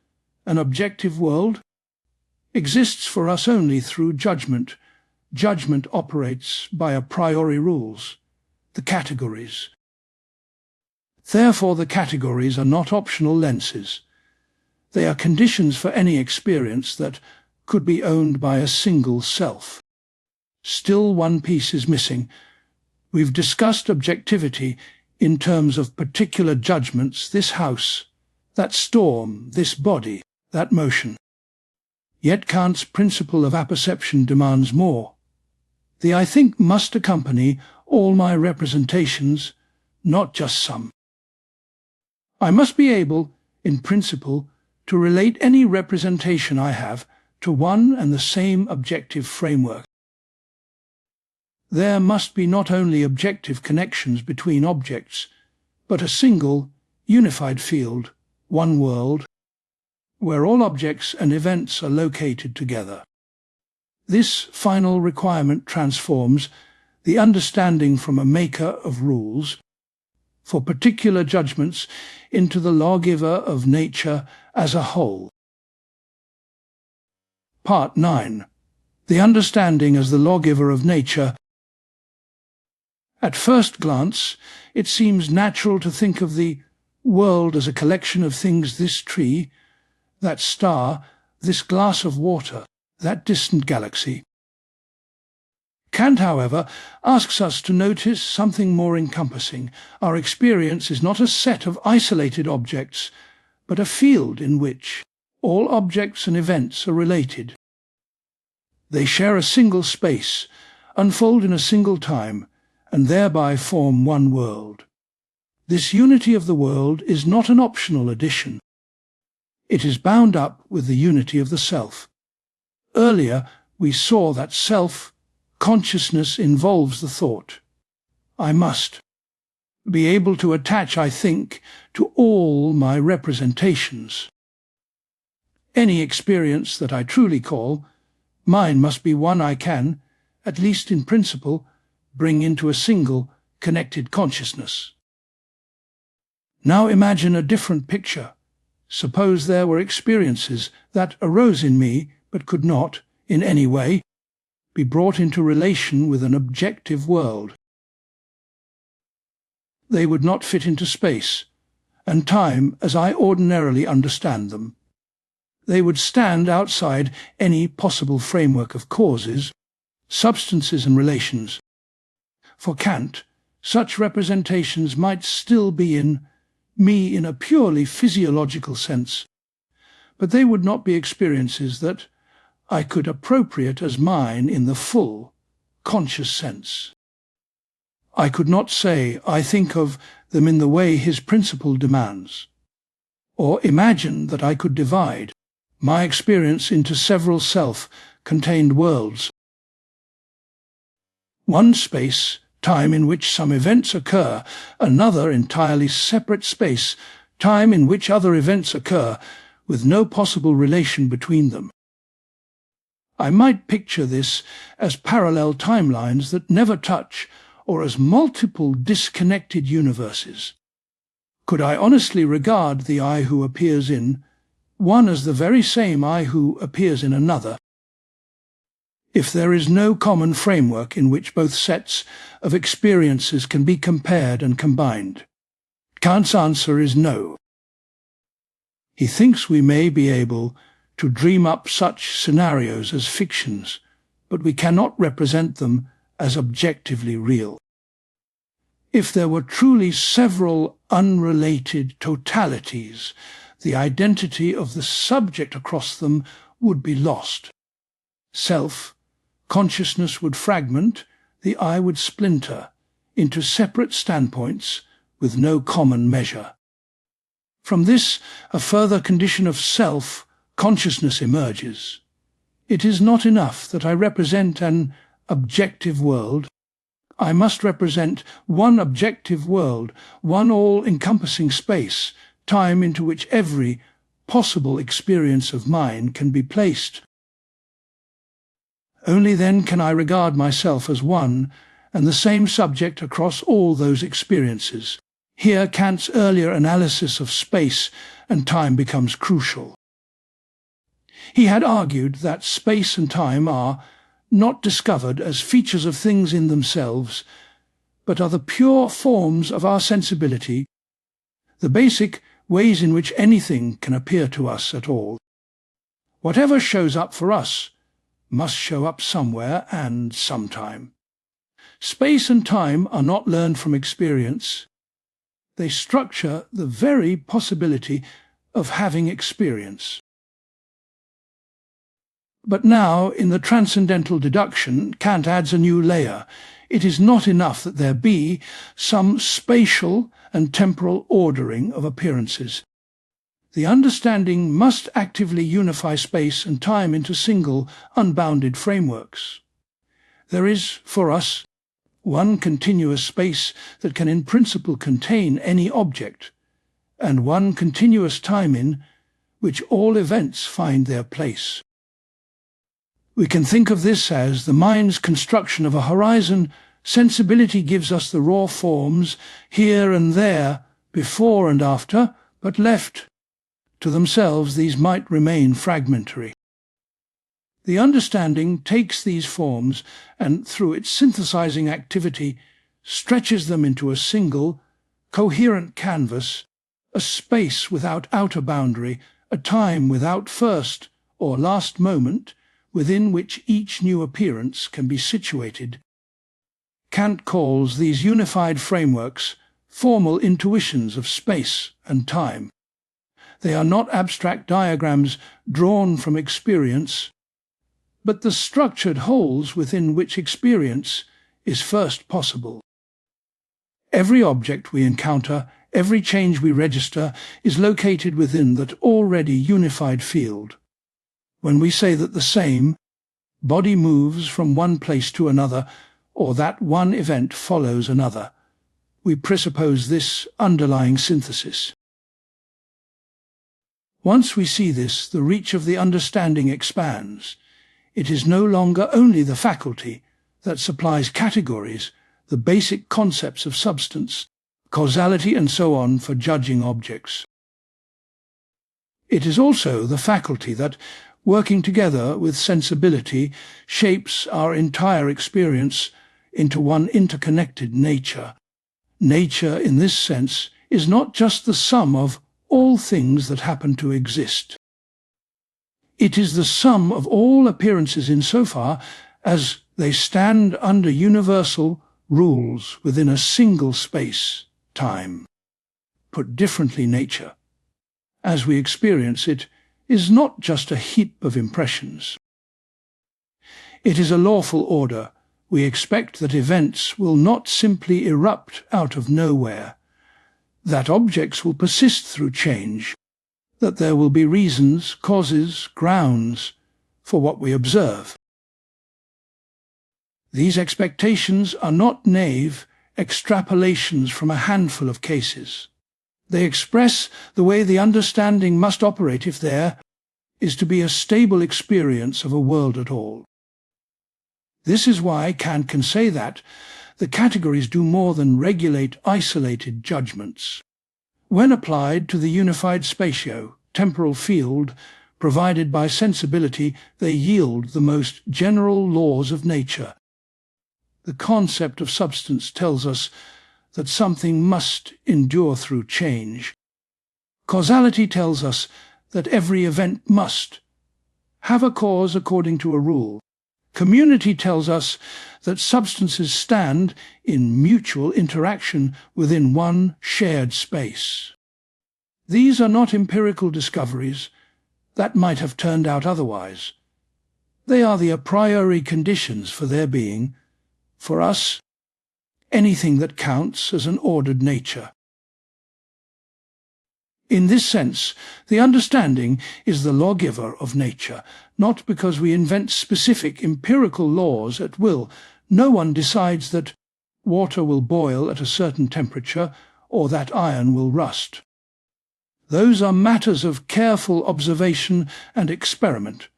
[SPEAKER 1] An objective world exists for us only through judgment. Judgment operates by a priori rules, the categories. Therefore the categories are not optional lenses. They are conditions for any experience that could be owned by a single self. Still one piece is missing. We've discussed objectivity in terms of particular judgments, this house, that storm, this body, that motion. Yet Kant's principle of apperception demands more. The I think must accompany all my representations, not just some. I must be able, in principle, to relate any representation I have to one and the same objective framework. There must be not only objective connections between objects, but a single, unified field, one world, where all objects and events are located together. This final requirement transforms the understanding from a maker of rules for particular judgments into the lawgiver of nature as a whole. Part 9. The understanding as the lawgiver of nature. At first glance, it seems natural to think of the world as a collection of things, this tree, that star, this glass of water, that distant galaxy. Kant, however, asks us to notice something more encompassing. Our experience is not a set of isolated objects, but a field in which all objects and events are related. They share a single space, unfold in a single time, and thereby form one world. This unity of the world is not an optional addition. It is bound up with the unity of the self. Earlier, we saw that self-consciousness involves the thought. I must be able to attach I think to all my representations. Any experience that I truly call mine must be one I can, at least in principle, bring into a single, connected consciousness. Now imagine a different picture. Suppose there were experiences that arose in me but could not, in any way, be brought into relation with an objective world. They would not fit into space and time as I ordinarily understand them. They would stand outside any possible framework of causes, substances and relations. For Kant, such representations might still be in me in a purely physiological sense, but they would not be experiences that I could appropriate as mine in the full, conscious sense. I could not say I think of them in the way his principle demands, or imagine that I could divide my experience into several self-contained worlds. One space, time in which some events occur, another entirely separate space time in which other events occur with no possible relation between them. I might picture this as parallel timelines that never touch, or as multiple disconnected universes. Could I honestly regard the I who appears in one as the very same I who appears in another, if there is no common framework in which both sets of experiences can be compared and combined? Kant's answer is no. He thinks we may be able to dream up such scenarios as fictions, but we cannot represent them as objectively real. If there were truly several unrelated totalities, the identity of the subject across them would be lost. Consciousness would fragment, the I would splinter into separate standpoints with no common measure. From this, a further condition of consciousness emerges. It is not enough that I represent an objective world. I must represent one objective world, one all-encompassing space, time into which every possible experience of mine can be placed. Only then can I regard myself as one and the same subject across all those experiences. Here Kant's earlier analysis of space and time becomes crucial. He had argued that space and time are not discovered as features of things in themselves, but are the pure forms of our sensibility, the basic ways in which anything can appear to us at all. Whatever shows up for us must show up somewhere and sometime. Space and time are not learned from experience. They structure the very possibility of having experience. But now, in the Transcendental Deduction, Kant adds a new layer. It is not enough that there be some spatial and temporal ordering of appearances. The understanding must actively unify space and time into single, unbounded frameworks. There is, for us, one continuous space that can in principle contain any object, and one continuous time in which all events find their place. We can think of this as the mind's construction of a horizon. Sensibility gives us the raw forms, here and there, before and after, but left to themselves these might remain fragmentary. The understanding takes these forms and, through its synthesizing activity, stretches them into a single, coherent canvas, a space without outer boundary, a time without first or last moment, within which each new appearance can be situated. Kant calls these unified frameworks formal intuitions of space and time. They are not abstract diagrams drawn from experience, but the structured wholes within which experience is first possible. Every object we encounter, every change we register, is located within that already unified field. When we say that the same body moves from one place to another, or that one event follows another, we presuppose this underlying synthesis. Once we see this, the reach of the understanding expands. It is no longer only the faculty that supplies categories, the basic concepts of substance, causality and so on for judging objects. It is also the faculty that, working together with sensibility, shapes our entire experience into one interconnected nature. Nature, in this sense, is not just the sum of all things that happen to exist. It is the sum of all appearances insofar as they stand under universal rules within a single space, time. Put differently, nature, as we experience it, is not just a heap of impressions. It is a lawful order. We expect that events will not simply erupt out of nowhere, that objects will persist through change, that there will be reasons, causes, grounds for what we observe. These expectations are not naive extrapolations from a handful of cases. They express the way the understanding must operate if there is to be a stable experience of a world at all. This is why Kant can say that the categories do more than regulate isolated judgments. When applied to the unified spatio-temporal field provided by sensibility, they yield the most general laws of nature. The concept of substance tells us that something must endure through change. Causality tells us that every event must have a cause according to a rule. Community tells us that substances stand in mutual interaction within one shared space. These are not empirical discoveries that might have turned out otherwise. They are the a priori conditions for their being, for us, anything that counts as an ordered nature. In this sense, the understanding is the lawgiver of nature, not because we invent specific empirical laws at will. No one decides that water will boil at a certain temperature or that iron will rust. Those are matters of careful observation and experiment.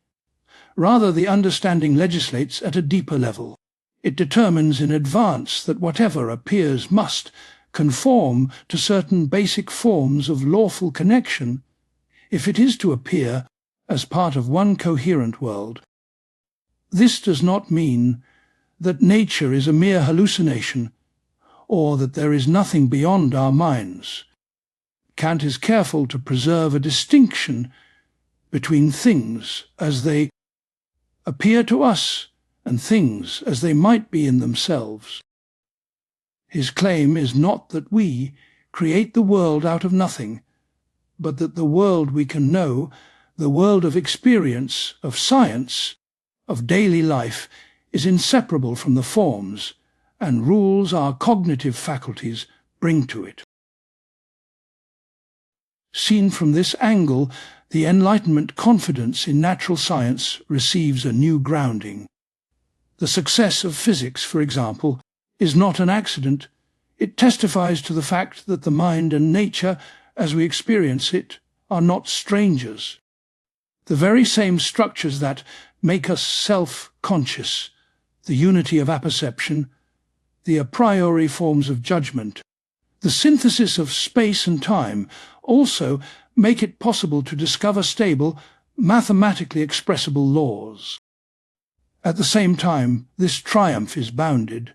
[SPEAKER 1] Rather, the understanding legislates at a deeper level. It determines in advance that whatever appears must conform to certain basic forms of lawful connection if it is to appear as part of one coherent world. This does not mean that nature is a mere hallucination or that there is nothing beyond our minds. Kant is careful to preserve a distinction between things as they appear to us and things as they might be in themselves. His claim is not that we create the world out of nothing, but that the world we can know, the world of experience, of science, of daily life, is inseparable from the forms and rules our cognitive faculties bring to it. Seen from this angle, the Enlightenment confidence in natural science receives a new grounding. The success of physics, for example, is not an accident. It testifies to the fact that the mind and nature, as we experience it, are not strangers. The very same structures that make us self-conscious, the unity of apperception, the a priori forms of judgment, the synthesis of space and time, also make it possible to discover stable, mathematically expressible laws. At the same time, this triumph is bounded.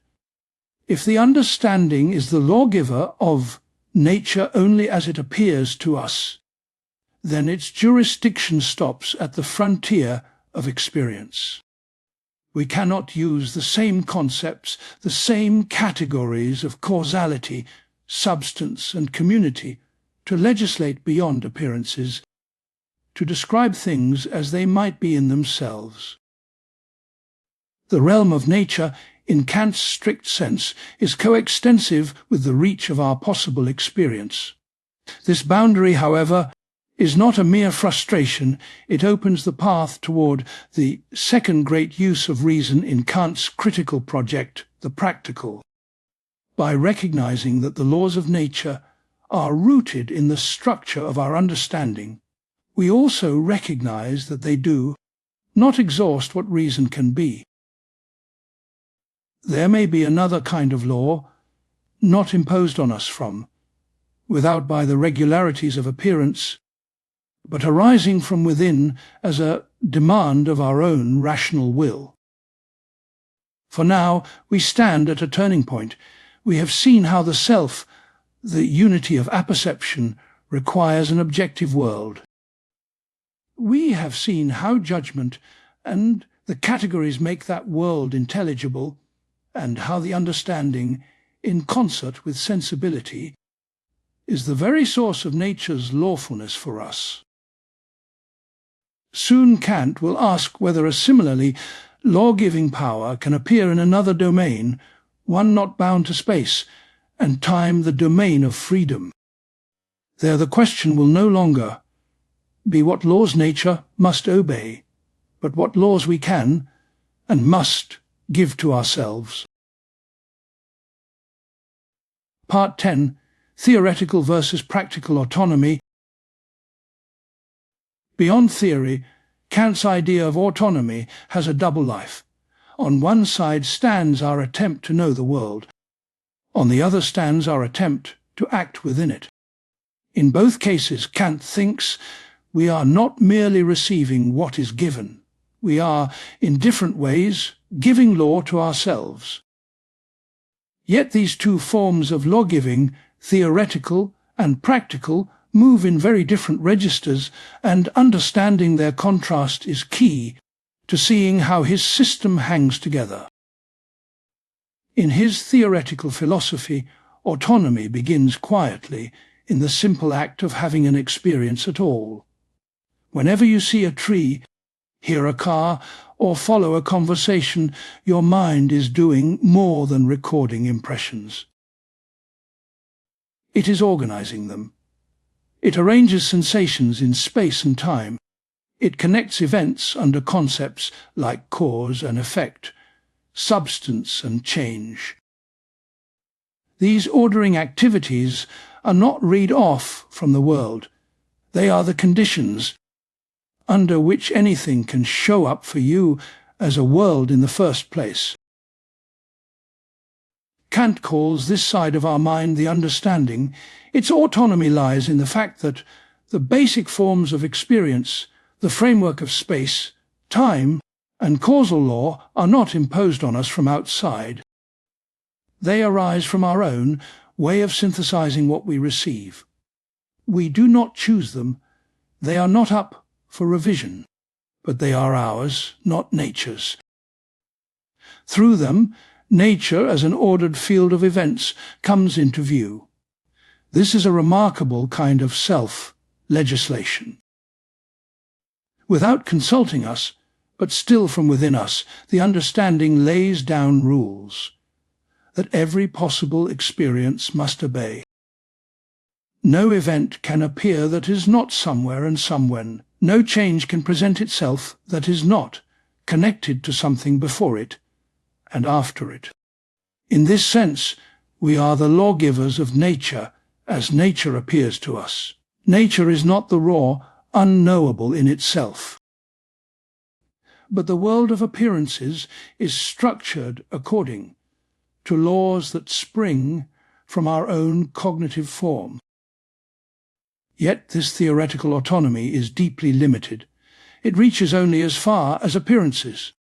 [SPEAKER 1] If the understanding is the lawgiver of nature only as it appears to us, then its jurisdiction stops at the frontier of experience. We cannot use the same concepts, the same categories of causality, substance and community to legislate beyond appearances, to describe things as they might be in themselves. The realm of nature, in Kant's strict sense, is coextensive with the reach of our possible experience. This boundary, however, is not a mere frustration. It opens the path toward the second great use of reason in Kant's critical project, the practical. By recognizing that the laws of nature are rooted in the structure of our understanding, we also recognize that they do not exhaust what reason can be. There may be another kind of law, not imposed on us without by the regularities of appearance, but arising from within as a demand of our own rational will. For now, we stand at a turning point. We have seen how the self, the unity of apperception, requires an objective world. We have seen how judgment and the categories make that world intelligible, and how the understanding, in concert with sensibility, is the very source of nature's lawfulness for us. Soon Kant will ask whether a similarly law-giving power can appear in another domain, one not bound to space, and time the domain of freedom. There the question will no longer be what laws nature must obey, but what laws we can and must give to ourselves. Part 10. theoretical versus practical autonomy. Beyond theory, Kant's idea of autonomy has a double life. On one side stands our attempt to know the world. On the other stands our attempt to act within it. In both cases, Kant thinks we are not merely receiving what is given. We are, in different ways, giving law to ourselves. Yet these two forms of law-giving, theoretical and practical, move in very different registers, and understanding their contrast is key to seeing how his system hangs together. In his theoretical philosophy, autonomy begins quietly in the simple act of having an experience at all. Whenever you see a tree, hear a car, or follow a conversation, your mind is doing more than recording impressions. It is organizing them. It arranges sensations in space and time. It connects events under concepts like cause and effect, substance and change. These ordering activities are not read off from the world. They are the conditions under which anything can show up for you as a world in the first place. Kant calls this side of our mind the understanding. Its autonomy lies in the fact that the basic forms of experience, the framework of space, time, and causal law are not imposed on us from outside. They arise from our own way of synthesizing what we receive. We do not choose them. They are not up for revision, but they are ours, not nature's. Through them, nature as an ordered field of events comes into view. This is a remarkable kind of self-legislation. Without consulting us, but still from within us, the understanding lays down rules that every possible experience must obey. No event can appear that is not somewhere and somewhen. No change can present itself that is not connected to something before it and after it. In this sense, we are the lawgivers of nature as nature appears to us. Nature is not the raw, unknowable in itself. But the world of appearances is structured according to laws that spring from our own cognitive form. Yet this theoretical autonomy is deeply limited. It reaches only as far as appearances.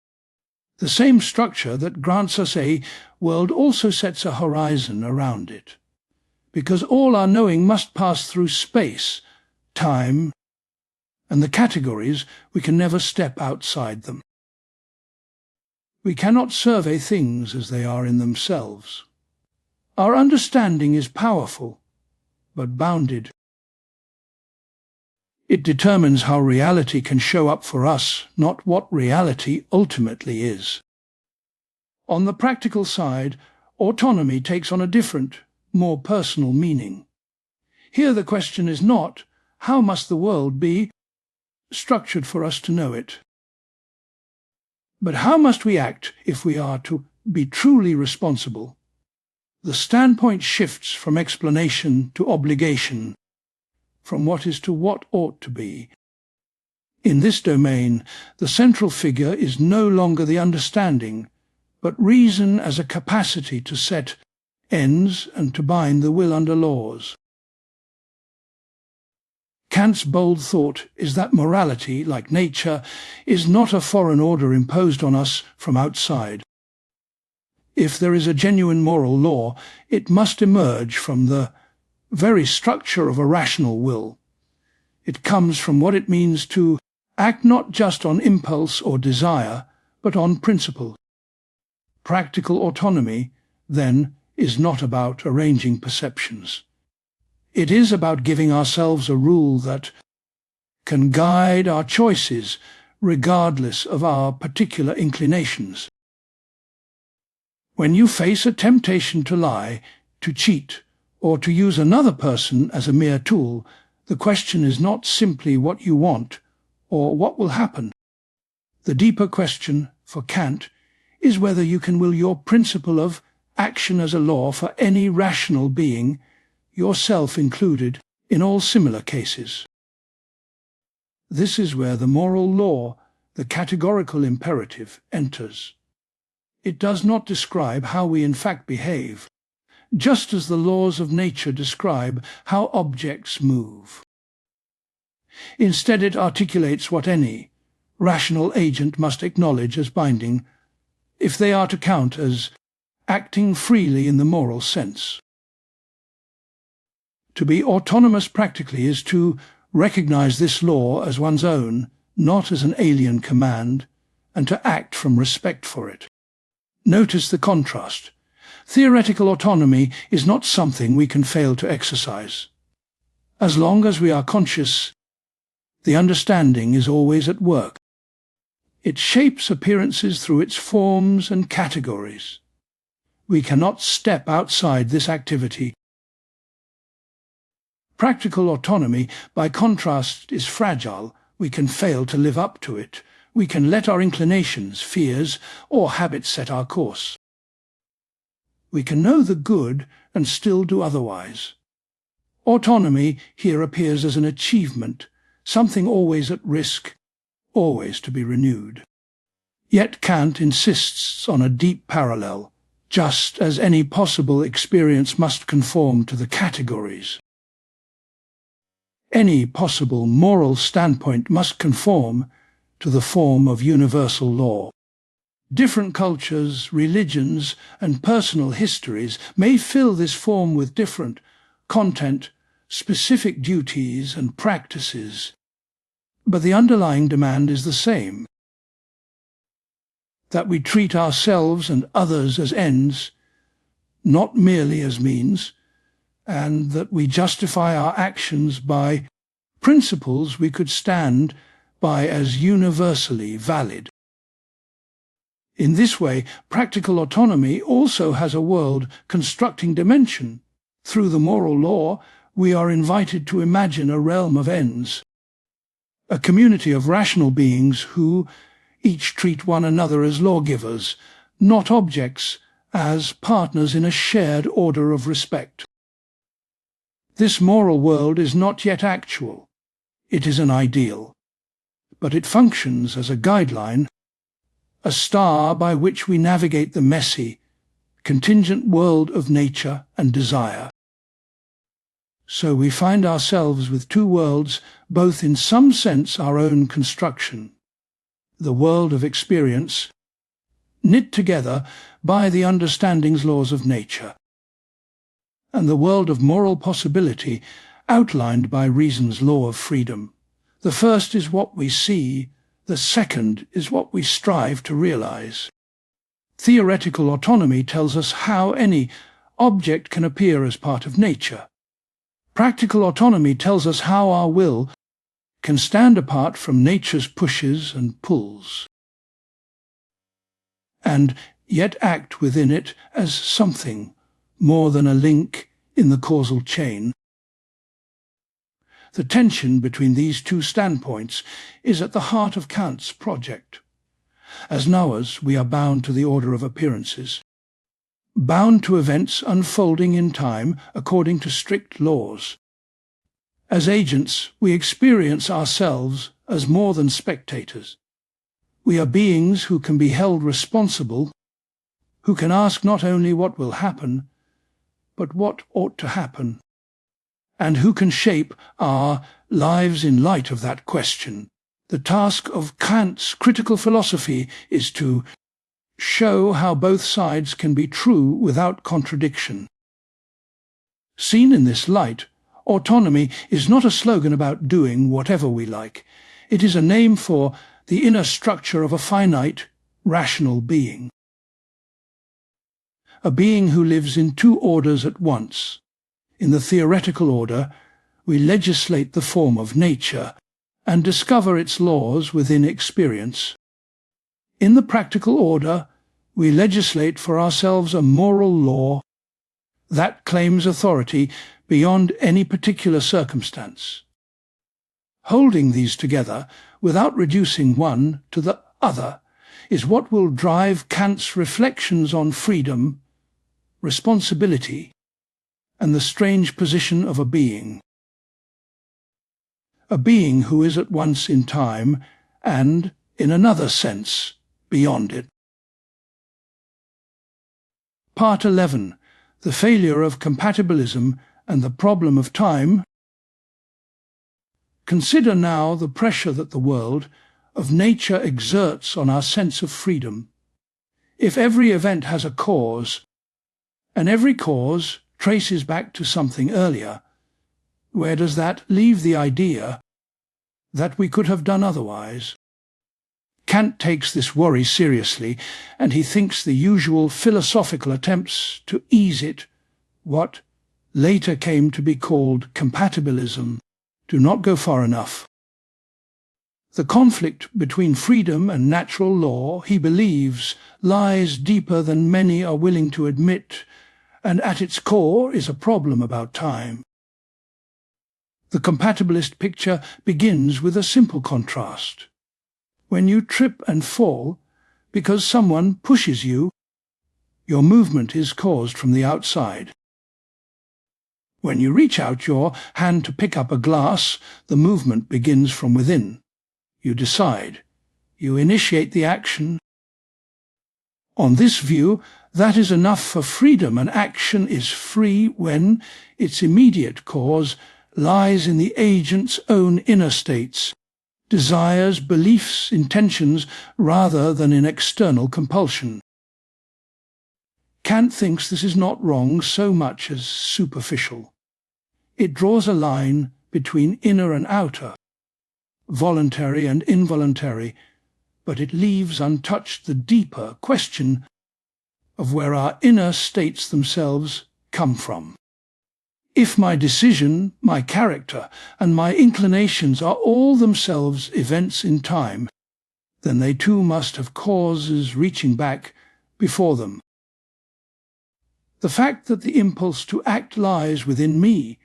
[SPEAKER 1] The same structure that grants us a world also sets a horizon around it, because all our knowing must pass through space, time, and the categories, we can never step outside them. We cannot survey things as they are in themselves. Our understanding is powerful, but bounded. It determines how reality can show up for us, not what reality ultimately is. On the practical side, autonomy takes on a different, more personal meaning. Here the question is not, how must the world be structured for us to know it? But how must we act if we are to be truly responsible? The standpoint shifts from explanation to obligation, from what is to what ought to be. In this domain, the central figure is no longer the understanding, but reason as a capacity to set ends and to bind the will under laws. Kant's bold thought is that morality, like nature, is not a foreign order imposed on us from outside. If there is a genuine moral law, it must emerge from the very structure of a rational will. It comes from what it means to act not just on impulse or desire, but on principle. Practical autonomy, then, is not about arranging perceptions. It is about giving ourselves a rule that can guide our choices regardless of our particular inclinations. When you face a temptation to lie, to cheat, or to use another person as a mere tool, the question is not simply what you want or what will happen. The deeper question, for Kant, is whether you can will your principle of action as a law for any rational being yourself included in all similar cases. This is where the moral law, the categorical imperative, enters. It does not describe how we in fact behave, just as the laws of nature describe how objects move. Instead, it articulates what any rational agent must acknowledge as binding, if they are to count as acting freely in the moral sense. To be autonomous practically is to recognize this law as one's own, not as an alien command, and to act from respect for it. Notice the contrast. Theoretical autonomy is not something we can fail to exercise. As long as we are conscious, the understanding is always at work. It shapes appearances through its forms and categories. We cannot step outside this activity. Practical autonomy, by contrast, is fragile. We can fail to live up to it. We can let our inclinations, fears, or habits set our course. We can know the good and still do otherwise. Autonomy here appears as an achievement, something always at risk, always to be renewed. Yet Kant insists on a deep parallel, just as any possible experience must conform to the categories. Any possible moral standpoint must conform to the form of universal law. Different cultures, religions, and personal histories may fill this form with different content, specific duties and practices, but the underlying demand is the same: that we treat ourselves and others as ends, not merely as means, and that we justify our actions by principles we could stand by as universally valid. In this way, practical autonomy also has a world-constructing dimension. Through the moral law, we are invited to imagine a realm of ends, a community of rational beings who each treat one another as lawgivers, not objects, as partners in a shared order of respect. This moral world is not yet actual. It is an ideal, but it functions as a guideline, a star by which we navigate the messy, contingent world of nature and desire. So we find ourselves with two worlds, both in some sense our own construction: the world of experience, knit together by the understanding's laws of nature, and the world of moral possibility, outlined by reason's law of freedom. The first is what we see, the second is what we strive to realize. Theoretical autonomy tells us how any object can appear as part of nature. Practical autonomy tells us how our will can stand apart from nature's pushes and pulls, and yet act within it as something more than a link in the causal chain. The tension between these two standpoints is at the heart of Kant's project. As knowers, we are bound to the order of appearances, bound to events unfolding in time according to strict laws. As agents, we experience ourselves as more than spectators. We are beings who can be held responsible, who can ask not only what will happen, but what ought to happen, and who can shape our lives in light of that question. The task of Kant's critical philosophy is to show how both sides can be true without contradiction. Seen in this light, autonomy is not a slogan about doing whatever we like. It is a name for the inner structure of a finite, rational being. A being who lives in two orders at once. In the theoretical order, we legislate the form of nature and discover its laws within experience. In the practical order, we legislate for ourselves a moral law that claims authority beyond any particular circumstance. Holding these together, without reducing one to the other, is what will drive Kant's reflections on freedom, responsibility, and the strange position of a being who is at once in time and, in another sense, beyond it. Part 11. The failure of compatibilism and the problem of time. Consider now the pressure that the world of nature exerts on our sense of freedom. If every event has a cause, and every cause traces back to something earlier, where does that leave the idea that we could have done otherwise? Kant takes this worry seriously, and he thinks the usual philosophical attempts to ease it, what later came to be called compatibilism, do not go far enough. The conflict between freedom and natural law, he believes, lies deeper than many are willing to admit, and at its core is a problem about time. The compatibilist picture begins with a simple contrast. When you trip and fall because someone pushes you, your movement is caused from the outside. When you reach out your hand to pick up a glass, the movement begins from within. You decide. You initiate the action. On this view, that is enough for freedom. An action is free when its immediate cause lies in the agent's own inner states, desires, beliefs, intentions, rather than in external compulsion. Kant thinks this is not wrong so much as superficial. It draws a line between inner and outer, voluntary and involuntary, but it leaves untouched the deeper question of where our inner states themselves come from. If my decision, my character, and my inclinations are all themselves events in time, then they too must have causes reaching back before them. The fact that the impulse to act lies within me,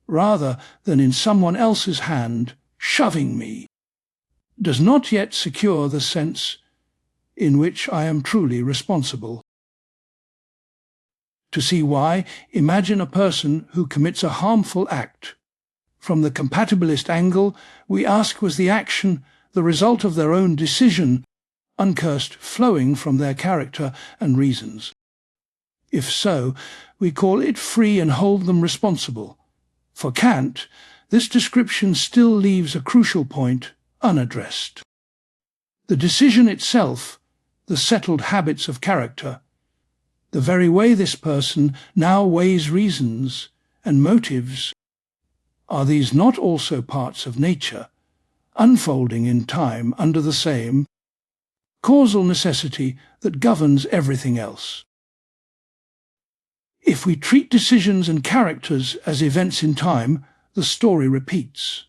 [SPEAKER 1] rather than in someone else's hand shoving me, does not yet secure the sense in which I am truly responsible. To see why, imagine a person who commits a harmful act. From the compatibilist angle, we ask, was the action the result of their own decision, uncursed flowing from their character and reasons? If so, we call it free and hold them responsible. For Kant, this description still leaves a crucial point unaddressed. The decision itself, the settled habits of character, the very way this person now weighs reasons and motives, are these not also parts of nature, unfolding in time under the same causal necessity that governs everything else? If we treat decisions and characters as events in time, the story repeats.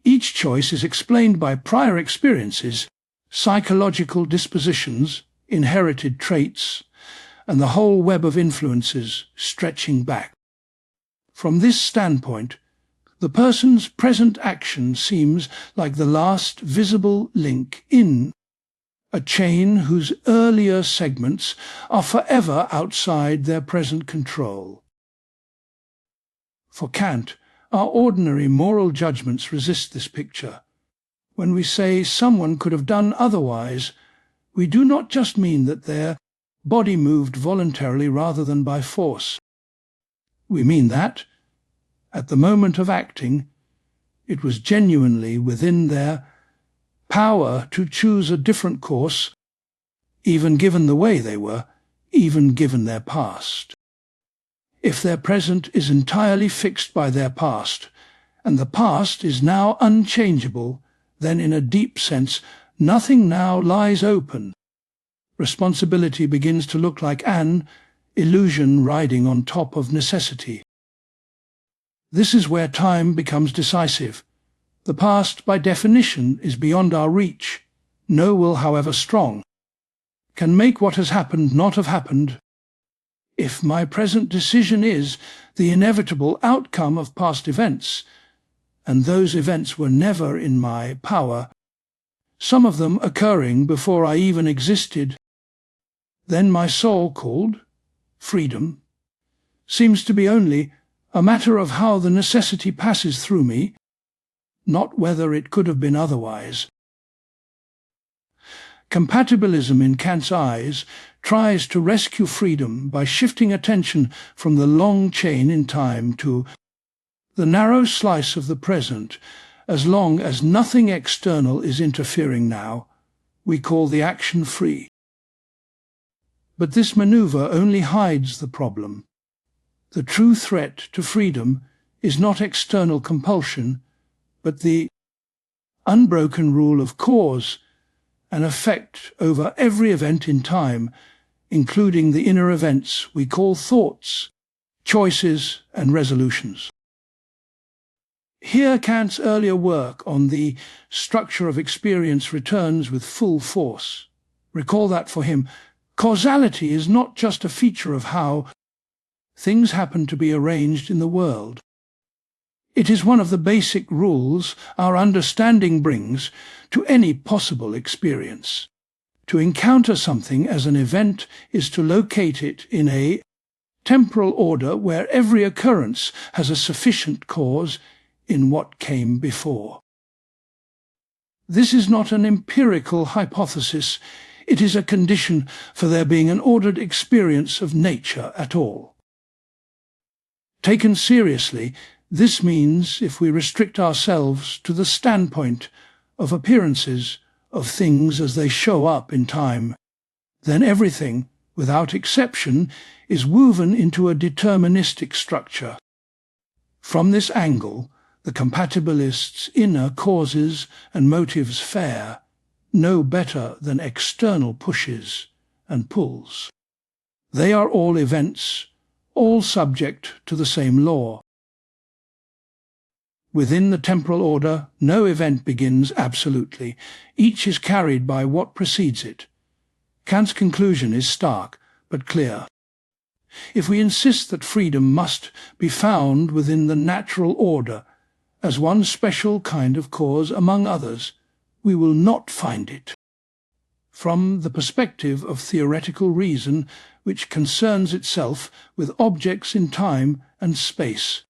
[SPEAKER 1] Each choice is explained by prior experiences, psychological dispositions, inherited traits, and the whole web of influences stretching back. From this standpoint, the person's present action seems like the last visible link in a chain whose earlier segments are forever outside their present control. For Kant, our ordinary moral judgments resist this picture. When we say someone could have done otherwise, we do not just mean that their body moved voluntarily rather than by force. We mean that, at the moment of acting, it was genuinely within their power to choose a different course, even given the way they were, even given their past. If their present is entirely fixed by their past, and the past is now unchangeable, then in a deep sense nothing now lies open. Responsibility begins to look like an illusion riding on top of necessity. This is where time becomes decisive. The past, by definition, is beyond our reach. No will, however strong, can make what has happened not have happened. If my present decision is the inevitable outcome of past events, and those events were never in my power, some of them occurring before I even existed, then my soul, called freedom, seems to be only a matter of how the necessity passes through me, not whether it could have been otherwise. Compatibilism, in Kant's eyes, tries to rescue freedom by shifting attention from the long chain in time to the narrow slice of the present. As long as nothing external is interfering now, we call the action free. But this maneuver only hides the problem. The true threat to freedom is not external compulsion, but the unbroken rule of cause and effect over every event in time, including the inner events we call thoughts, choices, and resolutions. Here Kant's earlier work on the structure of experience returns with full force. Recall that for him, causality is not just a feature of how things happen to be arranged in the world. It is one of the basic rules our understanding brings to any possible experience. To encounter something as an event is to locate it in a temporal order where every occurrence has a sufficient cause in what came before. This is not an empirical hypothesis, it is a condition for there being an ordered experience of nature at all. Taken seriously, this means, if we restrict ourselves to the standpoint of appearances, of things as they show up in time, then everything, without exception, is woven into a deterministic structure. From this angle, the compatibilists' inner causes and motives fare no better than external pushes and pulls. They are all events, all subject to the same law. Within the temporal order, no event begins absolutely. Each is carried by what precedes it. Kant's conclusion is stark, but clear. If we insist that freedom must be found within the natural order, as one special kind of cause among others, we will not find it. From the perspective of theoretical reason, which concerns itself with objects in time and space,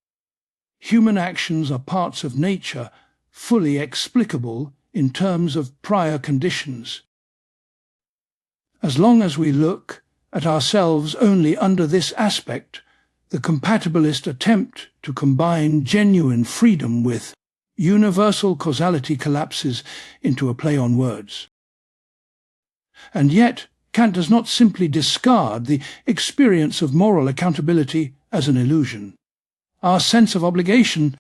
[SPEAKER 1] human actions are parts of nature fully explicable in terms of prior conditions. As long as we look at ourselves only under this aspect, the compatibilist attempt to combine genuine freedom with universal causality collapses into a play on words. And yet, Kant does not simply discard the experience of moral accountability as an illusion. Our sense of obligation,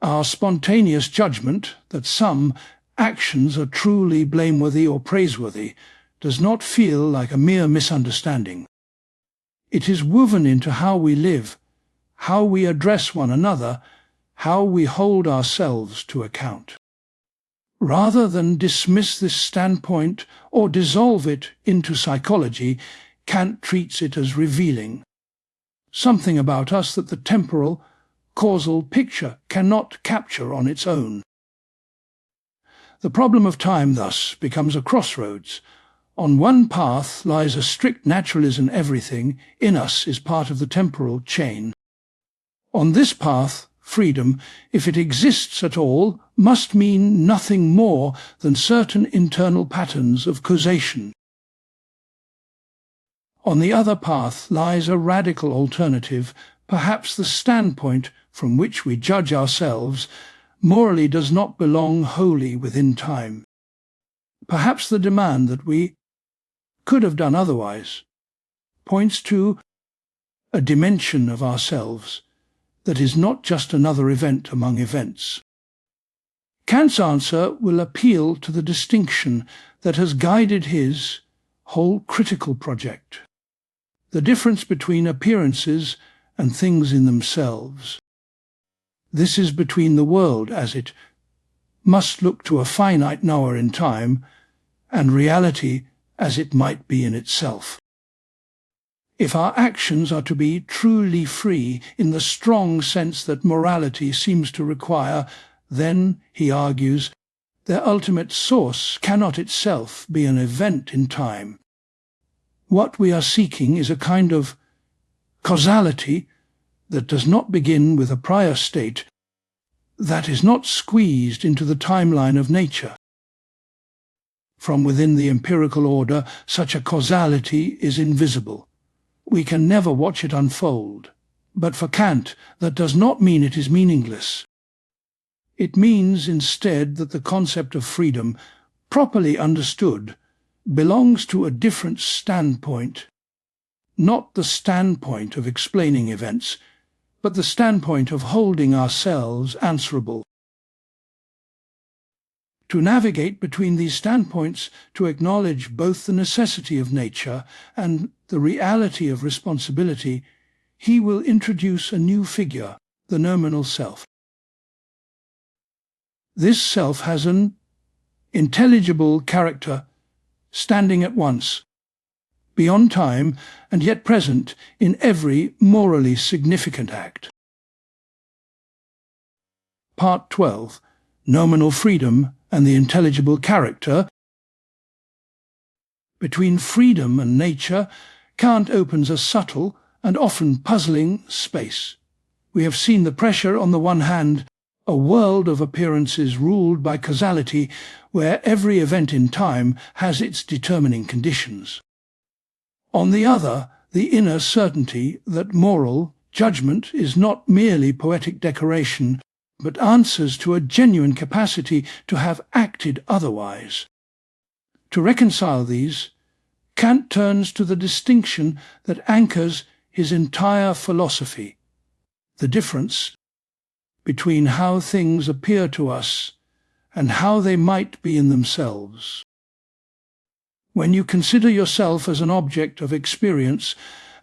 [SPEAKER 1] our spontaneous judgment that some actions are truly blameworthy or praiseworthy, does not feel like a mere misunderstanding. It is woven into how we live, how we address one another, how we hold ourselves to account. Rather than dismiss this standpoint or dissolve it into psychology, Kant treats it as revealing something about us that the temporal, causal picture cannot capture on its own. The problem of time thus becomes a crossroads. On one path lies a strict naturalism, everything in us is part of the temporal chain. On this path, freedom, if it exists at all, must mean nothing more than certain internal patterns of causation. On the other path lies a radical alternative. Perhaps the standpoint from which we judge ourselves morally does not belong wholly within time. Perhaps the demand that we could have done otherwise points to a dimension of ourselves that is not just another event among events. Kant's answer will appeal to the distinction that has guided his whole critical project, the difference between appearances and things in themselves. This is between the world as it must look to a finite knower in time and reality as it might be in itself. If our actions are to be truly free in the strong sense that morality seems to require, then, he argues, their ultimate source cannot itself be an event in time. What we are seeking is a kind of causality that does not begin with a prior state, that is not squeezed into the timeline of nature. From within the empirical order, such a causality is invisible. We can never watch it unfold. But for Kant, that does not mean it is meaningless. It means instead that the concept of freedom, properly understood, belongs to a different standpoint. Not the standpoint of explaining events, but the standpoint of holding ourselves answerable. To navigate between these standpoints, to acknowledge both the necessity of nature and the reality of responsibility, he will introduce a new figure, the noumenal self. This self has an intelligible character, standing at once, beyond time and yet present in every morally significant act. Part 12. Noumenal freedom and the intelligible character. Between freedom and nature, Kant opens a subtle and often puzzling space. We have seen the pressure on the one hand, a world of appearances ruled by causality, where every event in time has its determining conditions. On the other, the inner certainty that moral judgment is not merely poetic decoration, but answers to a genuine capacity to have acted otherwise. To reconcile these, Kant turns to the distinction that anchors his entire philosophy, the difference between how things appear to us and how they might be in themselves. When you consider yourself as an object of experience,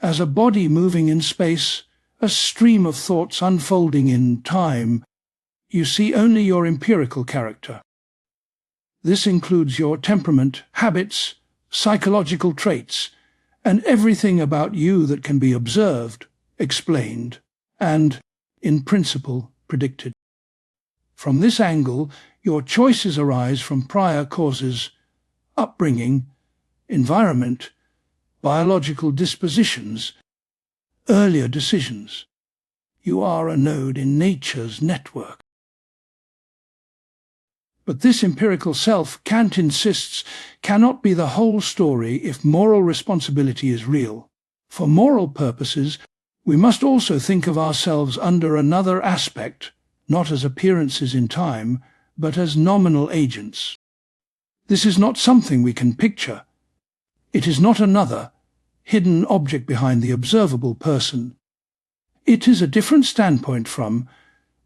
[SPEAKER 1] as a body moving in space, a stream of thoughts unfolding in time, you see only your empirical character. This includes your temperament, habits, psychological traits, and everything about you that can be observed, explained, and, in principle, predicted. From this angle, your choices arise from prior causes, upbringing, environment, biological dispositions, earlier decisions. You are a node in nature's network. But this empirical self, Kant insists, cannot be the whole story if moral responsibility is real. For moral purposes, we must also think of ourselves under another aspect, not as appearances in time, but as nominal agents. This is not something we can picture. It is not another, hidden object behind the observable person. It is a different standpoint from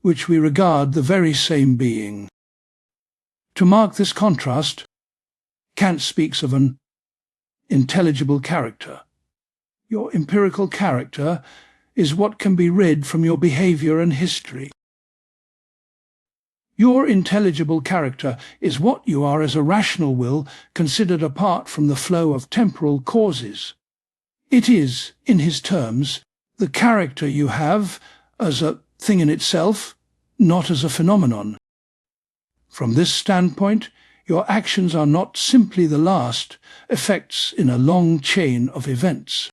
[SPEAKER 1] which we regard the very same being. To mark this contrast, Kant speaks of an intelligible character. Your empirical character is what can be read from your behavior and history. Your intelligible character is what you are as a rational will considered apart from the flow of temporal causes. It is, in his terms, the character you have as a thing in itself, not as a phenomenon. From this standpoint, your actions are not simply the last effects in a long chain of events.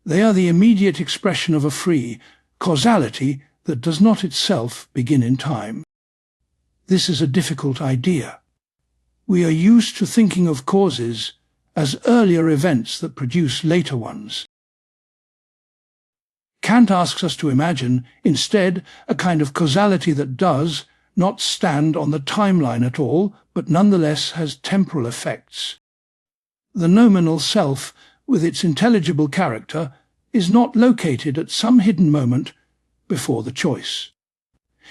[SPEAKER 1] They are the immediate expression of a free causality that does not itself begin in time. This is a difficult idea. We are used to thinking of causes as earlier events that produce later ones. Kant asks us to imagine, instead, a kind of causality that does not stand on the timeline at all, but nonetheless has temporal effects. The noumenal self, with its intelligible character, is not located at some hidden moment before the choice.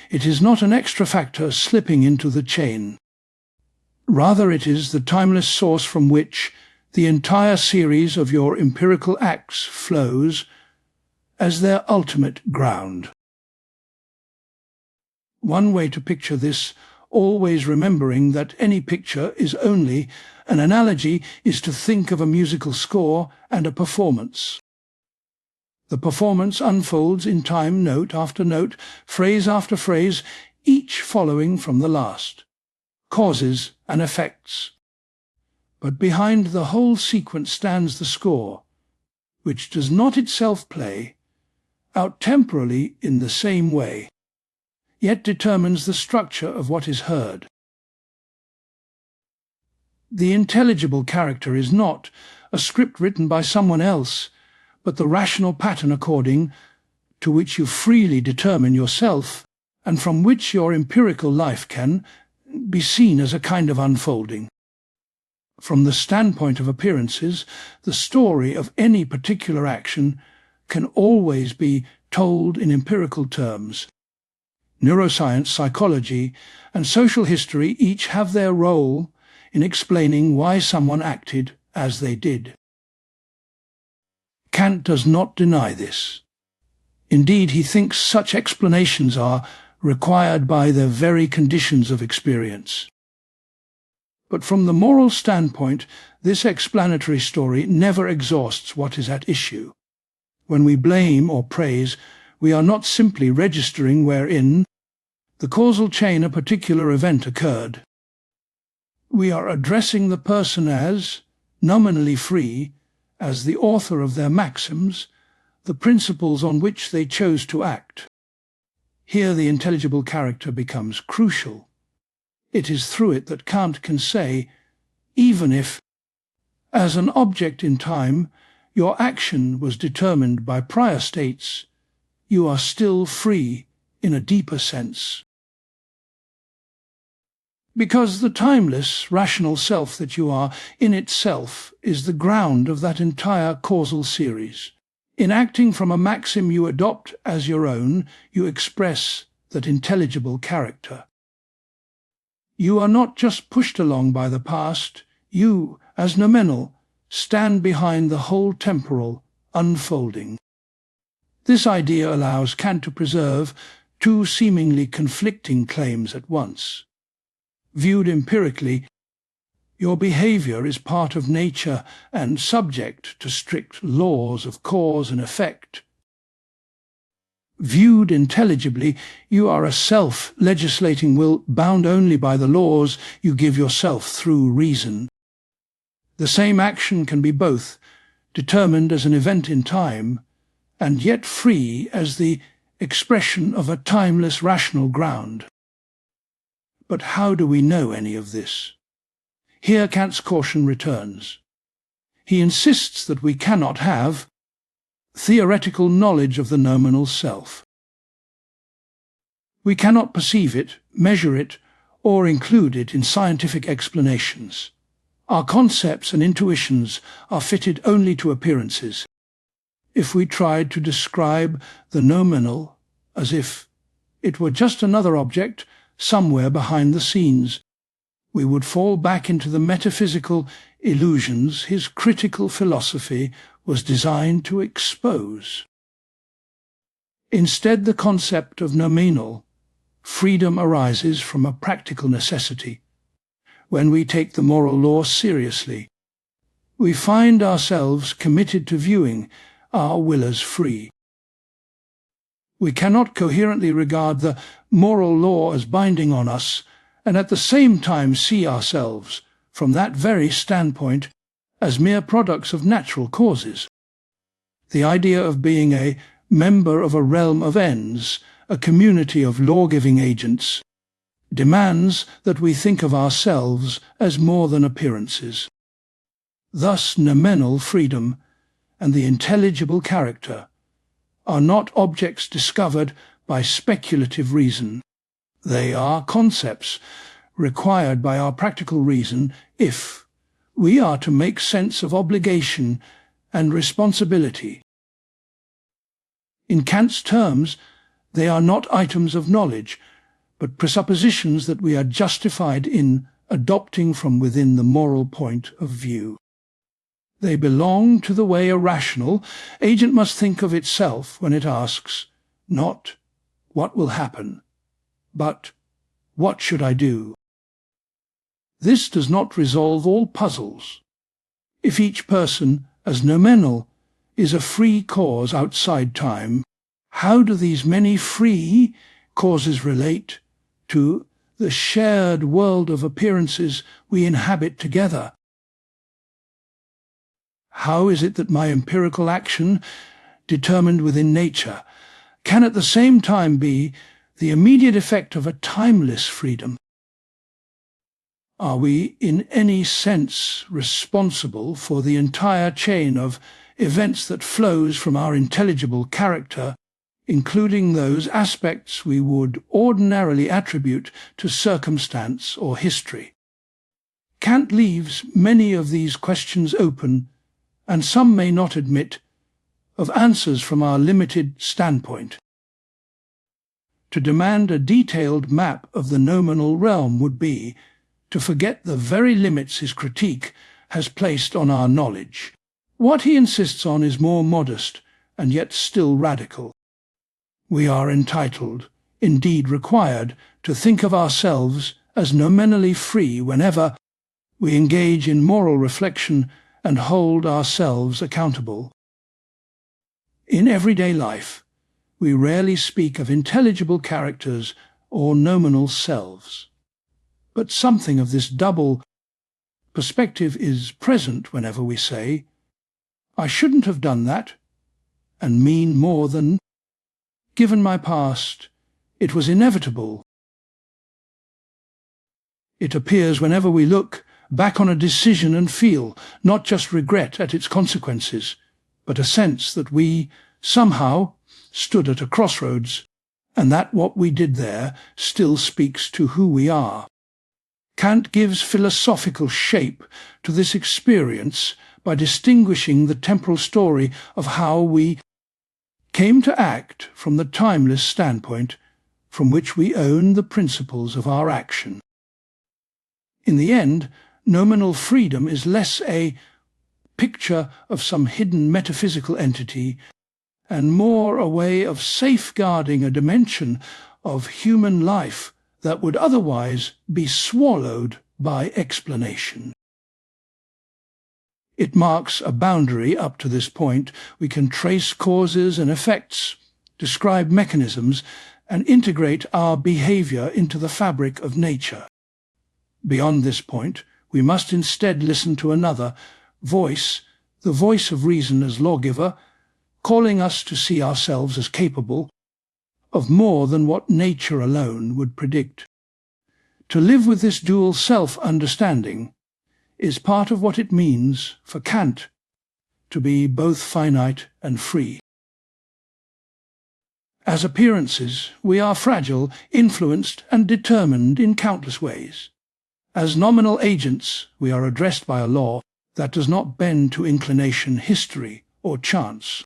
[SPEAKER 1] It is not an extra factor slipping into the chain. Rather, it is the timeless source from which the entire series of your empirical acts flows as their ultimate ground. One way to picture this, always remembering that any picture is only an analogy, is to think of a musical score and a performance. The performance unfolds in time, note after note, phrase after phrase, each following from the last. Causes and effects. But behind the whole sequence stands the score, which does not itself play, out temporally in the same way, yet determines the structure of what is heard. The intelligible character is not a script written by someone else, but the rational pattern according to which you freely determine yourself, and from which your empirical life can be seen as a kind of unfolding. From the standpoint of appearances, the story of any particular action can always be told in empirical terms. Neuroscience, psychology, and social history each have their role in explaining why someone acted as they did. Kant does not deny this. Indeed, he thinks such explanations are required by the very conditions of experience. But from the moral standpoint, this explanatory story never exhausts what is at issue. When we blame or praise, we are not simply registering wherein the causal chain a particular event occurred. We are addressing the person as nominally free, as the author of their maxims, the principles on which they chose to act. Here the intelligible character becomes crucial. It is through it that Kant can say, even if, as an object in time, your action was determined by prior states, you are still free in a deeper sense. Because the timeless, rational self that you are in itself is the ground of that entire causal series. In acting from a maxim you adopt as your own, you express that intelligible character. You are not just pushed along by the past, you, as Noumenal, stand behind the whole temporal unfolding. This idea allows Kant to preserve two seemingly conflicting claims at once. Viewed empirically, your behavior is part of nature and subject to strict laws of cause and effect. Viewed intelligibly, you are a self-legislating will bound only by the laws you give yourself through reason. The same action can be both determined as an event in time and yet free as the expression of a timeless rational ground. But how do we know any of this? Here Kant's caution returns. He insists that we cannot have theoretical knowledge of the noumenal self. We cannot perceive it, measure it, or include it in scientific explanations. Our concepts and intuitions are fitted only to appearances. If we tried to describe the noumenal as if it were just another object somewhere behind the scenes, we would fall back into the metaphysical illusions his critical philosophy was designed to expose. Instead, the concept of noumenal freedom arises from a practical necessity. When we take the moral law seriously, we find ourselves committed to viewing our will as free. We cannot coherently regard the moral law as binding on us and at the same time see ourselves, from that very standpoint, as mere products of natural causes. The idea of being a member of a realm of ends, a community of law-giving agents, demands that we think of ourselves as more than appearances. Thus noumenal freedom and the intelligible character are not objects discovered by speculative reason. They are concepts required by our practical reason if we are to make sense of obligation and responsibility. In Kant's terms, they are not items of knowledge, but presuppositions that we are justified in adopting from within the moral point of view. They belong to the way a rational agent must think of itself when it asks, not what will happen, but what should I do? This does not resolve all puzzles. If each person, as noumenal, is a free cause outside time, how do these many free causes relate to the shared world of appearances we inhabit together? How is it that my empirical action, determined within nature, can at the same time be the immediate effect of a timeless freedom. Are we in any sense responsible for the entire chain of events that flows from our intelligible character, including those aspects we would ordinarily attribute to circumstance or history? Kant leaves many of these questions open, and some may not admit of answers from our limited standpoint. To demand a detailed map of the noumenal realm would be to forget the very limits his critique has placed on our knowledge. What he insists on is more modest and yet still radical. We are entitled, indeed required, to think of ourselves as nominally free whenever we engage in moral reflection and hold ourselves accountable. In everyday life, we rarely speak of intelligible characters or noumenal selves. But something of this double perspective is present whenever we say, "I shouldn't have done that," and mean more than, "Given my past, it was inevitable." It appears whenever we look back on a decision and feel not just regret at its consequences, but a sense that we somehow stood at a crossroads, and that what we did there still speaks to who we are. Kant gives philosophical shape to this experience by distinguishing the temporal story of how we came to act from the timeless standpoint from which we own the principles of our action. In the end, noumenal freedom is less a picture of some hidden metaphysical entity and more a way of safeguarding a dimension of human life that would otherwise be swallowed by explanation. It marks a boundary. Up to this point, we can trace causes and effects, describe mechanisms, and integrate our behavior into the fabric of nature. Beyond this point, we must instead listen to another voice, the voice of reason as lawgiver, calling us to see ourselves as capable of more than what nature alone would predict. To live with this dual self-understanding is part of what it means for Kant to be both finite and free. As appearances, we are fragile, influenced, and determined in countless ways. As nominal agents, we are addressed by a law that does not bend to inclination, history, or chance.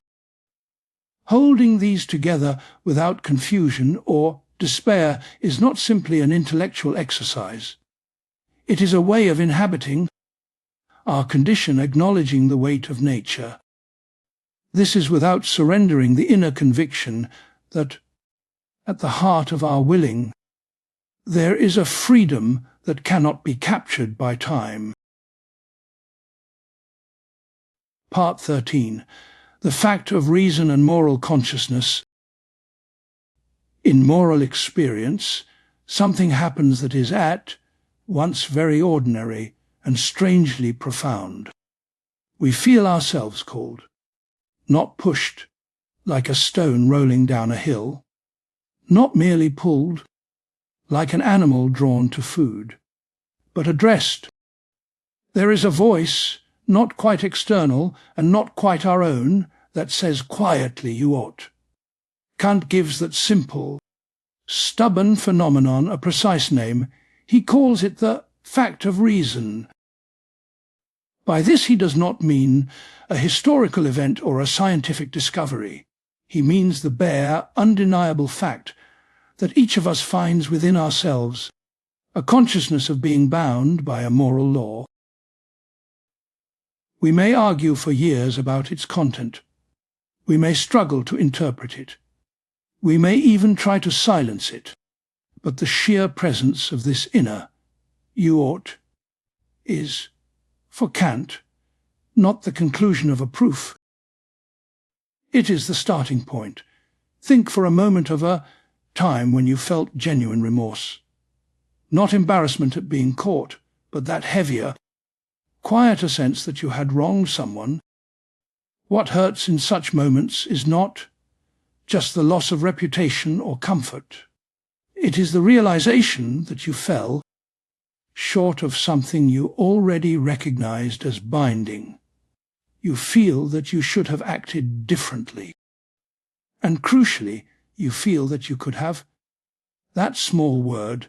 [SPEAKER 1] Holding these together without confusion or despair is not simply an intellectual exercise. It is a way of inhabiting our condition, acknowledging the weight of nature. This is without surrendering the inner conviction that at the heart of our willing there is a freedom that cannot be captured by time. Part 13. The fact of reason and moral consciousness. In moral experience, something happens that is at once very ordinary and strangely profound. We feel ourselves called, not pushed like a stone rolling down a hill, not merely pulled like an animal drawn to food, but addressed. There is a voice, not quite external and not quite our own, that says quietly, "You ought." Kant gives that simple, stubborn phenomenon a precise name. He calls it the fact of reason. By this he does not mean a historical event or a scientific discovery. He means the bare, undeniable fact that each of us finds within ourselves a consciousness of being bound by a moral law. We may argue for years about its content. We may struggle to interpret it. We may even try to silence it. But the sheer presence of this inner "you ought" is, for Kant, not the conclusion of a proof. It is the starting point. Think for a moment of a time when you felt genuine remorse. Not embarrassment at being caught, but that heavier, quieter sense that you had wronged someone. What hurts in such moments is not just the loss of reputation or comfort. It is the realization that you fell short of something you already recognized as binding. You feel that you should have acted differently. And crucially, you feel that you could have. That small word,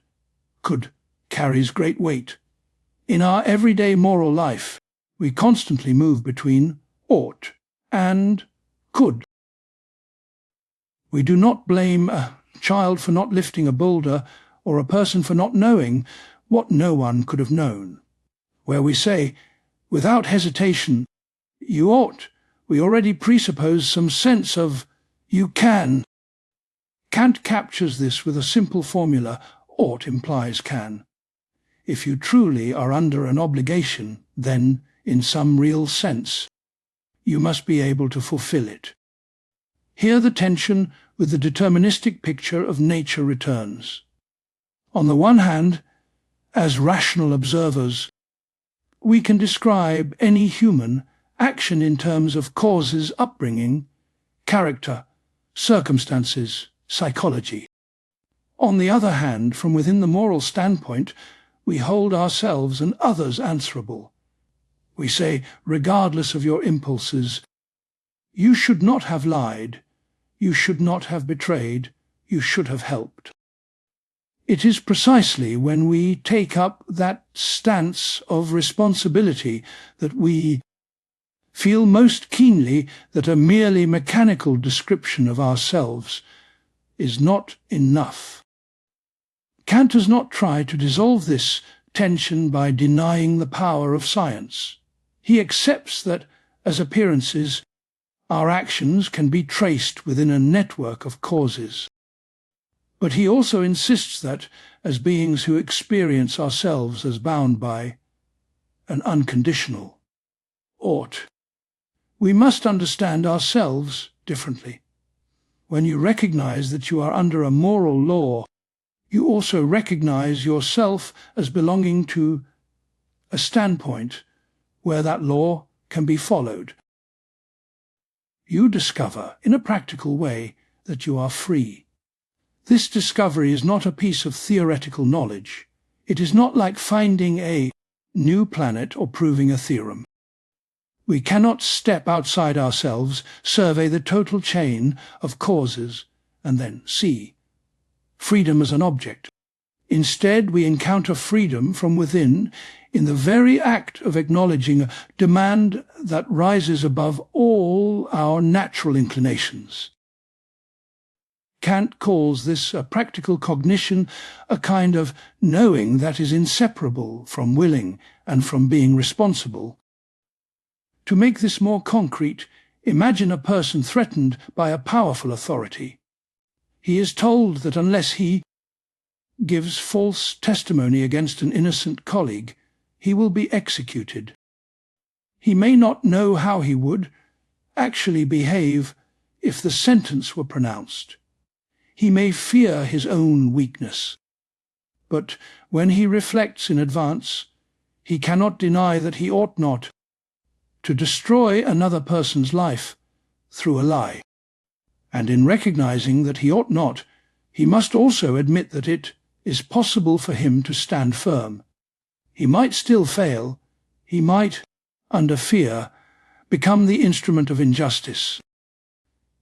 [SPEAKER 1] could, carries great weight. In our everyday moral life, we constantly move between ought and could. We do not blame a child for not lifting a boulder or a person for not knowing what no one could have known. Where we say, without hesitation, you ought, we already presuppose some sense of you can. Kant captures this with a simple formula: ought implies can. If you truly are under an obligation, then, in some real sense, you must be able to fulfill it. Here the tension with the deterministic picture of nature returns. On the one hand, as rational observers, we can describe any human action in terms of causes, upbringing, character, circumstances, psychology. On the other hand, from within the moral standpoint, we hold ourselves and others answerable. We say, regardless of your impulses, you should not have lied, you should not have betrayed, you should have helped. It is precisely when we take up that stance of responsibility that we feel most keenly that a merely mechanical description of ourselves is not enough. Kant does not try to dissolve this tension by denying the power of science. He accepts that, as appearances, our actions can be traced within a network of causes. But he also insists that, as beings who experience ourselves as bound by an unconditional ought, we must understand ourselves differently. When you recognize that you are under a moral law, you also recognize yourself as belonging to a standpoint where that law can be followed. You discover, in a practical way, that you are free. This discovery is not a piece of theoretical knowledge. It is not like finding a new planet or proving a theorem. We cannot step outside ourselves, survey the total chain of causes, and then see freedom as an object. Instead, we encounter freedom from within in the very act of acknowledging a demand that rises above all our natural inclinations. Kant calls this a practical cognition, a kind of knowing that is inseparable from willing and from being responsible. To make this more concrete, imagine a person threatened by a powerful authority. He is told that unless he gives false testimony against an innocent colleague, he will be executed. He may not know how he would actually behave if the sentence were pronounced. He may fear his own weakness. But when he reflects in advance, he cannot deny that he ought not to destroy another person's life through a lie. And in recognizing that he ought not, he must also admit that it is possible for him to stand firm. He might still fail. He might, under fear, become the instrument of injustice.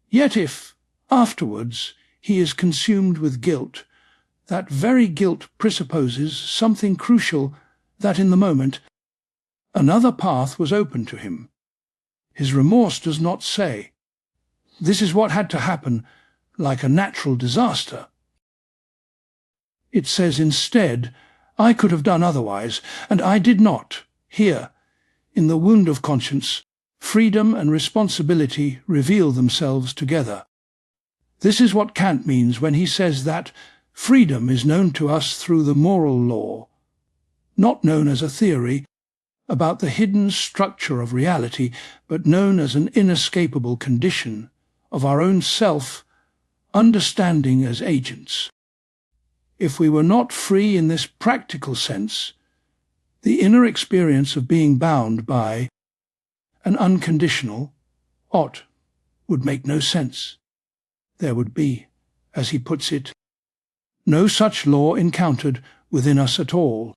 [SPEAKER 1] Yet if, afterwards, he is consumed with guilt, that very guilt presupposes something crucial, that in the moment another path was open to him. His remorse does not say, "This is what had to happen," like a natural disaster. It says instead, "I could have done otherwise, and I did not." Here, in the wound of conscience, freedom and responsibility reveal themselves together. This is what Kant means when he says that freedom is known to us through the moral law, not known as a theory about the hidden structure of reality, but known as an inescapable condition of our own self-understanding as agents. If we were not free in this practical sense, the inner experience of being bound by an unconditional ought would make no sense. there would be, as he puts it, no such law encountered within us at all.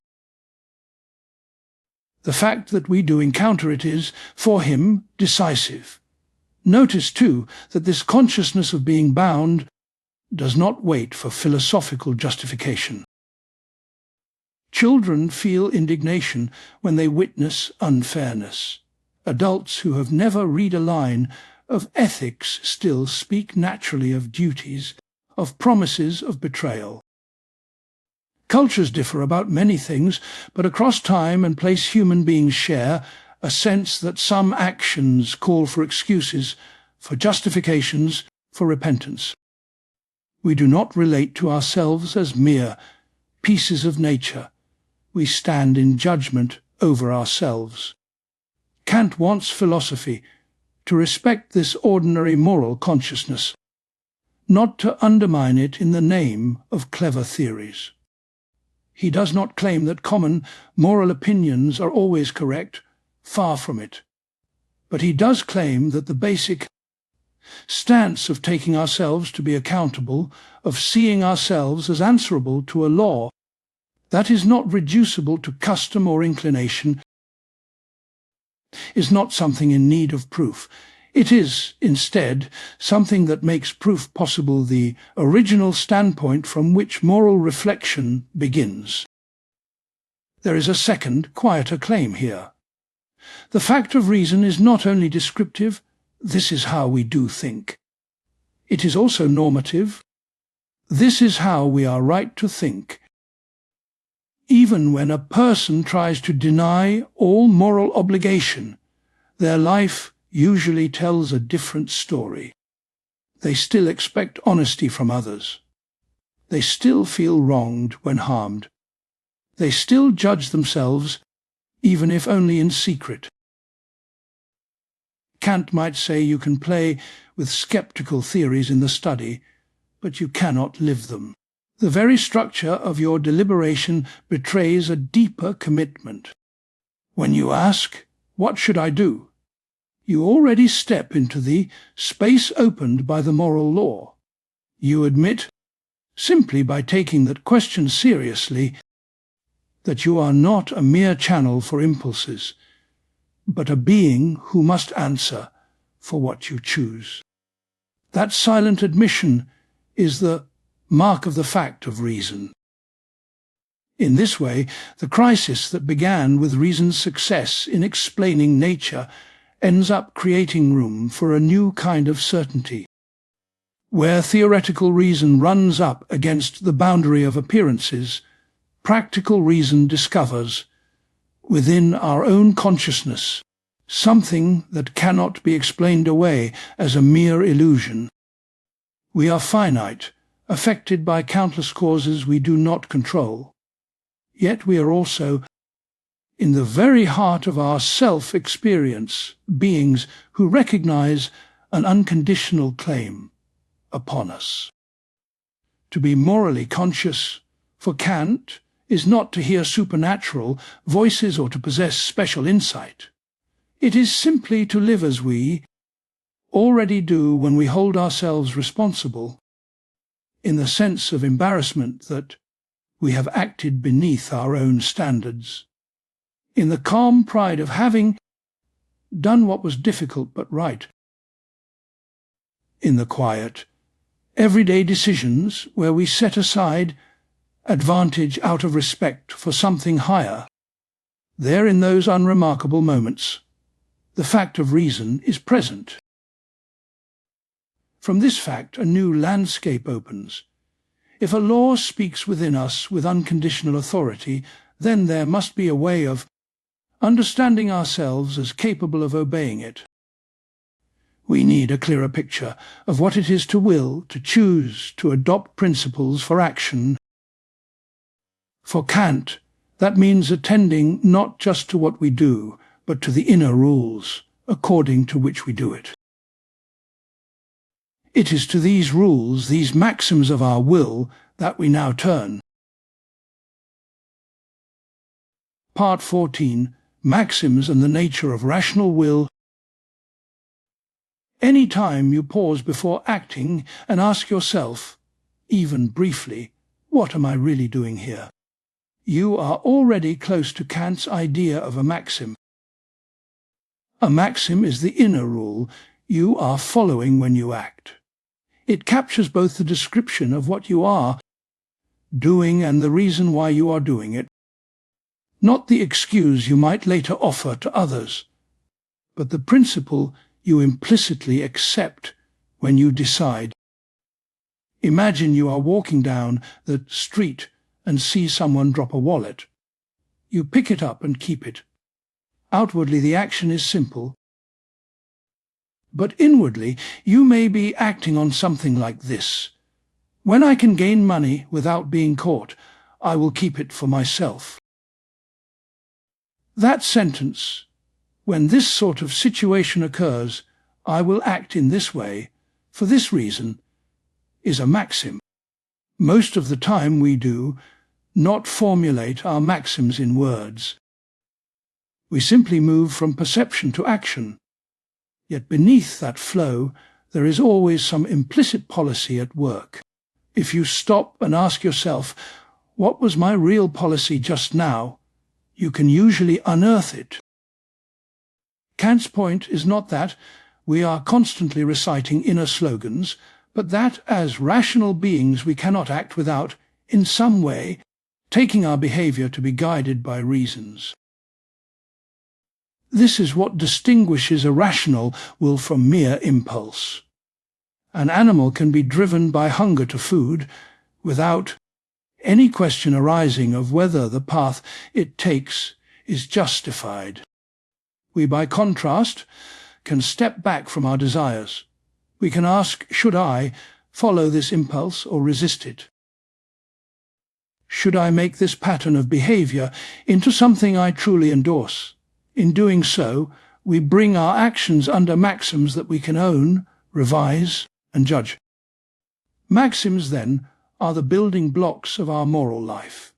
[SPEAKER 1] The fact that we do encounter it is, for him, decisive. Notice, too, that this consciousness of being bound does not wait for philosophical justification. Children feel indignation when they witness unfairness. Adults who have never read a line of ethics still speak naturally of duties, of promises of betrayal. Cultures differ about many things, but across time and place human beings share a sense that some actions call for excuses, for justifications, for repentance. We do not relate to ourselves as mere pieces of nature. We stand in judgment over ourselves. Kant wants philosophy to respect this ordinary moral consciousness, not to undermine it in the name of clever theories. He does not claim that common moral opinions are always correct, far from it. But he does claim that the basic stance of taking ourselves to be accountable, of seeing ourselves as answerable to a law, that is not reducible to custom or inclination, is not something in need of proof. It is, instead, something that makes proof possible, the original standpoint from which moral reflection begins. There is a second, quieter claim here. The fact of reason is not only descriptive, this is how we do think. It is also normative, this is how we are right to think. Even when a person tries to deny all moral obligation, their life usually tells a different story. They still expect honesty from others. They still feel wronged when harmed. They still judge themselves, even if only in secret. Kant might say you can play with skeptical theories in the study, but you cannot live them. The very structure of your deliberation betrays a deeper commitment. When you ask, "What should I do?" you already step into the space opened by the moral law. You admit, simply by taking that question seriously, that you are not a mere channel for impulses, but a being who must answer for what you choose. That silent admission is the mark of the fact of reason. In this way, the crisis that began with reason's success in explaining nature ends up creating room for a new kind of certainty. Where theoretical reason runs up against the boundary of appearances, practical reason discovers, within our own consciousness, something that cannot be explained away as a mere illusion. We are finite, affected by countless causes we do not control. Yet we are also, in the very heart of our self-experience, beings who recognize an unconditional claim upon us. To be morally conscious, for Kant, is not to hear supernatural voices or to possess special insight. It is simply to live as we already do when we hold ourselves responsible, in the sense of embarrassment that we have acted beneath our own standards, in the calm pride of having done what was difficult but right, in the quiet, everyday decisions where we set aside advantage out of respect for something higher. There, in those unremarkable moments, the fact of reason is present. From this fact a new landscape opens. If a law speaks within us with unconditional authority, then there must be a way of understanding ourselves as capable of obeying it. We need a clearer picture of what it is to will, to choose, to adopt principles for action. For Kant, that means attending not just to what we do, but to the inner rules according to which we do it. It is to these rules, these maxims of our will, that we now turn. Part 14. Maxims and the nature of rational will. Any time you pause before acting and ask yourself, even briefly, what am I really doing here? You are already close to Kant's idea of a maxim. A maxim is the inner rule you are following when you act. It captures both the description of what you are doing and the reason why you are doing it, not the excuse you might later offer to others, but the principle you implicitly accept when you decide. Imagine you are walking down the street and see someone drop a wallet. You pick it up and keep it. Outwardly, the action is simple, but inwardly, you may be acting on something like this. When I can gain money without being caught, I will keep it for myself. That sentence, when this sort of situation occurs, I will act in this way, for this reason, is a maxim. Most of the time we do not formulate our maxims in words. We simply move from perception to action. Yet beneath that flow, there is always some implicit policy at work. If you stop and ask yourself, what was my real policy just now? You can usually unearth it. Kant's point is not that we are constantly reciting inner slogans, but that as rational beings we cannot act without, in some way, taking our behavior to be guided by reasons. This is what distinguishes a rational will from mere impulse. An animal can be driven by hunger to food without any question arising of whether the path it takes is justified. We, by contrast, can step back from our desires. We can ask, should I follow this impulse or resist it? Should I make this pattern of behavior into something I truly endorse? In doing so, we bring our actions under maxims that we can own, revise, and judge. Maxims, then, are the building blocks of our moral life.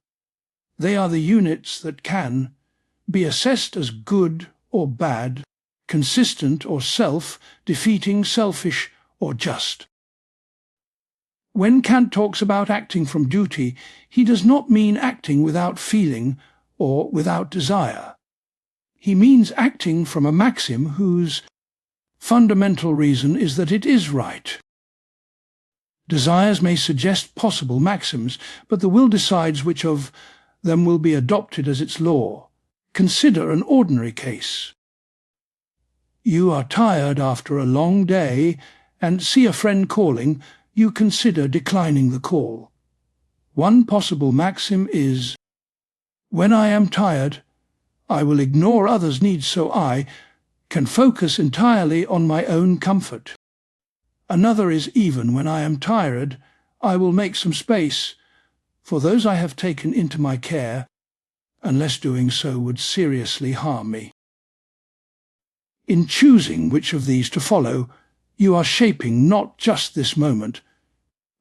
[SPEAKER 1] They are the units that can be assessed as good or bad, consistent or self-defeating, selfish or just. When Kant talks about acting from duty, he does not mean acting without feeling or without desire. He means acting from a maxim whose fundamental reason is that it is right. Desires may suggest possible maxims, but the will decides which of them will be adopted as its law. Consider an ordinary case. You are tired after a long day and see a friend calling. You consider declining the call. One possible maxim is, when I am tired, I will ignore others' needs so I can focus entirely on my own comfort. Another is, even when I am tired, I will make some space for those I have taken into my care, unless doing so would seriously harm me. In choosing which of these to follow, you are shaping not just this moment,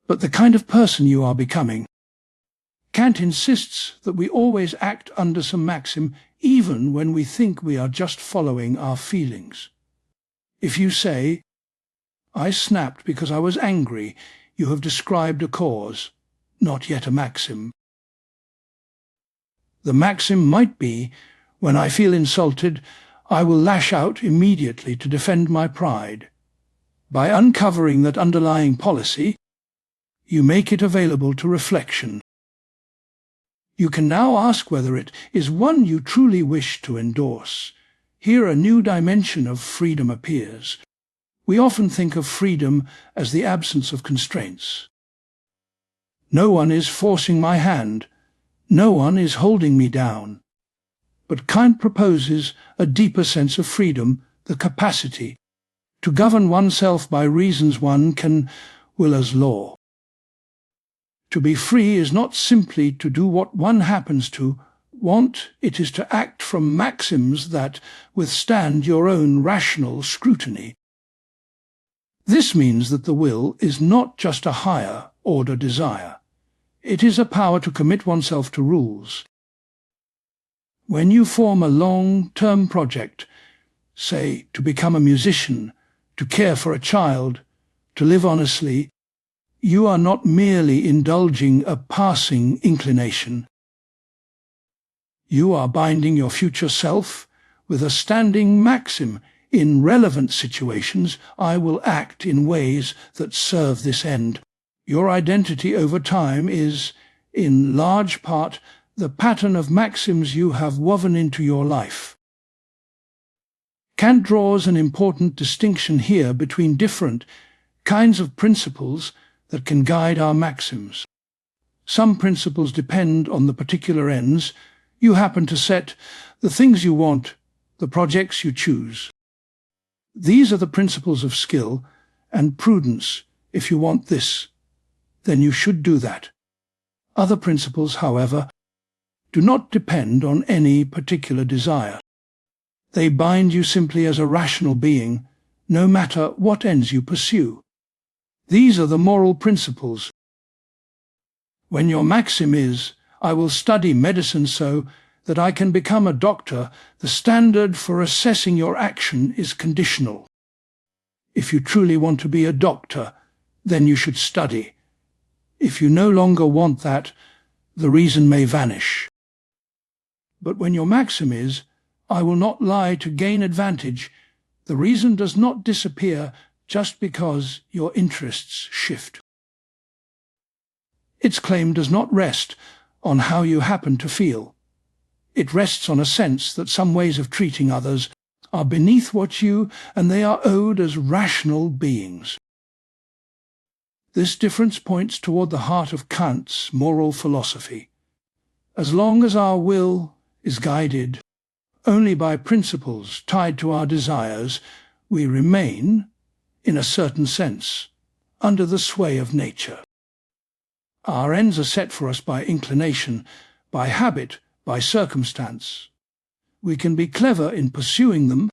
[SPEAKER 1] but the kind of person you are becoming. Kant insists that we always act under some maxim, even when we think we are just following our feelings. If you say, I snapped because I was angry, you have described a cause, not yet a maxim. The maxim might be, when I feel insulted, I will lash out immediately to defend my pride. By uncovering that underlying policy, you make it available to reflection. You can now ask whether it is one you truly wish to endorse. Here a new dimension of freedom appears. We often think of freedom as the absence of constraints. No one is forcing my hand. No one is holding me down. But Kant proposes a deeper sense of freedom, the capacity to govern oneself by reasons one can will as law. To be free is not simply to do what one happens to want, it is to act from maxims that withstand your own rational scrutiny. This means that the will is not just a higher-order desire. It is a power to commit oneself to rules. When you form a long-term project, say to become a musician, to care for a child, to live honestly, you are not merely indulging a passing inclination. You are binding your future self with a standing maxim: in relevant situations, I will act in ways that serve this end. Your identity over time is, in large part, the pattern of maxims you have woven into your life. Kant draws an important distinction here between different kinds of principles that can guide our maxims. Some principles depend on the particular ends you happen to set, the things you want, the projects you choose. These are the principles of skill and prudence. If you want this, then you should do that. Other principles, however, do not depend on any particular desire. They bind you simply as a rational being, no matter what ends you pursue. These are the moral principles. When your maxim is, I will study medicine so that I can become a doctor, the standard for assessing your action is conditional. If you truly want to be a doctor, then you should study. If you no longer want that, the reason may vanish. But when your maxim is, I will not lie to gain advantage, the reason does not disappear just because your interests shift. Its claim does not rest on how you happen to feel. It rests on a sense that some ways of treating others are beneath what you, and they are owed as rational beings. This difference points toward the heart of Kant's moral philosophy. As long as our will is guided only by principles tied to our desires, we remain, in a certain sense, under the sway of nature. Our ends are set for us by inclination, by habit, by circumstance. We can be clever in pursuing them,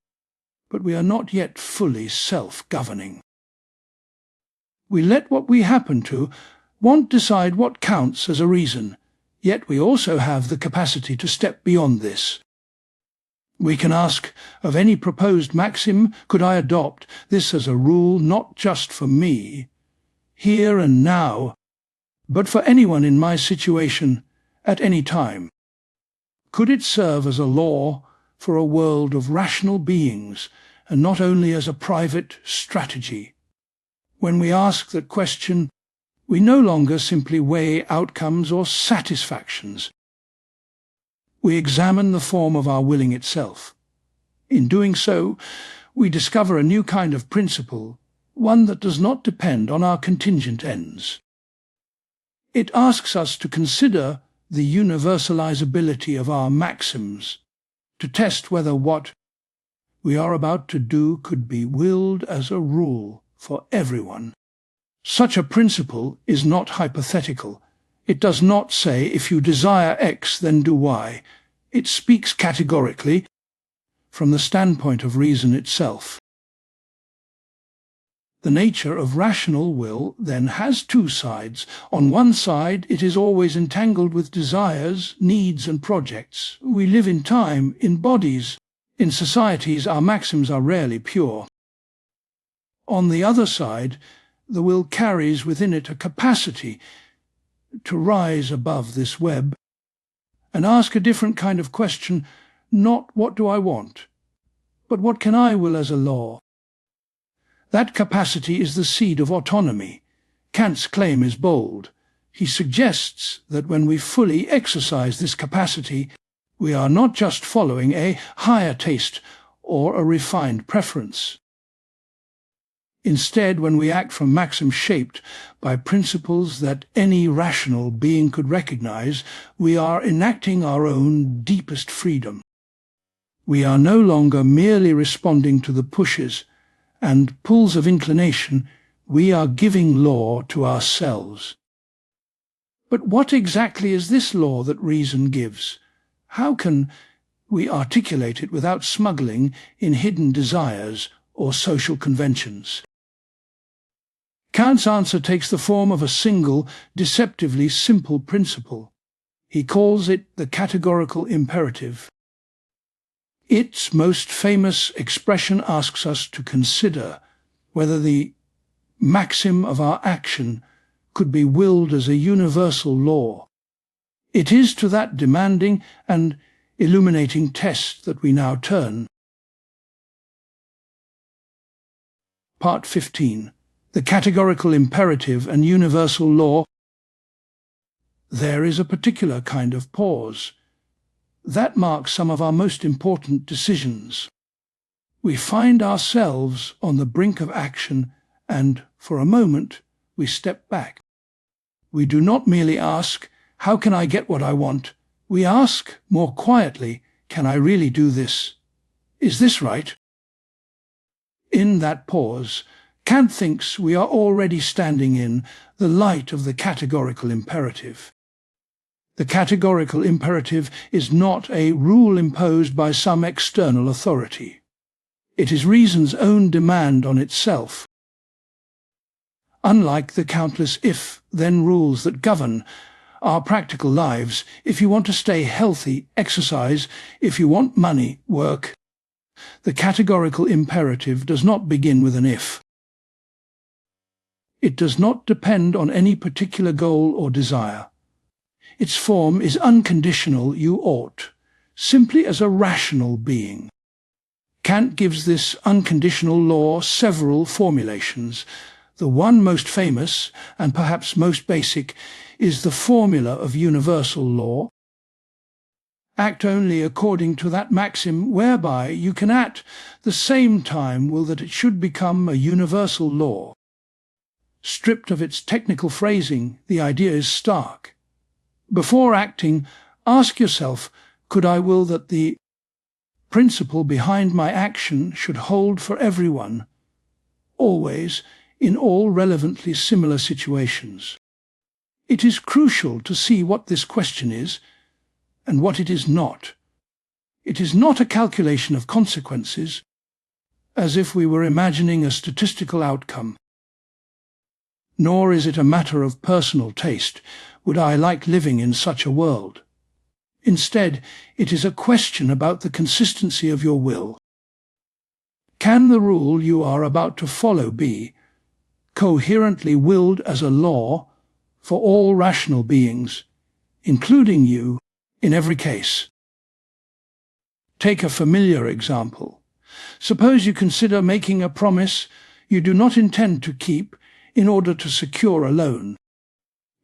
[SPEAKER 1] but we are not yet fully self-governing. We let what we happen to want decide what counts as a reason, yet we also have the capacity to step beyond this. We can ask of any proposed maxim, could I adopt this as a rule not just for me, here and now, but for anyone in my situation at any time? Could it serve as a law for a world of rational beings, and not only as a private strategy? When we ask that question, we no longer simply weigh outcomes or satisfactions. We examine the form of our willing itself. In doing so, we discover a new kind of principle, one that does not depend on our contingent ends. It asks us to consider the universalizability of our maxims, to test whether what we are about to do could be willed as a rule for everyone. Such a principle is not hypothetical. It does not say, if you desire X, then do Y. It speaks categorically from the standpoint of reason itself. The nature of rational will, then, has two sides. On one side, it is always entangled with desires, needs, and projects. We live in time, in bodies. In societies, our maxims are rarely pure. On the other side, the will carries within it a capacity to rise above this web and ask a different kind of question, not what do I want, but what can I will as a law? That capacity is the seed of autonomy. Kant's claim is bold. He suggests that when we fully exercise this capacity, we are not just following a higher taste or a refined preference. Instead, when we act from maxims shaped by principles that any rational being could recognize, we are enacting our own deepest freedom. We are no longer merely responding to the pushes and pulls of inclination, we are giving law to ourselves. But what exactly is this law that reason gives? How can we articulate it without smuggling in hidden desires or social conventions? Kant's answer takes the form of a single, deceptively simple principle. He calls it the categorical imperative. Its most famous expression asks us to consider whether the maxim of our action could be willed as a universal law. It is to that demanding and illuminating test that we now turn. Part 15. The Categorical Imperative and Universal Law. There is a particular kind of pause. That marks some of our most important decisions. We find ourselves on the brink of action and, for a moment, we step back. We do not merely ask, how can I get what I want? We ask, more quietly, can I really do this? Is this right? In that pause, Kant thinks we are already standing in the light of the categorical imperative. The categorical imperative is not a rule imposed by some external authority. It is reason's own demand on itself. Unlike the countless if-then rules that govern our practical lives, if you want to stay healthy, exercise; if you want money, work. The categorical imperative does not begin with an if. It does not depend on any particular goal or desire. Its form is unconditional you ought, simply as a rational being. Kant gives this unconditional law several formulations. The one most famous, and perhaps most basic, is the formula of universal law. Act only according to that maxim whereby you can at the same time will that it should become a universal law. Stripped of its technical phrasing, the idea is stark. Before acting, ask yourself, could I will that the principle behind my action should hold for everyone, always, in all relevantly similar situations? It is crucial to see what this question is and what it is not. It is not a calculation of consequences, as if we were imagining a statistical outcome. Nor is it a matter of personal taste. Would I like living in such a world? Instead, it is a question about the consistency of your will. Can the rule you are about to follow be coherently willed as a law for all rational beings, including you, in every case? Take a familiar example. Suppose you consider making a promise you do not intend to keep in order to secure a loan.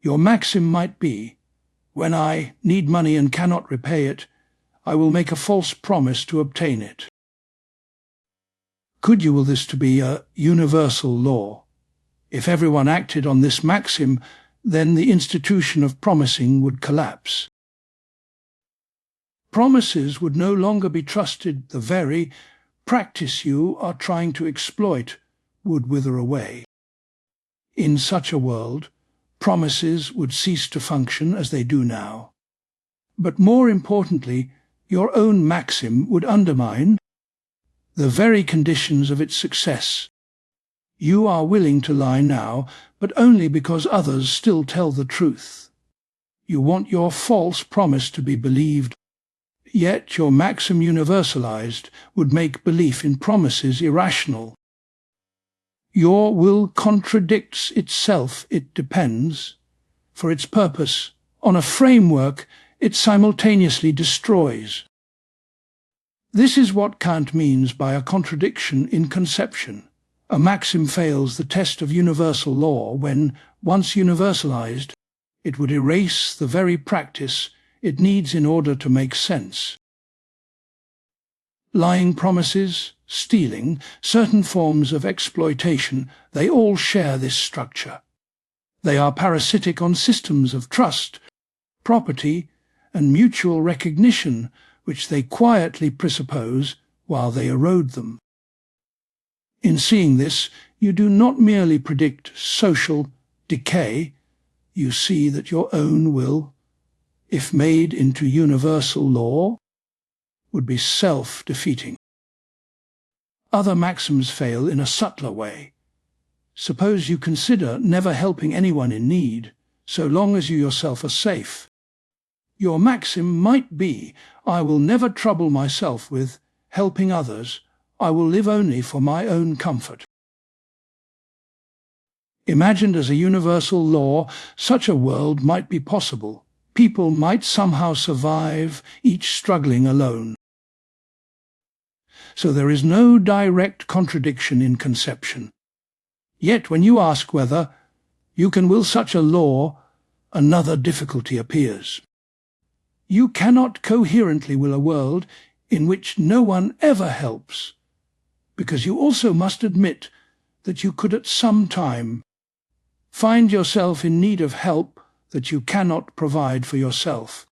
[SPEAKER 1] Your maxim might be, when I need money and cannot repay it, I will make a false promise to obtain it. Could you will this to be a universal law? If everyone acted on this maxim, then the institution of promising would collapse. Promises would no longer be trusted. The very practice you are trying to exploit would wither away. In such a world, promises would cease to function as they do now. But more importantly, your own maxim would undermine the very conditions of its success. You are willing to lie now, but only because others still tell the truth. You want your false promise to be believed, yet your maxim universalized would make belief in promises irrational. Your will contradicts itself. It depends, for its purpose, on a framework it simultaneously destroys. This is what Kant means by a contradiction in conception. A maxim fails the test of universal law when, once universalized, it would erase the very practice it needs in order to make sense. Lying promises, stealing, certain forms of exploitation, they all share this structure. They are parasitic on systems of trust, property, and mutual recognition, which they quietly presuppose while they erode them. In seeing this, you do not merely predict social decay, you see that your own will, if made into universal law, would be self-defeating. Other maxims fail in a subtler way. Suppose you consider never helping anyone in need, so long as you yourself are safe. Your maxim might be, I will never trouble myself with helping others, I will live only for my own comfort. Imagined as a universal law, such a world might be possible. People might somehow survive, each struggling alone. So there is no direct contradiction in conception. Yet when you ask whether you can will such a law, another difficulty appears. You cannot coherently will a world in which no one ever helps, because you also must admit that you could at some time find yourself in need of help that you cannot provide for yourself.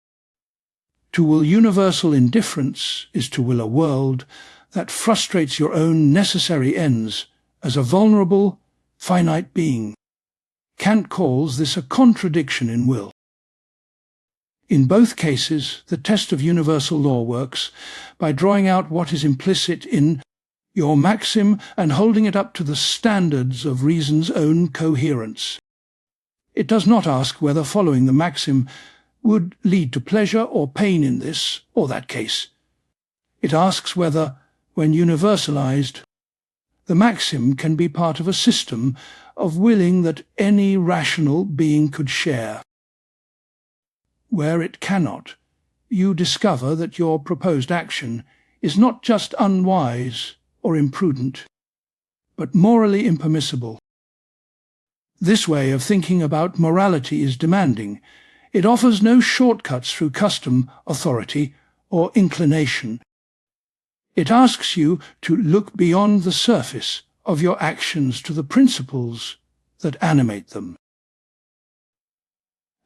[SPEAKER 1] To will universal indifference is to will a world that frustrates your own necessary ends as a vulnerable, finite being. Kant calls this a contradiction in will. In both cases, the test of universal law works by drawing out what is implicit in your maxim and holding it up to the standards of reason's own coherence. It does not ask whether following the maxim would lead to pleasure or pain in this or that case. It asks whether, when universalized, the maxim can be part of a system of willing that any rational being could share. Where it cannot, you discover that your proposed action is not just unwise or imprudent, but morally impermissible. This way of thinking about morality is demanding. It offers no shortcuts through custom, authority, or inclination. It asks you to look beyond the surface of your actions to the principles that animate them.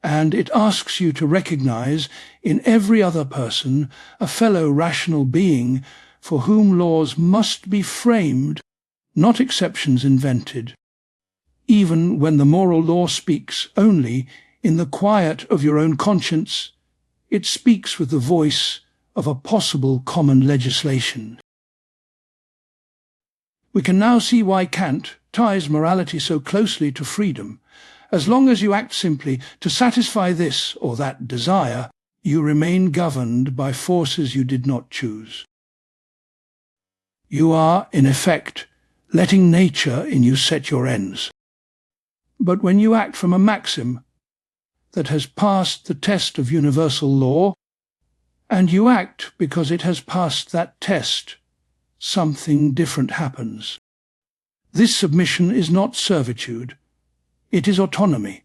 [SPEAKER 1] And it asks you to recognize in every other person a fellow rational being for whom laws must be framed, not exceptions invented, even when the moral law speaks only in the quiet of your own conscience. It speaks with the voice of a possible common legislation. We can now see why Kant ties morality so closely to freedom. As long as you act simply to satisfy this or that desire, you remain governed by forces you did not choose. You are, in effect, letting nature in you set your ends. But when you act from a maxim that has passed the test of universal law, and you act because it has passed that test, something different happens. This submission is not servitude. It is autonomy.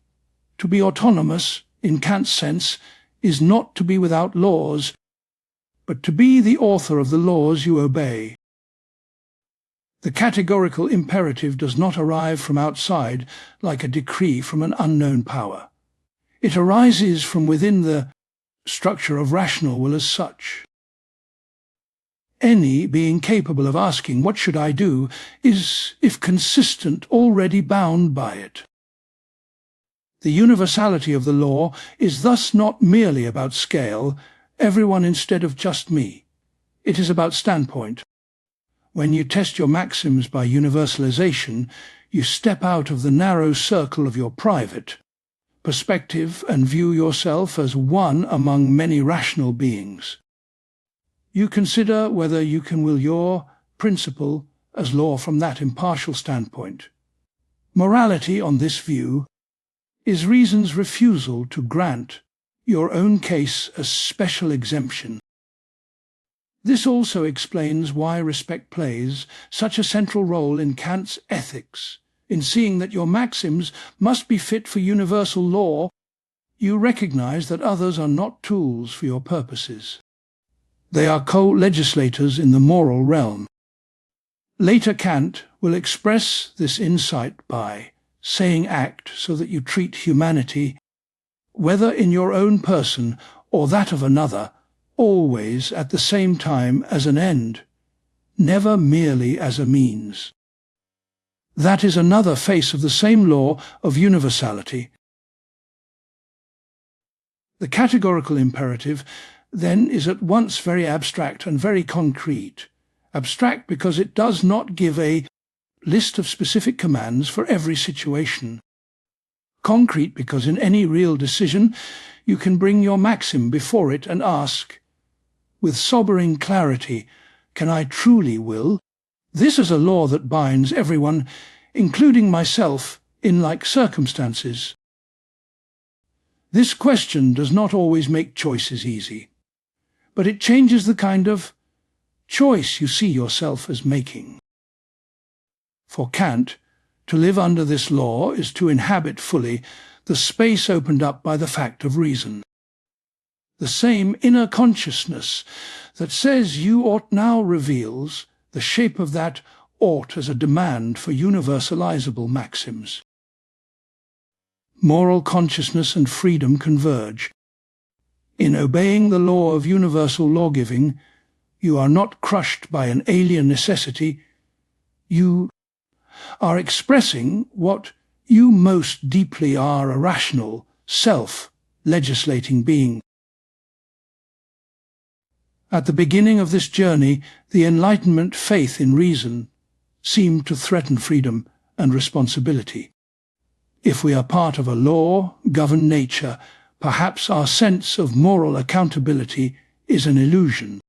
[SPEAKER 1] To be autonomous, in Kant's sense, is not to be without laws, but to be the author of the laws you obey. The categorical imperative does not arrive from outside like a decree from an unknown power. It arises from within the structure of rational will as such. Any being capable of asking, "What should I do?" is, if consistent, already bound by it. The universality of the law is thus not merely about scale, everyone instead of just me. It is about standpoint. When you test your maxims by universalization, you step out of the narrow circle of your private perspective and view yourself as one among many rational beings. You consider whether you can will your principle as law from that impartial standpoint. Morality, on this view, is reason's refusal to grant your own case a special exemption. This also explains why respect plays such a central role in Kant's ethics. In seeing that your maxims must be fit for universal law, you recognize that others are not tools for your purposes. They are co-legislators in the moral realm. Later Kant will express this insight by saying act so that you treat humanity, whether in your own person or that of another, always at the same time as an end, never merely as a means. That is another face of the same law of universality. The categorical imperative, then, is at once very abstract and very concrete. Abstract because it does not give a list of specific commands for every situation. Concrete because in any real decision you can bring your maxim before it and ask, with sobering clarity, "Can I truly will? This is a law that binds everyone, including myself, in like circumstances? This question does not always make choices easy, but it changes the kind of choice you see yourself as making. For Kant, to live under this law is to inhabit fully the space opened up by the fact of reason. The same inner consciousness that says you ought now reveals the shape of that ought as a demand for universalizable maxims. Moral consciousness and freedom converge. In obeying the law of universal lawgiving, you are not crushed by an alien necessity. You are expressing what you most deeply are, a rational, self-legislating being. At the beginning of this journey, the Enlightenment faith in reason seemed to threaten freedom and responsibility. If we are part of a law-governed nature, perhaps our sense of moral accountability is an illusion.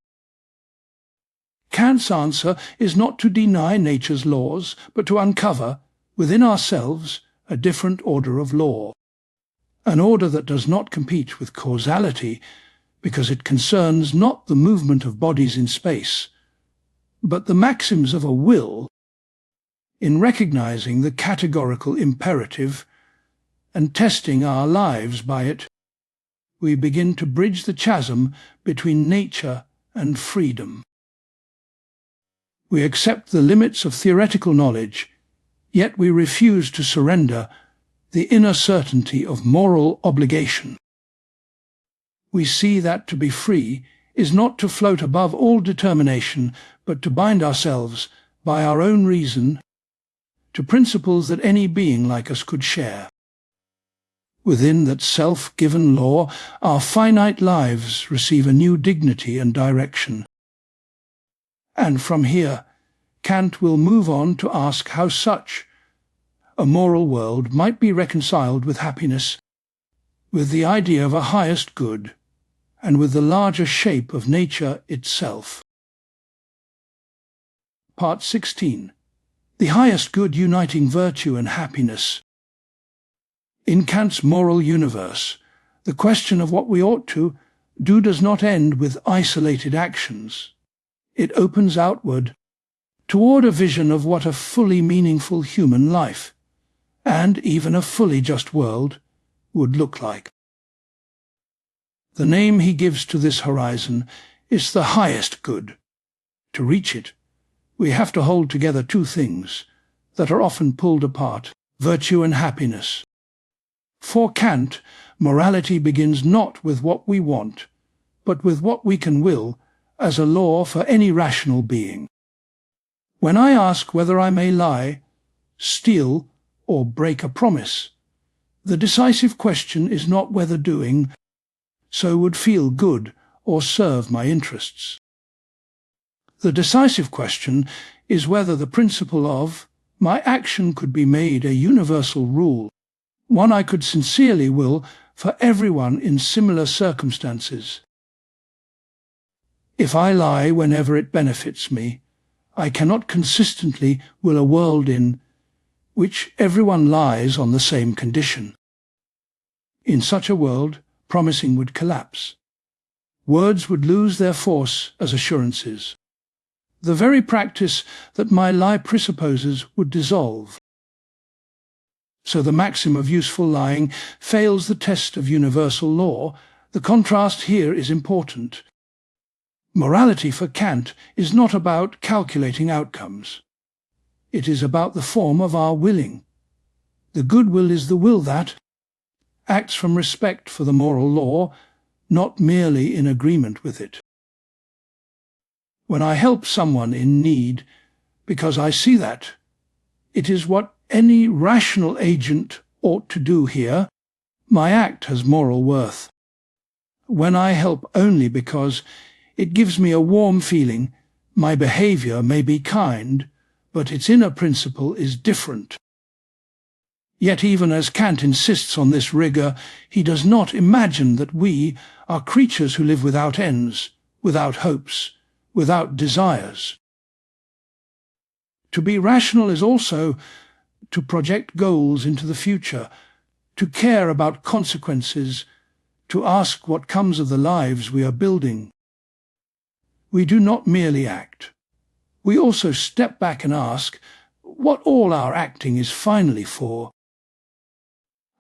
[SPEAKER 1] Kant's answer is not to deny nature's laws, but to uncover, within ourselves, a different order of law, an order that does not compete with causality, because it concerns not the movement of bodies in space, but the maxims of a will. In recognizing the categorical imperative and testing our lives by it, we begin to bridge the chasm between nature and freedom. We accept the limits of theoretical knowledge, yet we refuse to surrender the inner certainty of moral obligation. We see that to be free is not to float above all determination, but to bind ourselves, by our own reason, to principles that any being like us could share. Within that self-given law, our finite lives receive a new dignity and direction. And from here, Kant will move on to ask how such a moral world might be reconciled with happiness, with the idea of a highest good, and with the larger shape of nature itself. Part 16. The highest good uniting virtue and happiness. In Kant's moral universe, the question of what we ought to do does not end with isolated actions. It opens outward, toward a vision of what a fully meaningful human life, and even a fully just world, would look like. The name he gives to this horizon is the highest good. To reach it, we have to hold together two things that are often pulled apart, virtue and happiness. For Kant, morality begins not with what we want, but with what we can will as a law for any rational being. When I ask whether I may lie, steal, or break a promise, the decisive question is not whether doing so would feel good or serve my interests. The decisive question is whether the principle of my action could be made a universal rule, one I could sincerely will for everyone in similar circumstances. If I lie whenever it benefits me, I cannot consistently will a world in which everyone lies on the same condition. In such a world, promising would collapse. Words would lose their force as assurances. The very practice that my lie presupposes would dissolve. So the maxim of useful lying fails the test of universal law. The contrast here is important. Morality for Kant is not about calculating outcomes. It is about the form of our willing. The good will is the will that acts from respect for the moral law, not merely in agreement with it. When I help someone in need because I see that it is what any rational agent ought to do here, my act has moral worth. When I help only because it gives me a warm feeling, my behavior may be kind, but its inner principle is different. Yet even as Kant insists on this rigor, he does not imagine that we are creatures who live without ends, without hopes, without desires. To be rational is also to project goals into the future, to care about consequences, to ask what comes of the lives we are building. We do not merely act. We also step back and ask what all our acting is finally for.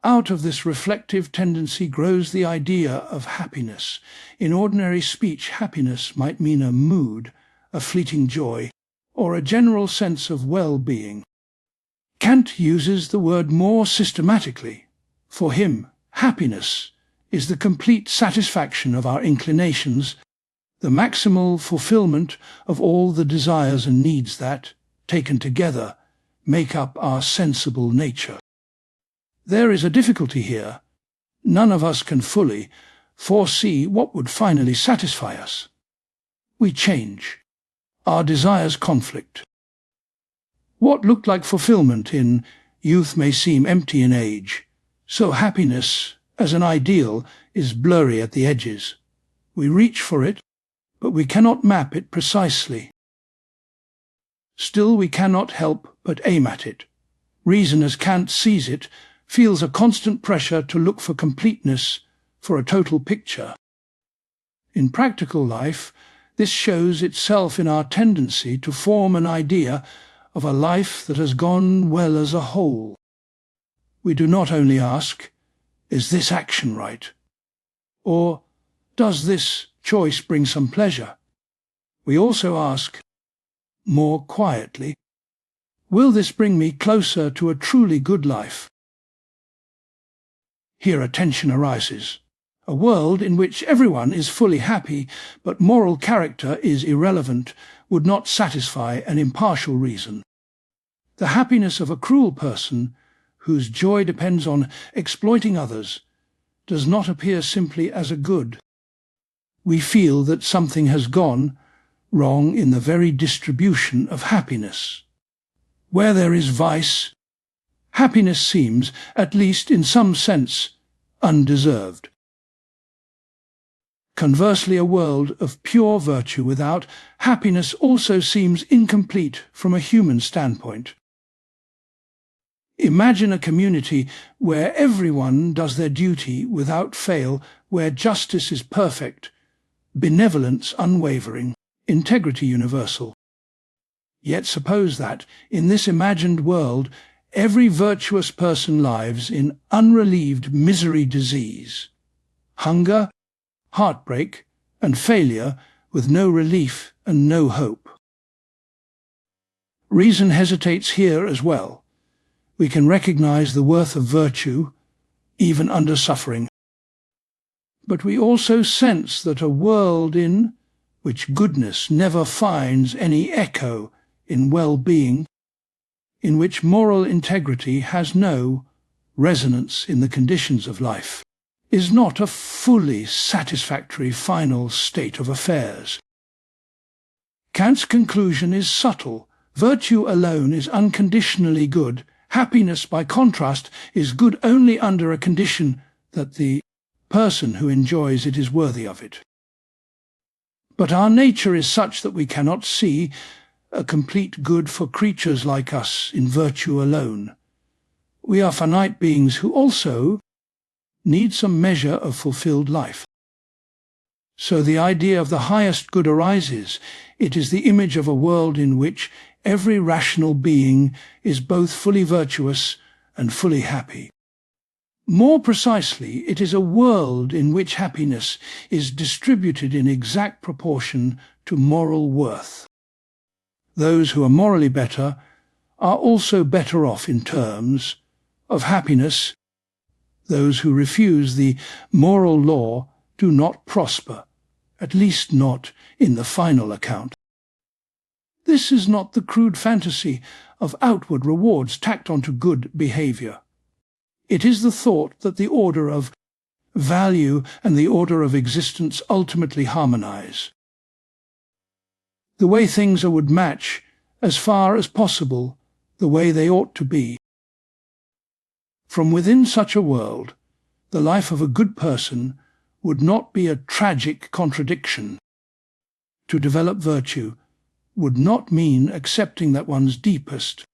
[SPEAKER 1] Out of this reflective tendency grows the idea of happiness. In ordinary speech, happiness might mean a mood, a fleeting joy, or a general sense of well-being. Kant uses the word more systematically. For him, happiness is the complete satisfaction of our inclinations, the maximal fulfillment of all the desires and needs that, taken together, make up our sensible nature. There is a difficulty here. None of us can fully foresee what would finally satisfy us. We change. Our desires conflict. What looked like fulfillment in youth may seem empty in age, so happiness, as an ideal, is blurry at the edges. We reach for it, but we cannot map it precisely. Still, we cannot help but aim at it. Reason, as Kant sees it, feels a constant pressure to look for completeness, for a total picture. In practical life, this shows itself in our tendency to form an idea of a life that has gone well as a whole. We do not only ask, is this action right? Or, does this choice bring some pleasure? We also ask, more quietly, will this bring me closer to a truly good life? Here a tension arises. A world in which everyone is fully happy, but moral character is irrelevant, would not satisfy an impartial reason. The happiness of a cruel person, whose joy depends on exploiting others, does not appear simply as a good. We feel that something has gone wrong in the very distribution of happiness. Where there is vice, happiness seems, at least in some sense, undeserved. Conversely, a world of pure virtue without happiness also seems incomplete from a human standpoint. Imagine a community where everyone does their duty without fail, where justice is perfect, benevolence unwavering, integrity universal. Yet suppose that, in this imagined world, every virtuous person lives in unrelieved misery disease, hunger, heartbreak, and failure with no relief and no hope. Reason hesitates here as well. We can recognize the worth of virtue, even under suffering. But we also sense that a world in which goodness never finds any echo in well-being, in which moral integrity has no resonance in the conditions of life, is not a fully satisfactory final state of affairs. Kant's conclusion is subtle. Virtue alone is unconditionally good. Happiness, by contrast, is good only under a condition that the person who enjoys it is worthy of it. But our nature is such that we cannot see a complete good for creatures like us in virtue alone. We are finite beings who also need some measure of fulfilled life. So the idea of the highest good arises. It is the image of a world in which every rational being is both fully virtuous and fully happy. More precisely, it is a world in which happiness is distributed in exact proportion to moral worth. Those who are morally better are also better off in terms of happiness. Those who refuse the moral law do not prosper, at least not in the final account. This is not the crude fantasy of outward rewards tacked onto good behavior. It is the thought that the order of value and the order of existence ultimately harmonize. The way things are would match, as far as possible, the way they ought to be. From within such a world, the life of a good person would not be a tragic contradiction. To develop virtue would not mean accepting that one's deepest,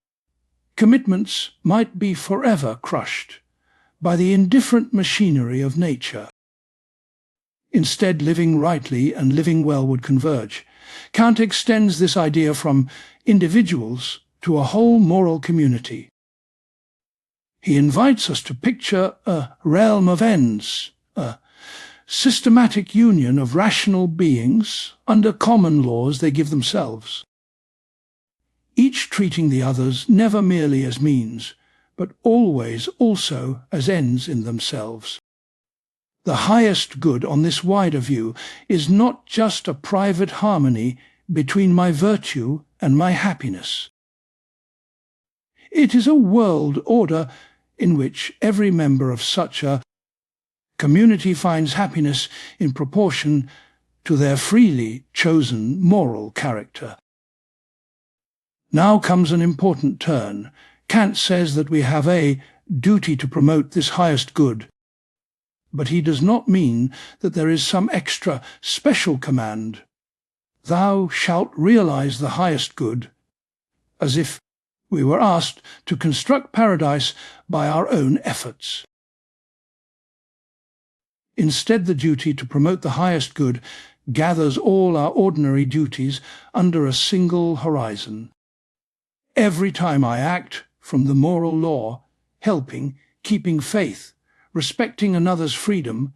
[SPEAKER 1] commitments might be forever crushed by the indifferent machinery of nature. Instead, living rightly and living well would converge. Kant extends this idea from individuals to a whole moral community. He invites us to picture a realm of ends, a systematic union of rational beings under common laws they give themselves, each treating the others never merely as means, but always also as ends in themselves. The highest good on this wider view is not just a private harmony between my virtue and my happiness. It is a world order in which every member of such a community finds happiness in proportion to their freely chosen moral character. Now comes an important turn. Kant says that we have a duty to promote this highest good, but he does not mean that there is some extra special command, "Thou shalt realize the highest good," as if we were asked to construct paradise by our own efforts. Instead, the duty to promote the highest good gathers all our ordinary duties under a single horizon. Every time I act from the moral law, helping, keeping faith, respecting another's freedom,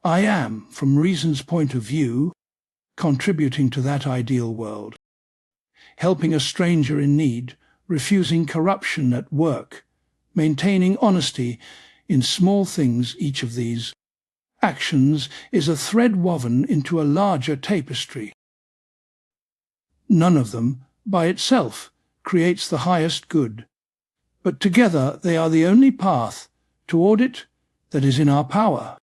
[SPEAKER 1] I am, from reason's point of view, contributing to that ideal world. Helping a stranger in need, refusing corruption at work, maintaining honesty in small things, each of these actions is a thread woven into a larger tapestry. None of them, by itself, creates the highest good, but together they are the only path toward it that is in our power.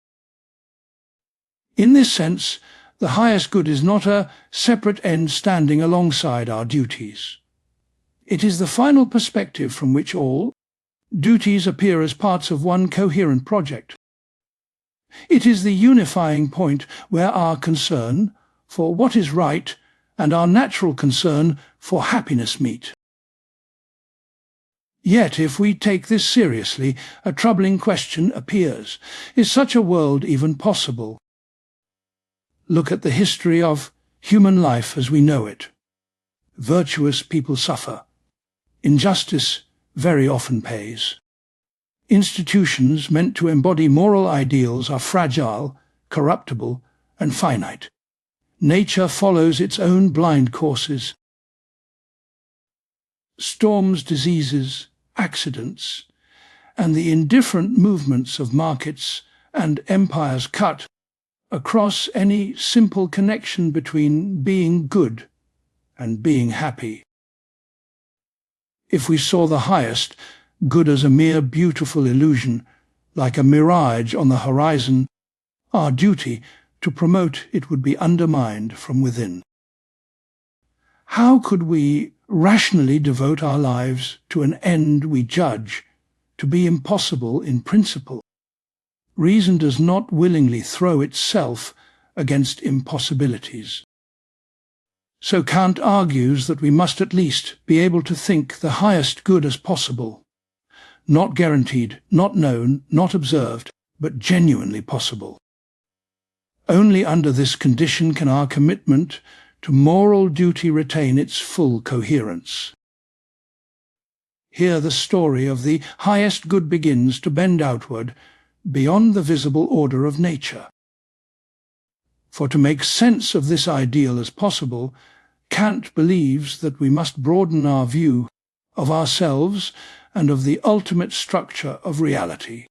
[SPEAKER 1] In this sense, the highest good is not a separate end standing alongside our duties. It is the final perspective from which all duties appear as parts of one coherent project. It is the unifying point where our concern for what is right and our natural concern for happiness meet. Yet, if we take this seriously, a troubling question appears. Is such a world even possible? Look at the history of human life as we know it. Virtuous people suffer. Injustice very often pays. Institutions meant to embody moral ideals are fragile, corruptible, and finite. Nature follows its own blind courses. Storms, diseases, accidents, and the indifferent movements of markets and empires cut across any simple connection between being good and being happy. If we saw the highest good as a mere beautiful illusion, like a mirage on the horizon, our duty to promote it would be undermined from within. How could we rationally devote our lives to an end we judge to be impossible in principle? Reason does not willingly throw itself against impossibilities. So Kant argues that we must at least be able to think the highest good as possible, not guaranteed, not known, not observed, but genuinely possible. Only under this condition can our commitment to moral duty retain its full coherence. Here the story of the highest good begins to bend outward beyond the visible order of nature. For to make sense of this ideal as possible, Kant believes that we must broaden our view of ourselves and of the ultimate structure of reality.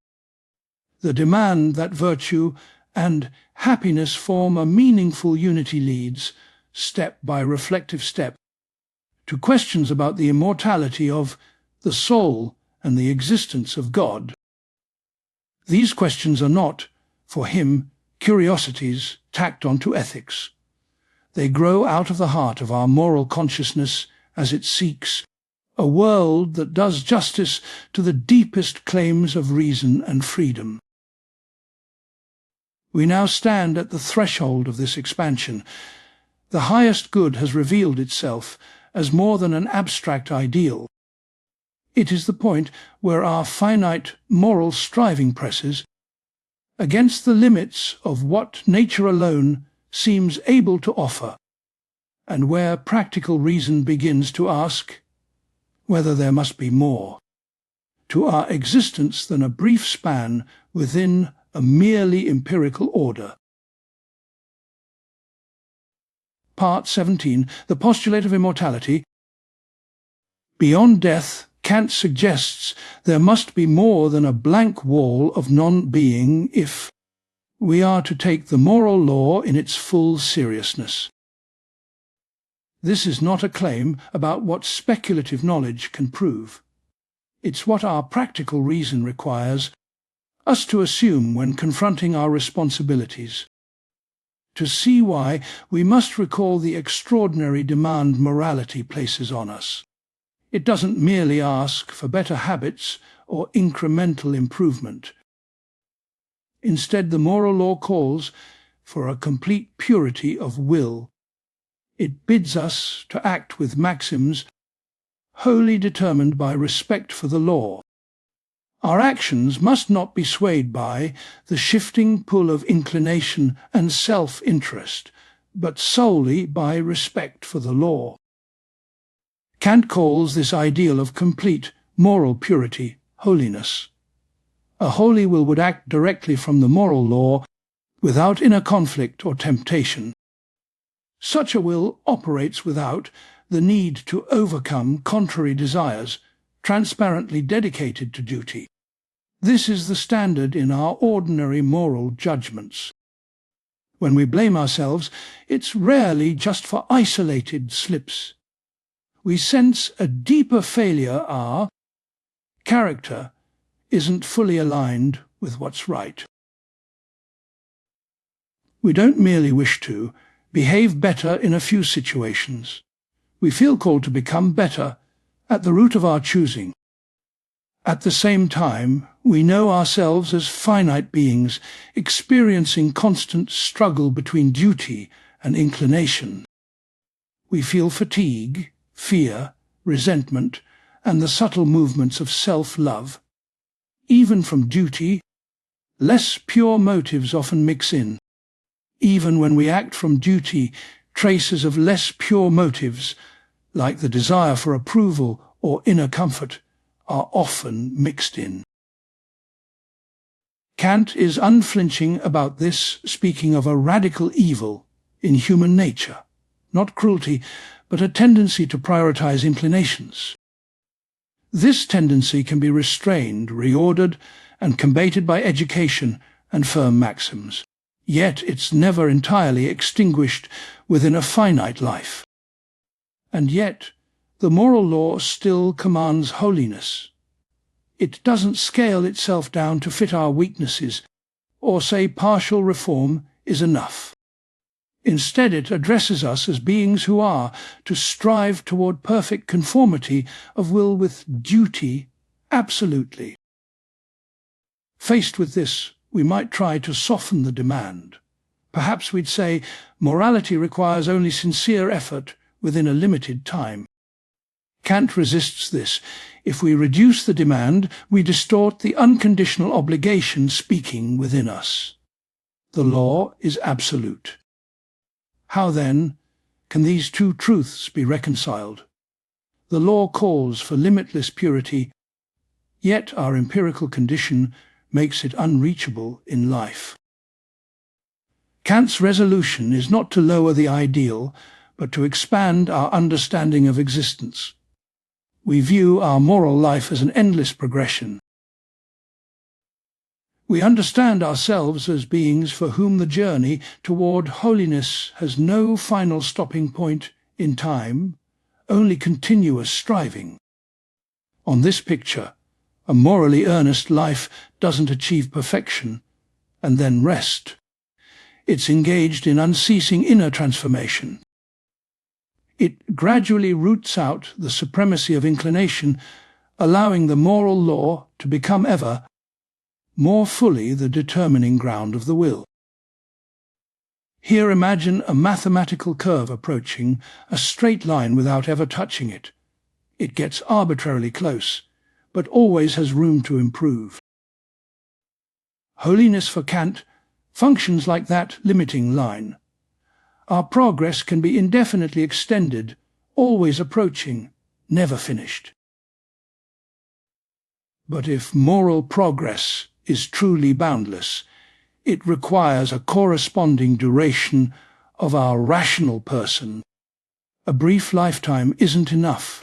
[SPEAKER 1] The demand that virtue and happiness form a meaningful unity leads, step by reflective step, to questions about the immortality of the soul and the existence of God. These questions are not, for him, curiosities tacked onto ethics. They grow out of the heart of our moral consciousness as it seeks a world that does justice to the deepest claims of reason and freedom. We now stand at the threshold of this expansion. The highest good has revealed itself as more than an abstract ideal. It is the point where our finite moral striving presses against the limits of what nature alone seems able to offer, and where practical reason begins to ask whether there must be more to our existence than a brief span within a merely empirical order. Part 17. The Postulate of Immortality. Beyond death, Kant suggests there must be more than a blank wall of non-being if we are to take the moral law in its full seriousness. This is not a claim about what speculative knowledge can prove. It's what our practical reason requires us to assume when confronting our responsibilities. To see why, we must recall the extraordinary demand morality places on us. It doesn't merely ask for better habits or incremental improvement. Instead, the moral law calls for a complete purity of will. It bids us to act with maxims wholly determined by respect for the law. Our actions must not be swayed by the shifting pull of inclination and self-interest, but solely by respect for the law. Kant calls this ideal of complete moral purity holiness. A holy will would act directly from the moral law without inner conflict or temptation. Such a will operates without the need to overcome contrary desires, transparently dedicated to duty. This is the standard in our ordinary moral judgments. When we blame ourselves, it's rarely just for isolated slips. We sense a deeper failure. Our character isn't fully aligned with what's right. We don't merely wish to behave better in a few situations. We feel called to become better at the root of our choosing. At the same time, we know ourselves as finite beings experiencing constant struggle between duty and inclination. We feel fatigue, fear, resentment, and the subtle movements of self-love. Even from duty, less pure motives often mix in. Even when we act from duty, traces of less pure motives, like the desire for approval or inner comfort, are often mixed in. Kant is unflinching about this, speaking of a radical evil in human nature, not cruelty, but a tendency to prioritize inclinations. This tendency can be restrained, reordered, and combated by education and firm maxims. Yet it's never entirely extinguished within a finite life. And yet, the moral law still commands holiness. It doesn't scale itself down to fit our weaknesses, or say partial reform is enough. Instead, it addresses us as beings who are to strive toward perfect conformity of will with duty absolutely. Faced with this, we might try to soften the demand. Perhaps we'd say morality requires only sincere effort within a limited time. Kant resists this. If we reduce the demand, we distort the unconditional obligation speaking within us. The law is absolute. How, then, can these two truths be reconciled? The law calls for limitless purity, yet our empirical condition makes it unreachable in life. Kant's resolution is not to lower the ideal, but to expand our understanding of existence. We view our moral life as an endless progression. We understand ourselves as beings for whom the journey toward holiness has no final stopping point in time, only continuous striving. On this picture, a morally earnest life doesn't achieve perfection and then rest. It's engaged in unceasing inner transformation. It gradually roots out the supremacy of inclination, allowing the moral law to become ever more fully the determining ground of the will. Here imagine a mathematical curve approaching a straight line without ever touching it. It gets arbitrarily close, but always has room to improve. Holiness for Kant functions like that limiting line. Our progress can be indefinitely extended, always approaching, never finished. But if moral progress is truly boundless, it requires a corresponding duration of our rational person. A brief lifetime isn't enough.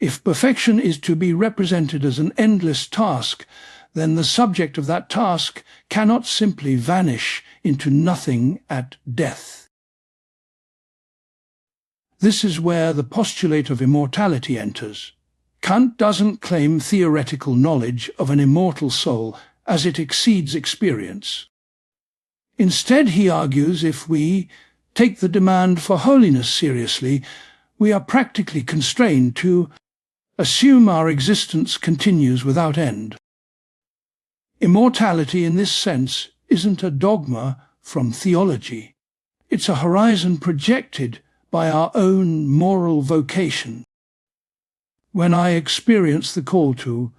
[SPEAKER 1] If perfection is to be represented as an endless task, then the subject of that task cannot simply vanish into nothing at death. This is where the postulate of immortality enters. Kant doesn't claim theoretical knowledge of an immortal soul as it exceeds experience. Instead, he argues, if we take the demand for holiness seriously, we are practically constrained to assume our existence continues without end. Immortality in this sense isn't a dogma from theology. It's a horizon projected by our own moral vocation. When I experience the call to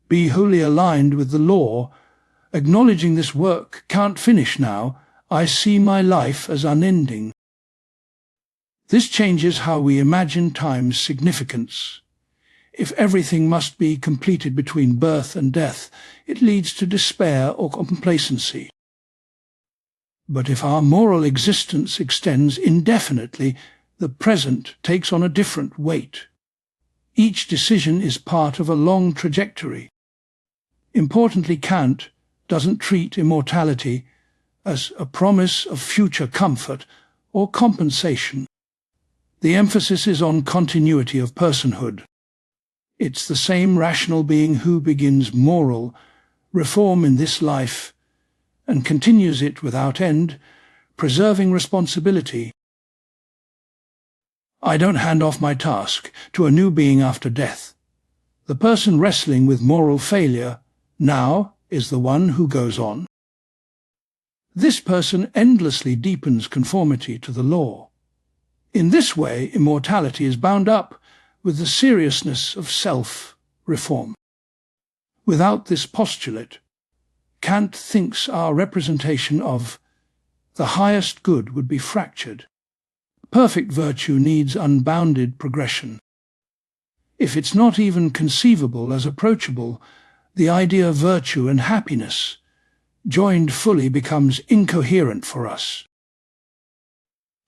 [SPEAKER 1] be wholly aligned with the law, acknowledging this work can't finish now, I see my life as unending. This changes how we imagine time's significance. If everything must be completed between birth and death, it leads to despair or complacency. But if our moral existence extends indefinitely, the present takes on a different weight. Each decision is part of a long trajectory. Importantly, Kant doesn't treat immortality as a promise of future comfort or compensation. The emphasis is on continuity of personhood. It's the same rational being who begins moral reform in this life and continues it without end, preserving responsibility. I don't hand off my task to a new being after death. The person wrestling with moral failure now is the one who goes on. This person endlessly deepens conformity to the law. In this way, immortality is bound up with the seriousness of self-reform. Without this postulate, Kant thinks our representation of the highest good would be fractured. Perfect virtue needs unbounded progression. If it's not even conceivable as approachable, the idea of virtue and happiness, joined fully, becomes incoherent for us.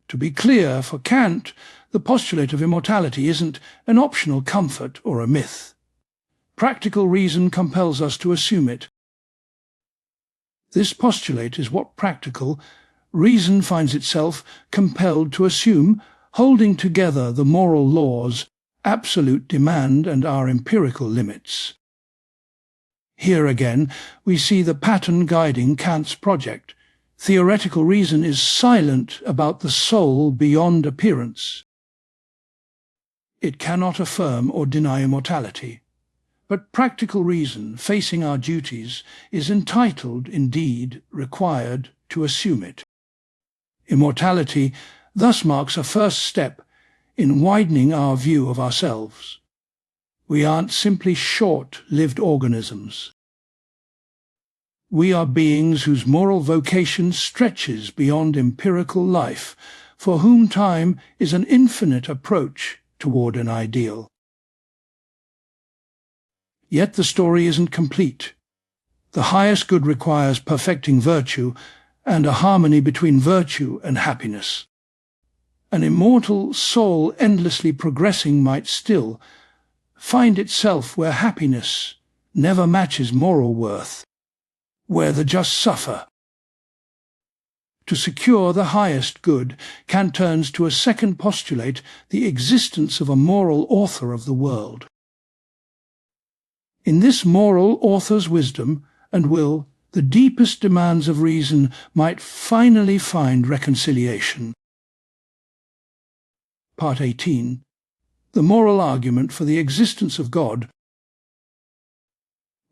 [SPEAKER 1] To be clear, for Kant, the postulate of immortality isn't an optional comfort or a myth. Practical reason compels us to assume it. This postulate is what practical reason finds itself compelled to assume, holding together the moral law's absolute demand and our empirical limits. Here again, we see the pattern guiding Kant's project. Theoretical reason is silent about the soul beyond appearance. It cannot affirm or deny immortality. But practical reason, facing our duties, is entitled, indeed required, to assume it. Immortality thus marks a first step in widening our view of ourselves. We aren't simply short-lived organisms. We are beings whose moral vocation stretches beyond empirical life, for whom time is an infinite approach toward an ideal. Yet the story isn't complete. The highest good requires perfecting virtue and a harmony between virtue and happiness. An immortal soul endlessly progressing might still find itself where happiness never matches moral worth, where the just suffer. To secure the highest good, Kant turns to a second postulate, the existence of a moral author of the world. In this moral author's wisdom and will, the deepest demands of reason might finally find reconciliation. Part 18. The moral argument for the existence of God.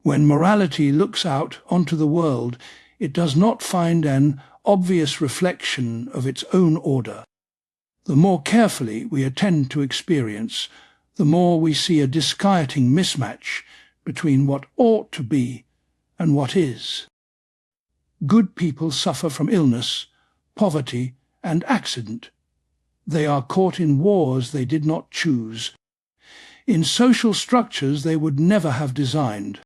[SPEAKER 1] When morality looks out onto the world, it does not find an obvious reflection of its own order. The more carefully we attend to experience, the more we see a disquieting mismatch between what ought to be and what is. Good people suffer from illness, poverty, and accident. They are caught in wars they did not choose, in social structures they would never have designed.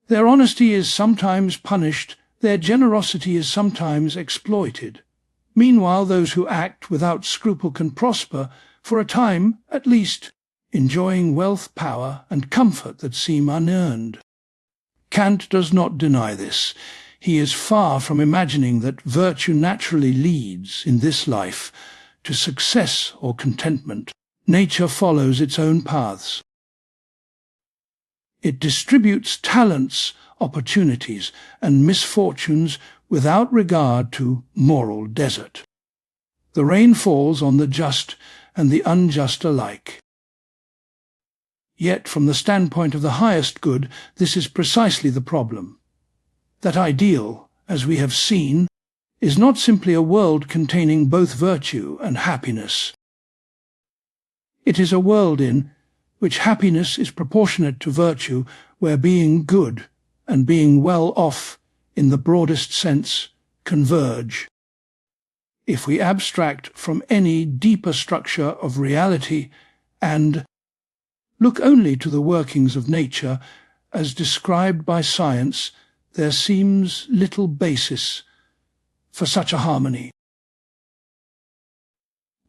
[SPEAKER 1] Their honesty is sometimes punished, their generosity is sometimes exploited. Meanwhile, those who act without scruple can prosper, for a time at least, enjoying wealth, power, and comfort that seem unearned. Kant does not deny this. He is far from imagining that virtue naturally leads, in this life, to success or contentment. Nature follows its own paths. It distributes talents, opportunities, and misfortunes without regard to moral desert. The rain falls on the just and the unjust alike. Yet, from the standpoint of the highest good, this is precisely the problem. That ideal, as we have seen, is not simply a world containing both virtue and happiness. It is a world in which happiness is proportionate to virtue, where being good and being well off, in the broadest sense, converge. If we abstract from any deeper structure of reality and look only to the workings of nature as described by science, there seems little basis for such a harmony.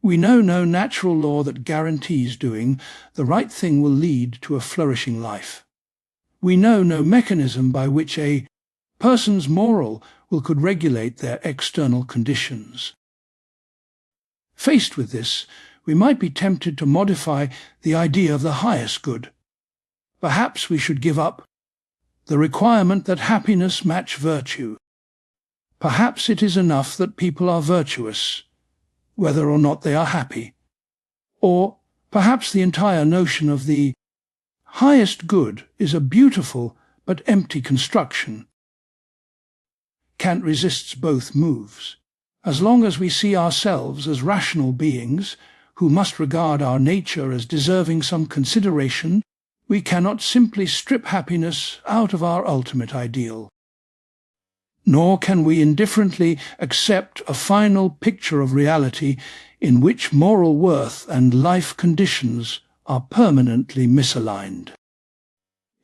[SPEAKER 1] We know no natural law that guarantees doing the right thing will lead to a flourishing life. We know no mechanism by which a person's moral will could regulate their external conditions. Faced with this, we might be tempted to modify the idea of the highest good. Perhaps we should give up the requirement that happiness match virtue. Perhaps it is enough that people are virtuous, whether or not they are happy. Or perhaps the entire notion of the highest good is a beautiful but empty construction. Kant resists both moves. As long as we see ourselves as rational beings, who must regard our nature as deserving some consideration, we cannot simply strip happiness out of our ultimate ideal. Nor can we indifferently accept a final picture of reality in which moral worth and life conditions are permanently misaligned.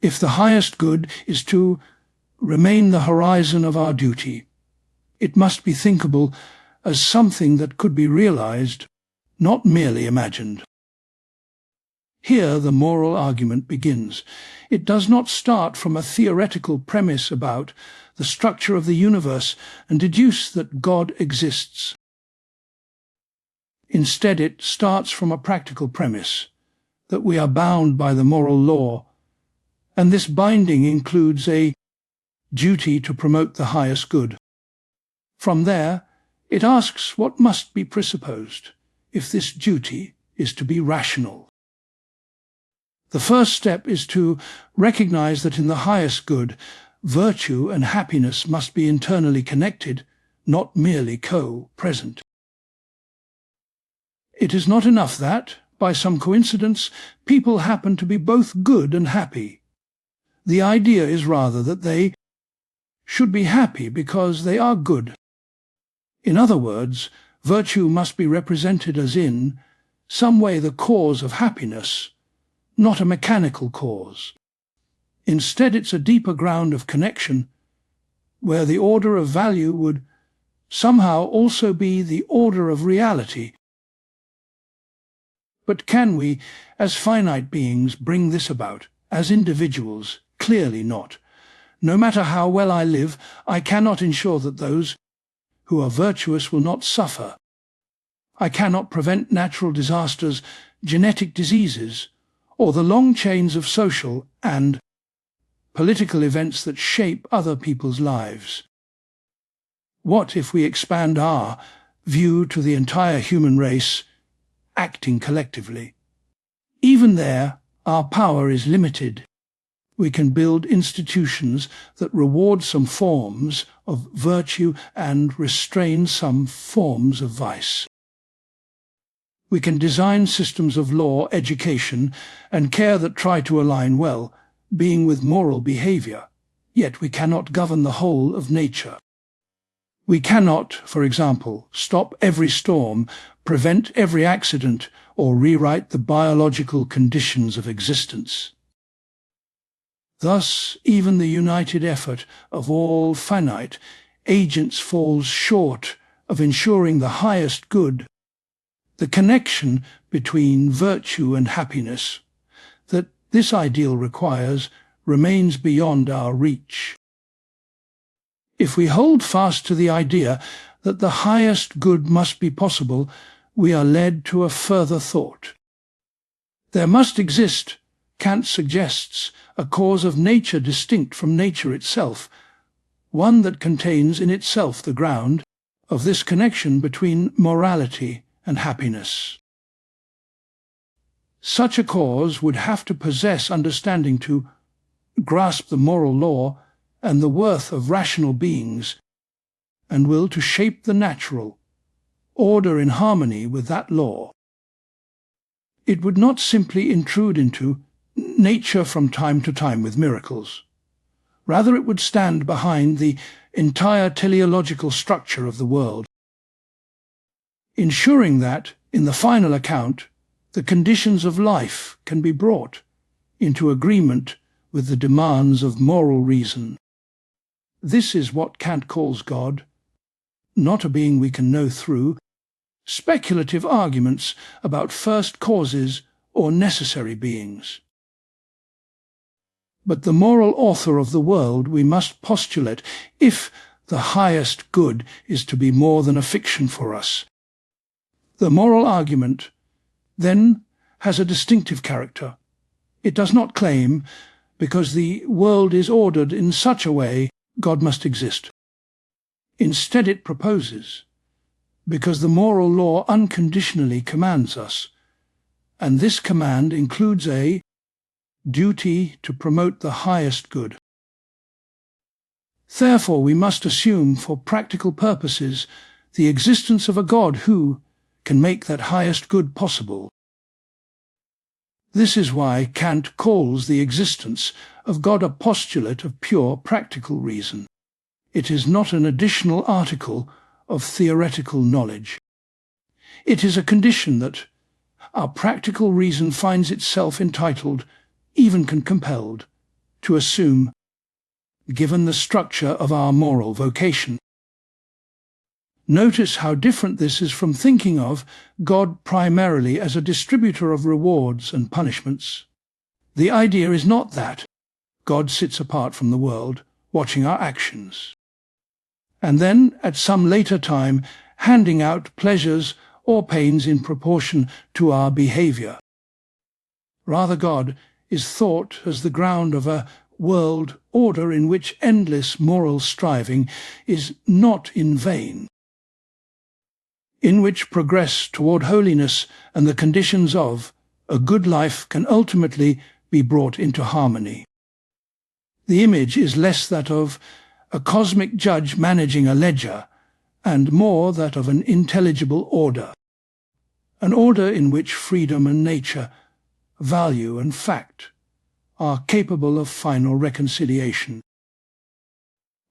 [SPEAKER 1] If the highest good is to remain the horizon of our duty, it must be thinkable as something that could be realized, not merely imagined. Here the moral argument begins. It does not start from a theoretical premise about the structure of the universe and deduce that God exists. Instead, it starts from a practical premise, that we are bound by the moral law, and this binding includes a duty to promote the highest good. From there, it asks what must be presupposed if this duty is to be rational. The first step is to recognize that in the highest good, virtue and happiness must be internally connected, not merely co-present. It is not enough that, by some coincidence, people happen to be both good and happy. The idea is rather that they should be happy because they are good. In other words, virtue must be represented as in some way the cause of happiness, not a mechanical cause. Instead, it's a deeper ground of connection, where the order of value would somehow also be the order of reality. But can we, as finite beings, bring this about? As individuals, clearly not. No matter how well I live, I cannot ensure that those who are virtuous will not suffer. I cannot prevent natural disasters, genetic diseases, or the long chains of social and political events that shape other people's lives. What if we expand our view to the entire human race, acting collectively? Even there, our power is limited. We can build institutions that reward some forms of virtue and restrain some forms of vice. We can design systems of law, education, and care that try to align well, being with moral behavior, yet we cannot govern the whole of nature. We cannot, for example, stop every storm, prevent every accident, or rewrite the biological conditions of existence. Thus, even the united effort of all finite agents falls short of ensuring the highest good, the connection between virtue and happiness that this ideal requires remains beyond our reach. If we hold fast to the idea that the highest good must be possible, we are led to a further thought. There must exist, Kant suggests, a cause of nature distinct from nature itself, one that contains in itself the ground of this connection between morality and happiness. Such a cause would have to possess understanding to grasp the moral law and the worth of rational beings, and will to shape the natural order in harmony with that law. It would not simply intrude into nature from time to time with miracles. Rather, it would stand behind the entire teleological structure of the world, ensuring that, in the final account, the conditions of life can be brought into agreement with the demands of moral reason. This is what Kant calls God, not a being we can know through speculative arguments about first causes or necessary beings. But the moral author of the world we must postulate if the highest good is to be more than a fiction for us. The moral argument, then, has a distinctive character. It does not claim, because the world is ordered in such a way, God must exist. Instead it proposes, because the moral law unconditionally commands us, and this command includes a duty to promote the highest good. Therefore we must assume for practical purposes the existence of a God who can make that highest good possible. This is why Kant calls the existence of God a postulate of pure practical reason. It is not an additional article of theoretical knowledge. It is a condition that our practical reason finds itself entitled, even compelled, to assume, given the structure of our moral vocation. Notice how different this is from thinking of God primarily as a distributor of rewards and punishments. The idea is not that God sits apart from the world, watching our actions, and then, at some later time, handing out pleasures or pains in proportion to our behavior. Rather, God is thought as the ground of a world order in which endless moral striving is not in vain, in which progress toward holiness and the conditions of a good life can ultimately be brought into harmony. The image is less that of a cosmic judge managing a ledger, and more that of an intelligible order, an order in which freedom and nature, value and fact, are capable of final reconciliation.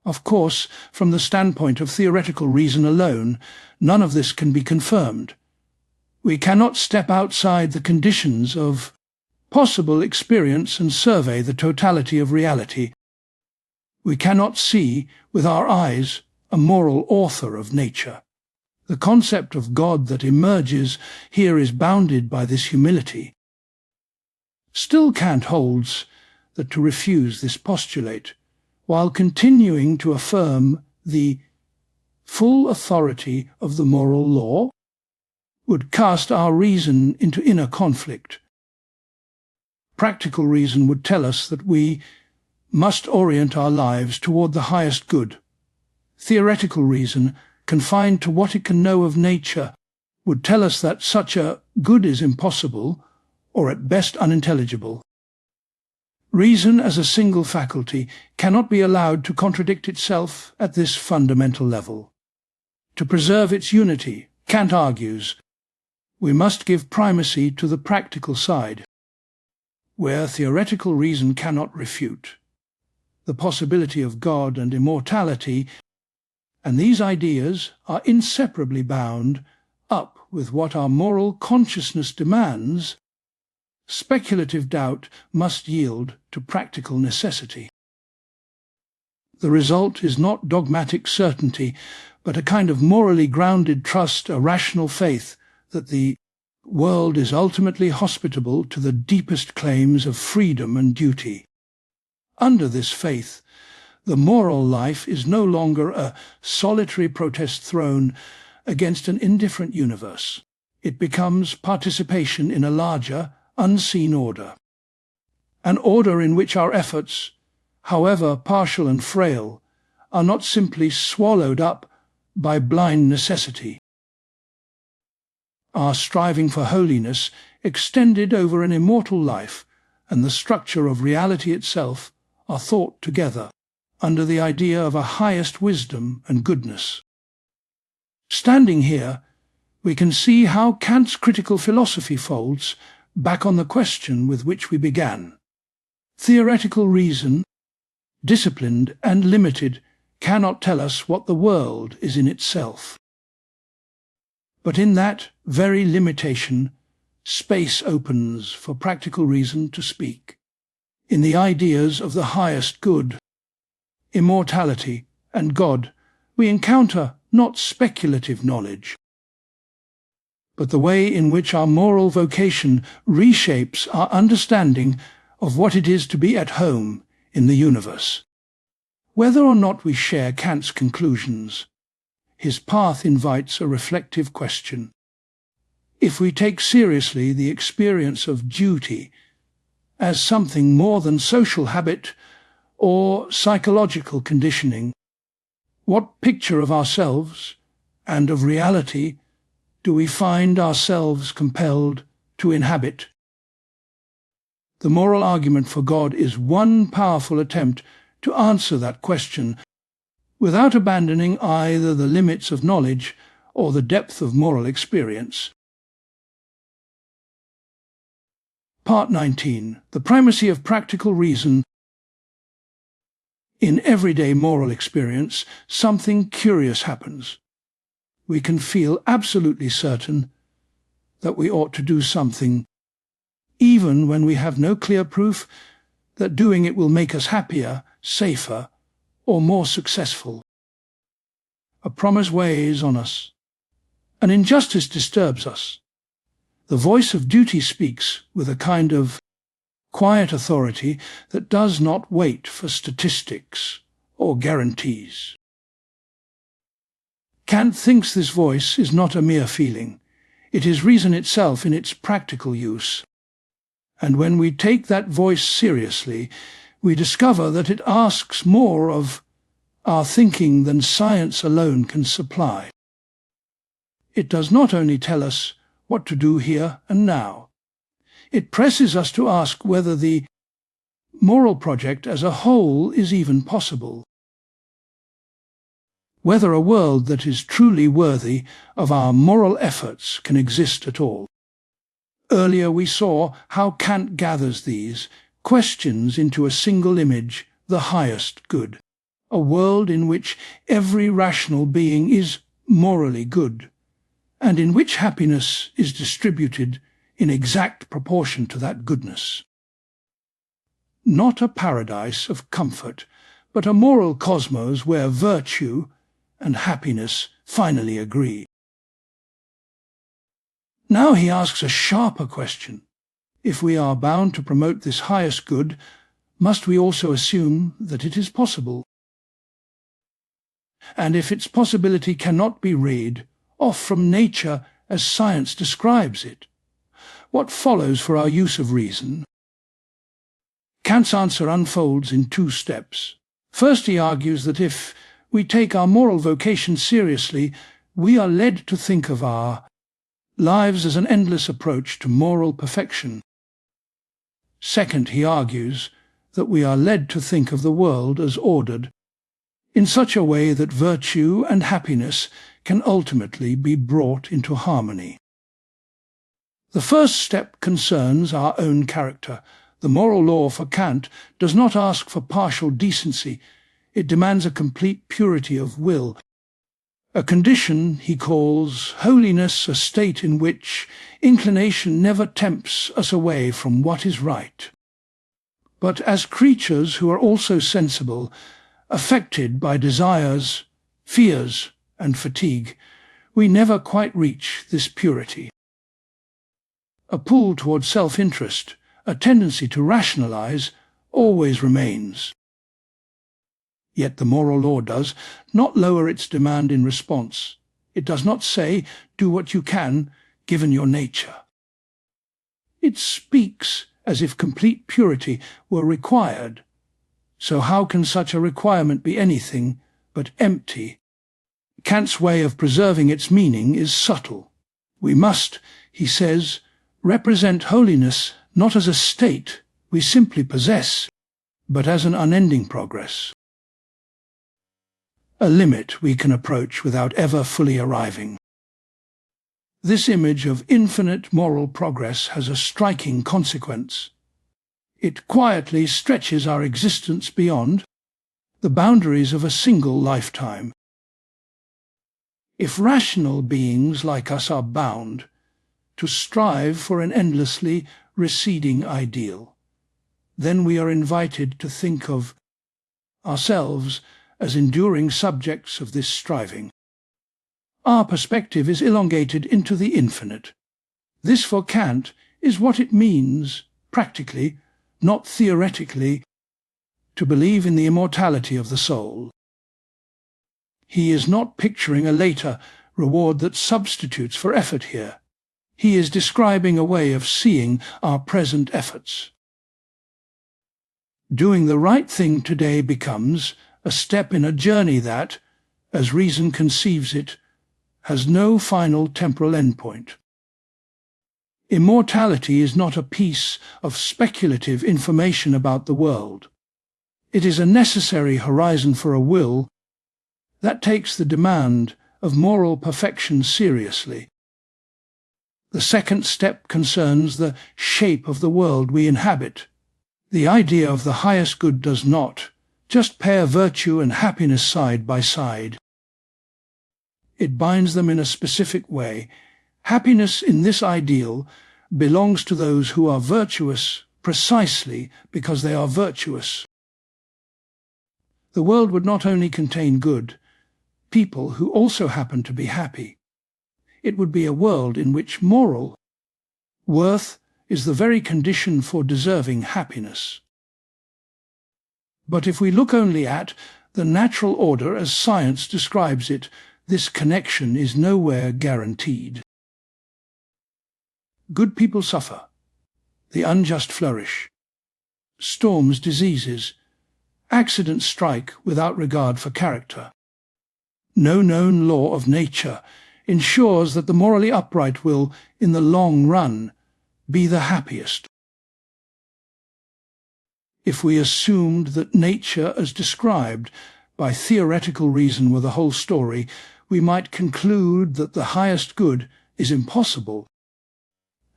[SPEAKER 1] Of course, from the standpoint of theoretical reason alone, none of this can be confirmed. We cannot step outside the conditions of possible experience and survey the totality of reality. We cannot see, with our eyes, a moral author of nature. The concept of God that emerges here is bounded by this humility. Still, Kant holds that to refuse this postulate, while continuing to affirm the full authority of the moral law, would cast our reason into inner conflict. Practical reason would tell us that we must orient our lives toward the highest good. Theoretical reason, confined to what it can know of nature, would tell us that such a good is impossible, or at best unintelligible. Reason as a single faculty cannot be allowed to contradict itself at this fundamental level. To preserve its unity, Kant argues, we must give primacy to the practical side, where theoretical reason cannot refute the possibility of God and immortality, and these ideas are inseparably bound up with what our moral consciousness demands. Speculative doubt must yield to practical necessity. The result is not dogmatic certainty, but a kind of morally grounded trust, a rational faith that the world is ultimately hospitable to the deepest claims of freedom and duty. Under this faith, the moral life is no longer a solitary protest thrown against an indifferent universe. It becomes participation in a larger, unseen order, an order in which our efforts, however partial and frail, are not simply swallowed up by blind necessity. Our striving for holiness, extended over an immortal life, and the structure of reality itself are thought together under the idea of a highest wisdom and goodness. Standing here, we can see how Kant's critical philosophy folds back on the question with which we began. Theoretical reason, disciplined and limited, cannot tell us what the world is in itself. But in that very limitation, space opens for practical reason to speak. In the ideas of the highest good, immortality, and God, we encounter not speculative knowledge, but the way in which our moral vocation reshapes our understanding of what it is to be at home in the universe. Whether or not we share Kant's conclusions, his path invites a reflective question. If we take seriously the experience of duty as something more than social habit or psychological conditioning, what picture of ourselves and of reality do we find ourselves compelled to inhabit? The moral argument for God is one powerful attempt to answer that question without abandoning either the limits of knowledge or the depth of moral experience. Part 19. The Primacy of Practical Reason. In everyday moral experience, something curious happens. We can feel absolutely certain that we ought to do something, even when we have no clear proof that doing it will make us happier, safer, or more successful. A promise weighs on us. An injustice disturbs us. The voice of duty speaks with a kind of quiet authority that does not wait for statistics or guarantees. Kant thinks this voice is not a mere feeling. It is reason itself in its practical use. And when we take that voice seriously, we discover that it asks more of our thinking than science alone can supply. It does not only tell us what to do here and now. It presses us to ask whether the moral project as a whole is even possible. Whether a world that is truly worthy of our moral efforts can exist at all. Earlier we saw how Kant gathers these questions into a single image, the highest good, a world in which every rational being is morally good, and in which happiness is distributed in exact proportion to that goodness. Not a paradise of comfort, but a moral cosmos where virtue and happiness finally agree. Now he asks a sharper question. If we are bound to promote this highest good, must we also assume that it is possible? And if its possibility cannot be read off from nature as science describes it, what follows for our use of reason? Kant's answer unfolds in two steps. First, he argues that if we take our moral vocation seriously, we are led to think of our lives as an endless approach to moral perfection. Second, he argues that we are led to think of the world as ordered in such a way that virtue and happiness can ultimately be brought into harmony. The first step concerns our own character. The moral law for Kant does not ask for partial decency. It demands a complete purity of will. A condition he calls holiness, a state in which inclination never tempts us away from what is right. But as creatures who are also sensible, affected by desires, fears, and fatigue, we never quite reach this purity. A pull toward self-interest, a tendency to rationalize, always remains. Yet the moral law does not lower its demand in response. It does not say, do what you can, given your nature. It speaks as if complete purity were required. So how can such a requirement be anything but empty? Kant's way of preserving its meaning is subtle. We must, he says, represent holiness not as a state we simply possess, but as an unending progress. A limit we can approach without ever fully arriving. This image of infinite moral progress has a striking consequence. It quietly stretches our existence beyond the boundaries of a single lifetime. If rational beings like us are bound to strive for an endlessly receding ideal, then we are invited to think of ourselves as enduring subjects of this striving. Our perspective is elongated into the infinite. This, for Kant, is what it means, practically, not theoretically, to believe in the immortality of the soul. He is not picturing a later reward that substitutes for effort here. He is describing a way of seeing our present efforts. Doing the right thing today becomes a step in a journey that, as reason conceives it, has no final temporal endpoint. Immortality is not a piece of speculative information about the world. It is a necessary horizon for a will that takes the demand of moral perfection seriously. The second step concerns the shape of the world we inhabit. The idea of the highest good does not just pair virtue and happiness side by side. It binds them in a specific way. Happiness in this ideal belongs to those who are virtuous precisely because they are virtuous. The world would not only contain good people who also happen to be happy. It would be a world in which moral worth is the very condition for deserving happiness. But if we look only at the natural order as science describes it, this connection is nowhere guaranteed. Good people suffer. The unjust flourish. Storms, diseases, accidents strike without regard for character. No known law of nature ensures that the morally upright will, in the long run, be the happiest. If we assumed that nature as described by theoretical reason were the whole story, we might conclude that the highest good is impossible.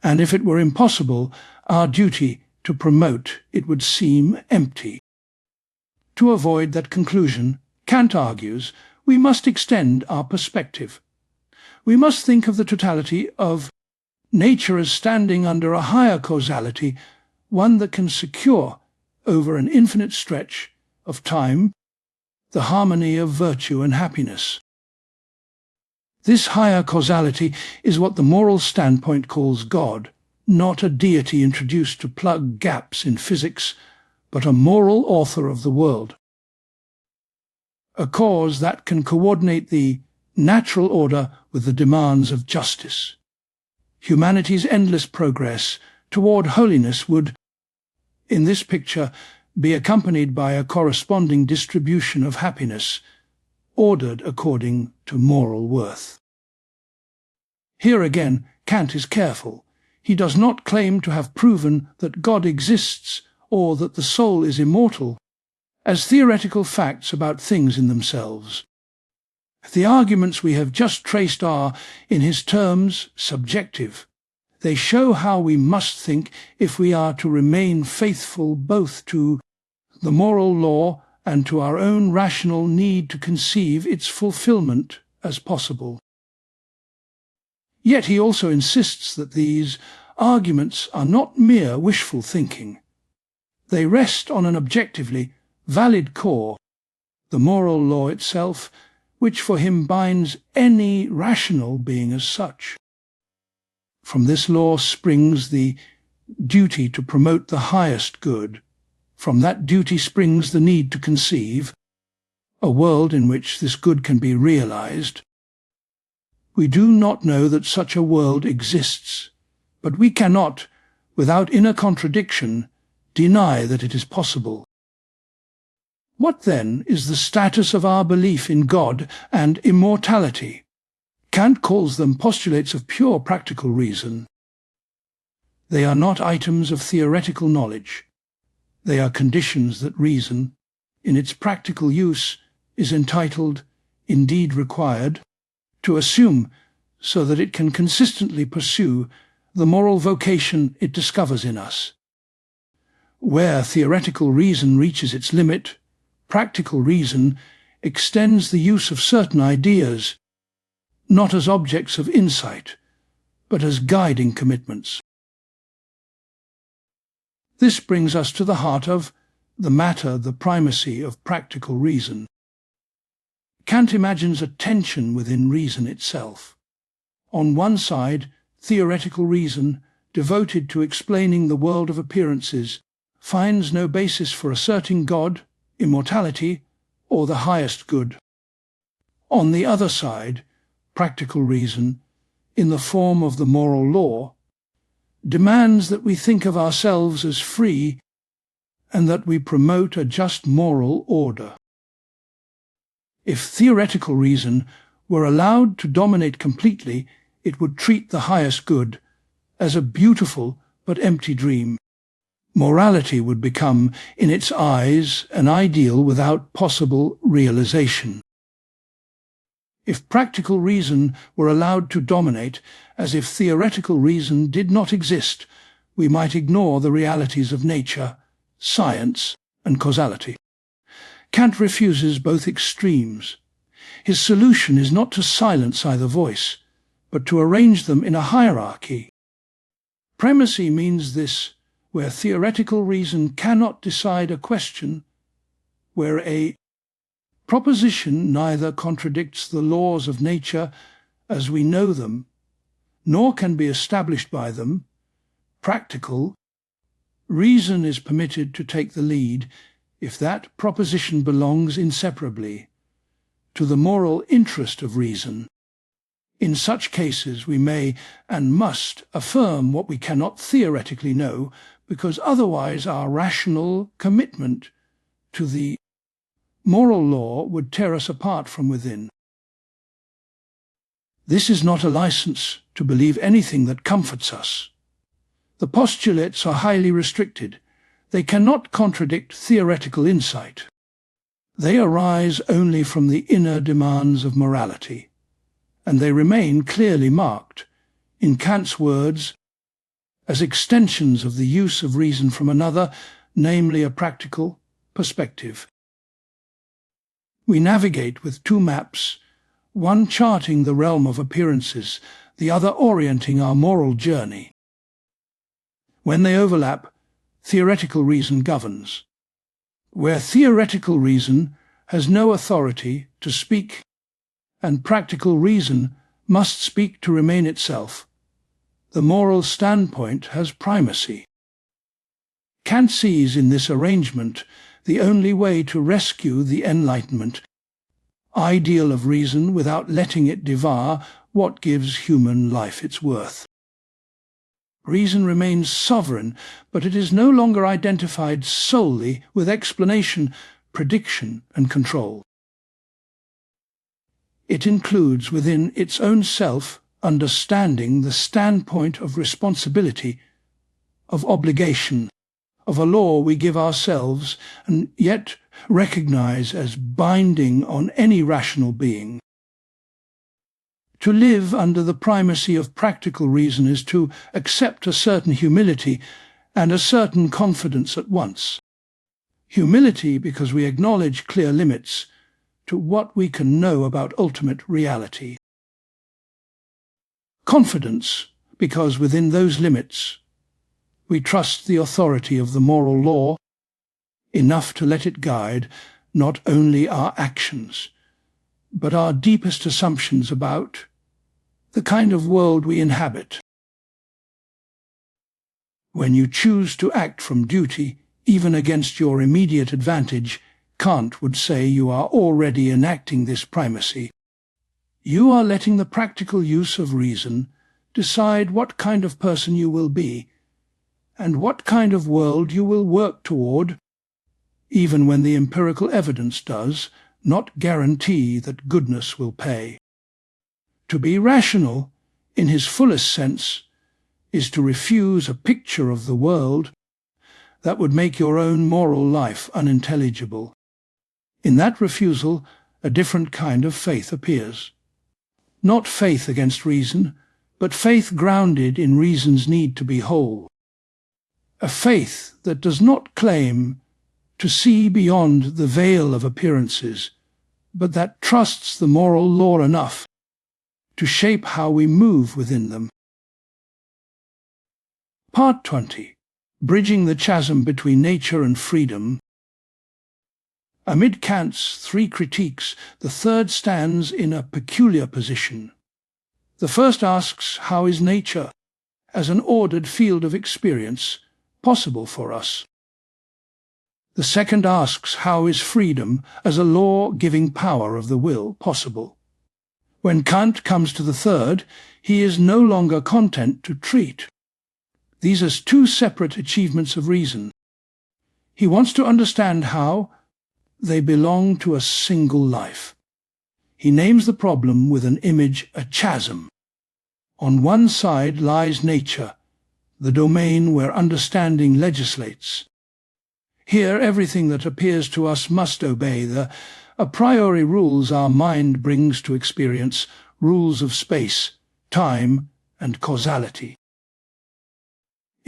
[SPEAKER 1] And if it were impossible, our duty to promote it would seem empty. To avoid that conclusion, Kant argues, we must extend our perspective. We must think of the totality of nature as standing under a higher causality, one that can secure, over an infinite stretch of time, the harmony of virtue and happiness. This higher causality is what the moral standpoint calls God, not a deity introduced to plug gaps in physics, but a moral author of the world. A cause that can coordinate the natural order with the demands of justice. Humanity's endless progress toward holiness would, in this picture, be accompanied by a corresponding distribution of happiness, ordered according to moral worth. Here again, Kant is careful. He does not claim to have proven that God exists or that the soul is immortal as theoretical facts about things in themselves. The arguments we have just traced are, in his terms, subjective. They show how we must think if we are to remain faithful both to the moral law and to our own rational need to conceive its fulfillment as possible. Yet he also insists that these arguments are not mere wishful thinking. They rest on an objectively valid core, the moral law itself, which for him binds any rational being as such. From this law springs the duty to promote the highest good. From that duty springs the need to conceive a world in which this good can be realized. We do not know that such a world exists, but we cannot, without inner contradiction, deny that it is possible. What then is the status of our belief in God and immortality? Kant calls them postulates of pure practical reason. They are not items of theoretical knowledge. They are conditions that reason, in its practical use, is entitled, indeed required, to assume so that it can consistently pursue the moral vocation it discovers in us. Where theoretical reason reaches its limit, practical reason extends the use of certain ideas, not as objects of insight, but as guiding commitments. This brings us to the heart of the matter, the primacy of practical reason. Kant imagines a tension within reason itself. On one side, theoretical reason, devoted to explaining the world of appearances, finds no basis for asserting God, immortality, or the highest good. On the other side, practical reason, in the form of the moral law, demands that we think of ourselves as free and that we promote a just moral order. If theoretical reason were allowed to dominate completely, it would treat the highest good as a beautiful but empty dream. Morality would become, in its eyes, an ideal without possible realization. If practical reason were allowed to dominate, as if theoretical reason did not exist, we might ignore the realities of nature, science, and causality. Kant refuses both extremes. His solution is not to silence either voice, but to arrange them in a hierarchy. Primacy means this: where theoretical reason cannot decide a question, where a proposition neither contradicts the laws of nature as we know them, nor can be established by them, practical reason is permitted to take the lead if that proposition belongs inseparably to the moral interest of reason. In such cases we may and must affirm what we cannot theoretically know, because otherwise our rational commitment to the moral law would tear us apart from within. This is not a license to believe anything that comforts us. The postulates are highly restricted. They cannot contradict theoretical insight. They arise only from the inner demands of morality, and they remain clearly marked, in Kant's words, as extensions of the use of reason from another, namely a practical perspective. We navigate with two maps, one charting the realm of appearances, the other orienting our moral journey. When they overlap, theoretical reason governs. Where theoretical reason has no authority to speak, and practical reason must speak to remain itself, the moral standpoint has primacy. Kant sees in this arrangement the only way to rescue the Enlightenment ideal of reason without letting it devour what gives human life its worth. Reason remains sovereign, but it is no longer identified solely with explanation, prediction, and control. It includes within its own self understanding the standpoint of responsibility, of obligation, of a law we give ourselves and yet recognize as binding on any rational being. To live under the primacy of practical reason is to accept a certain humility and a certain confidence at once. Humility because we acknowledge clear limits to what we can know about ultimate reality. Confidence because within those limits we trust the authority of the moral law enough to let it guide not only our actions, but our deepest assumptions about the kind of world we inhabit. When you choose to act from duty, even against your immediate advantage, Kant would say you are already enacting this primacy. You are letting the practical use of reason decide what kind of person you will be, and what kind of world you will work toward, even when the empirical evidence does not guarantee that goodness will pay. To be rational, in his fullest sense, is to refuse a picture of the world that would make your own moral life unintelligible. In that refusal, a different kind of faith appears. Not faith against reason, but faith grounded in reason's need to be whole. A faith that does not claim to see beyond the veil of appearances, but that trusts the moral law enough to shape how we move within them. Part 20. Bridging the chasm between nature and freedom. Amid Kant's three critiques, the third stands in a peculiar position. The first asks, how is nature, as an ordered field of experience, possible for us? The second asks, how is freedom, as a law-giving power of the will, possible? When Kant comes to the third, he is no longer content to treat these as two separate achievements of reason. He wants to understand how they belong to a single life. He names the problem with an image, a chasm. On one side lies nature, the domain where understanding legislates. Here everything that appears to us must obey the a priori rules our mind brings to experience, rules of space, time, and causality.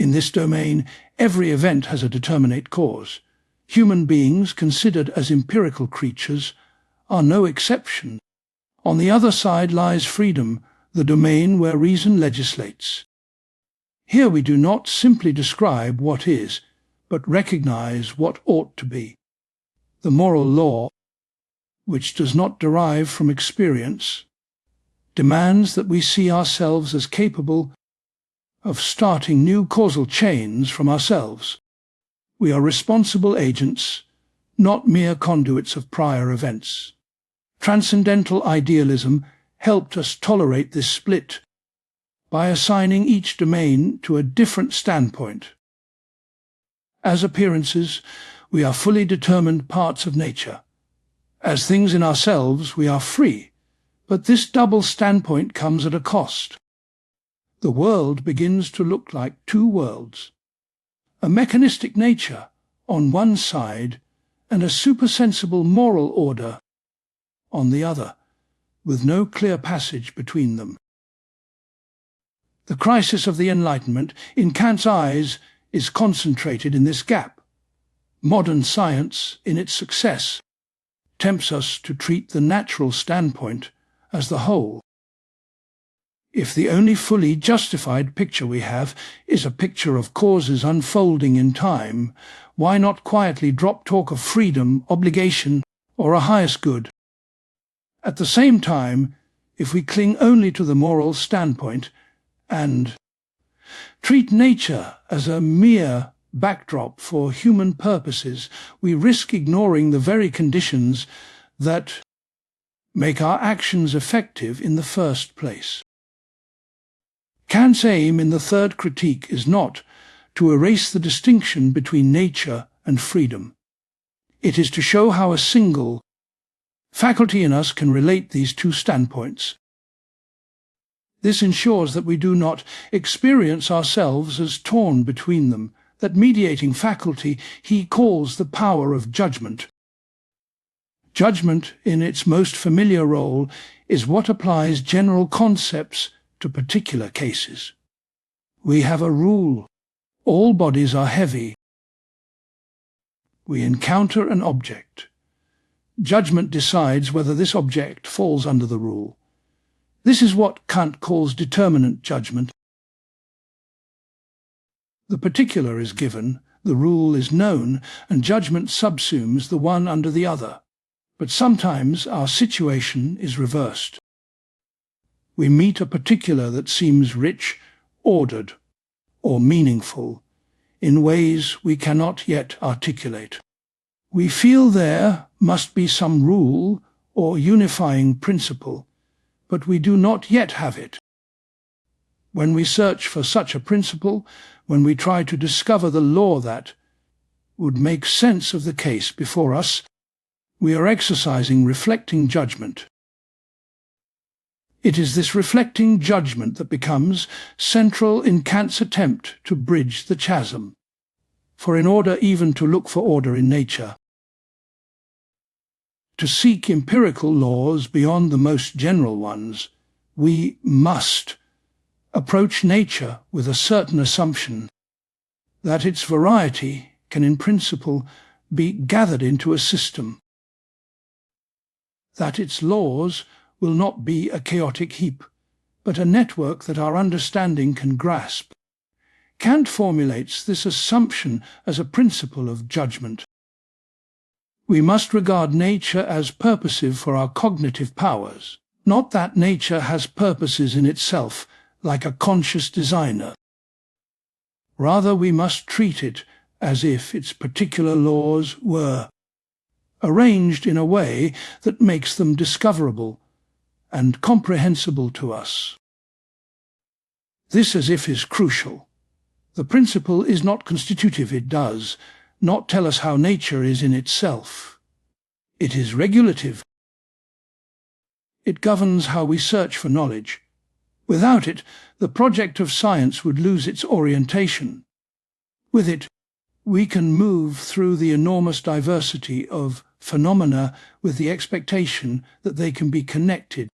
[SPEAKER 1] In this domain, every event has a determinate cause. Human beings, considered as empirical creatures, are no exception. On the other side lies freedom, the domain where reason legislates. Here we do not simply describe what is, but recognize what ought to be. The moral law, which does not derive from experience, demands that we see ourselves as capable of starting new causal chains from ourselves. We are responsible agents, not mere conduits of prior events. Transcendental idealism helped us tolerate this split by assigning each domain to a different standpoint. As appearances, we are fully determined parts of nature. As things in ourselves, we are free, but this double standpoint comes at a cost. The world begins to look like two worlds. A mechanistic nature on one side and a supersensible moral order on the other, with no clear passage between them. The crisis of the Enlightenment, in Kant's eyes, is concentrated in this gap. Modern science, in its success, tempts us to treat the natural standpoint as the whole. If the only fully justified picture we have is a picture of causes unfolding in time, why not quietly drop talk of freedom, obligation, or a highest good? At the same time, if we cling only to the moral standpoint and treat nature as a mere backdrop for human purposes, we risk ignoring the very conditions that make our actions effective in the first place. Kant's aim in the third critique is not to erase the distinction between nature and freedom. It is to show how a single faculty in us can relate these two standpoints. This ensures that we do not experience ourselves as torn between them, that mediating faculty he calls the power of judgment. Judgment, in its most familiar role, is what applies general concepts to particular cases. We have a rule. All bodies are heavy. We encounter an object. Judgment decides whether this object falls under the rule. This is what Kant calls determinate judgment. The particular is given, the rule is known, and judgment subsumes the one under the other. But sometimes our situation is reversed. We meet a particular that seems rich, ordered, or meaningful, in ways we cannot yet articulate. We feel there must be some rule or unifying principle, but we do not yet have it. When we search for such a principle, when we try to discover the law that would make sense of the case before us, we are exercising reflecting judgment. It is this reflecting judgment that becomes central in Kant's attempt to bridge the chasm. For in order even to look for order in nature, to seek empirical laws beyond the most general ones, we must approach nature with a certain assumption that its variety can in principle be gathered into a system, that its laws will not be a chaotic heap, but a network that our understanding can grasp. Kant formulates this assumption as a principle of judgment. We must regard nature as purposive for our cognitive powers, not that nature has purposes in itself, like a conscious designer. Rather, we must treat it as if its particular laws were arranged in a way that makes them discoverable and comprehensible to us. This as if is crucial. The principle is not constitutive, it does not tell us how nature is in itself. It is regulative. It governs how we search for knowledge. Without it, the project of science would lose its orientation. With it, we can move through the enormous diversity of phenomena with the expectation that they can be connected.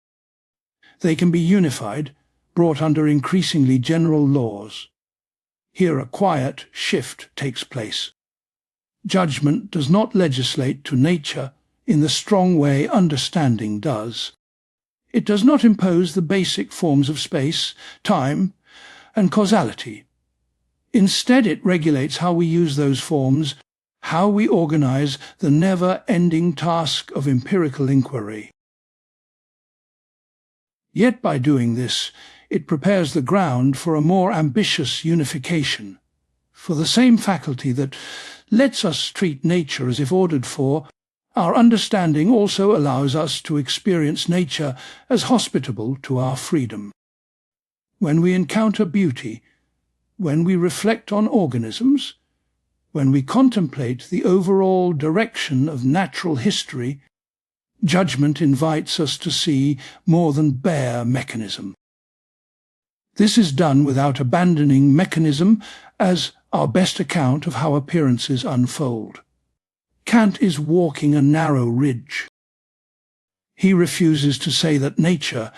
[SPEAKER 1] They can be unified, brought under increasingly general laws. Here a quiet shift takes place. Judgment does not legislate to nature in the strong way understanding does. It does not impose the basic forms of space, time, and causality. Instead, it regulates how we use those forms, how we organize the never-ending task of empirical inquiry. Yet by doing this, it prepares the ground for a more ambitious unification, for the same faculty that lets us treat nature as if ordered for. Our understanding also allows us to experience nature as hospitable to our freedom. When we encounter beauty, when we reflect on organisms, when we contemplate the overall direction of natural history, judgment invites us to see more than bare mechanism. This is done without abandoning mechanism as our best account of how appearances unfold. Kant is walking a narrow ridge. He refuses to say that nature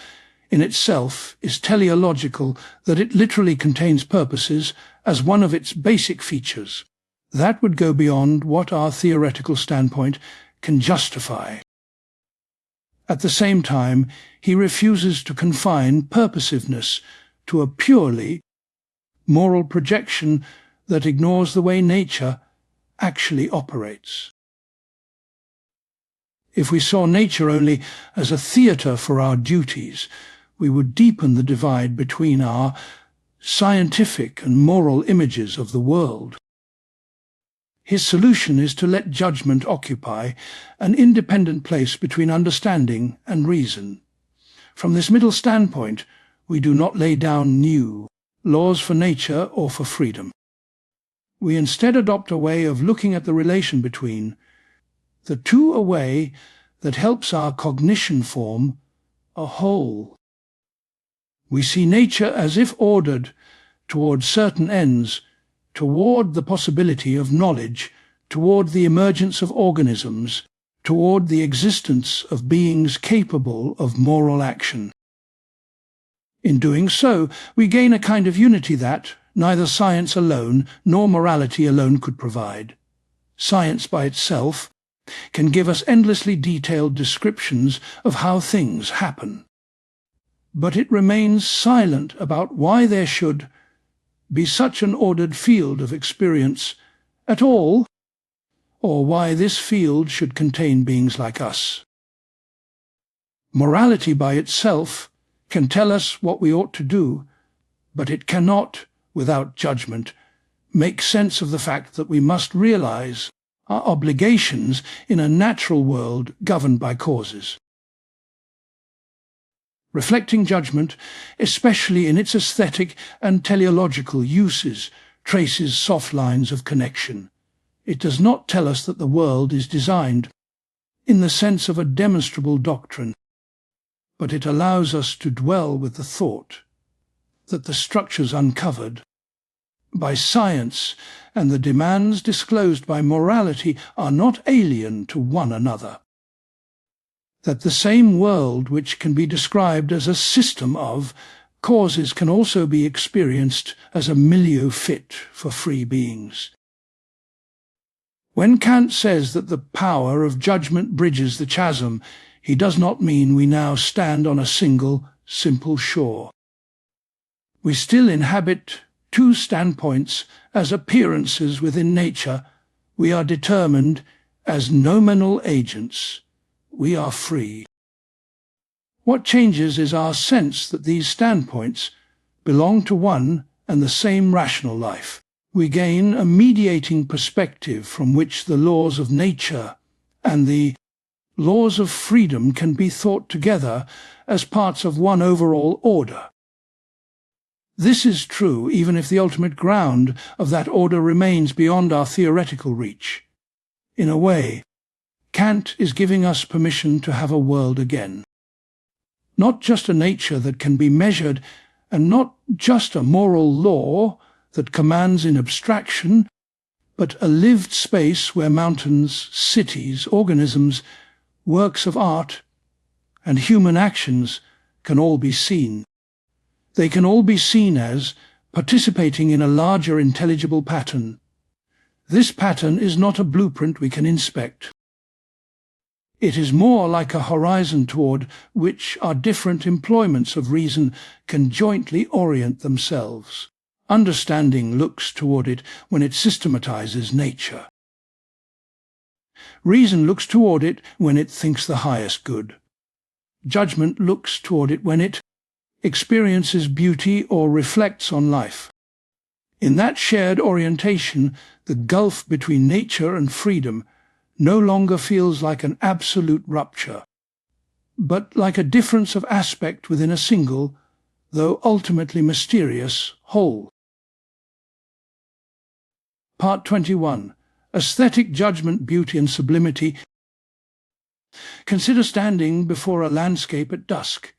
[SPEAKER 1] in itself is teleological, that it literally contains purposes as one of its basic features. That would go beyond what our theoretical standpoint can justify. At the same time, he refuses to confine purposiveness to a purely moral projection that ignores the way nature actually operates. If we saw nature only as a theatre for our duties, we would deepen the divide between our scientific and moral images of the world. His solution is to let judgment occupy an independent place between understanding and reason. From this middle standpoint, we do not lay down new laws for nature or for freedom. We instead adopt a way of looking at the relation between the two, a way that helps our cognition form a whole. We see nature as if ordered toward certain ends, toward the possibility of knowledge, toward the emergence of organisms, toward the existence of beings capable of moral action. In doing so, we gain a kind of unity that neither science alone nor morality alone could provide. Science by itself can give us endlessly detailed descriptions of how things happen. But it remains silent about why there should be such an ordered field of experience at all, or why this field should contain beings like us. Morality by itself can tell us what we ought to do, but it cannot, without judgment, make sense of the fact that we must realize our obligations in a natural world governed by causes. Reflecting judgment, especially in its aesthetic and teleological uses, traces soft lines of connection. It does not tell us that the world is designed in the sense of a demonstrable doctrine, but it allows us to dwell with the thought that the structures uncovered by science and the demands disclosed by morality are not alien to one another. That the same world which can be described as a system of causes can also be experienced as a milieu fit for free beings. When Kant says that the power of judgment bridges the chasm, he does not mean we now stand on a single, simple shore. We still inhabit two standpoints as appearances within nature. We are determined as noumenal agents. We are free. What changes is our sense that these standpoints belong to one and the same rational life. We gain a mediating perspective from which the laws of nature and the laws of freedom can be thought together as parts of one overall order. This is true even if the ultimate ground of that order remains beyond our theoretical reach. In a way, Kant is giving us permission to have a world again. Not just a nature that can be measured, and not just a moral law that commands in abstraction, but a lived space where mountains, cities, organisms, works of art, and human actions can all be seen. They can all be seen as participating in a larger intelligible pattern. This pattern is not a blueprint we can inspect. It is more like a horizon toward which our different employments of reason can jointly orient themselves. Understanding looks toward it when it systematizes nature. Reason looks toward it when it thinks the highest good. Judgment looks toward it when it experiences beauty or reflects on life. In that shared orientation, the gulf between nature and freedom no longer feels like an absolute rupture, but like a difference of aspect within a single, though ultimately mysterious, whole. Part 21. Aesthetic Judgment, Beauty and Sublimity. Consider standing before a landscape at dusk.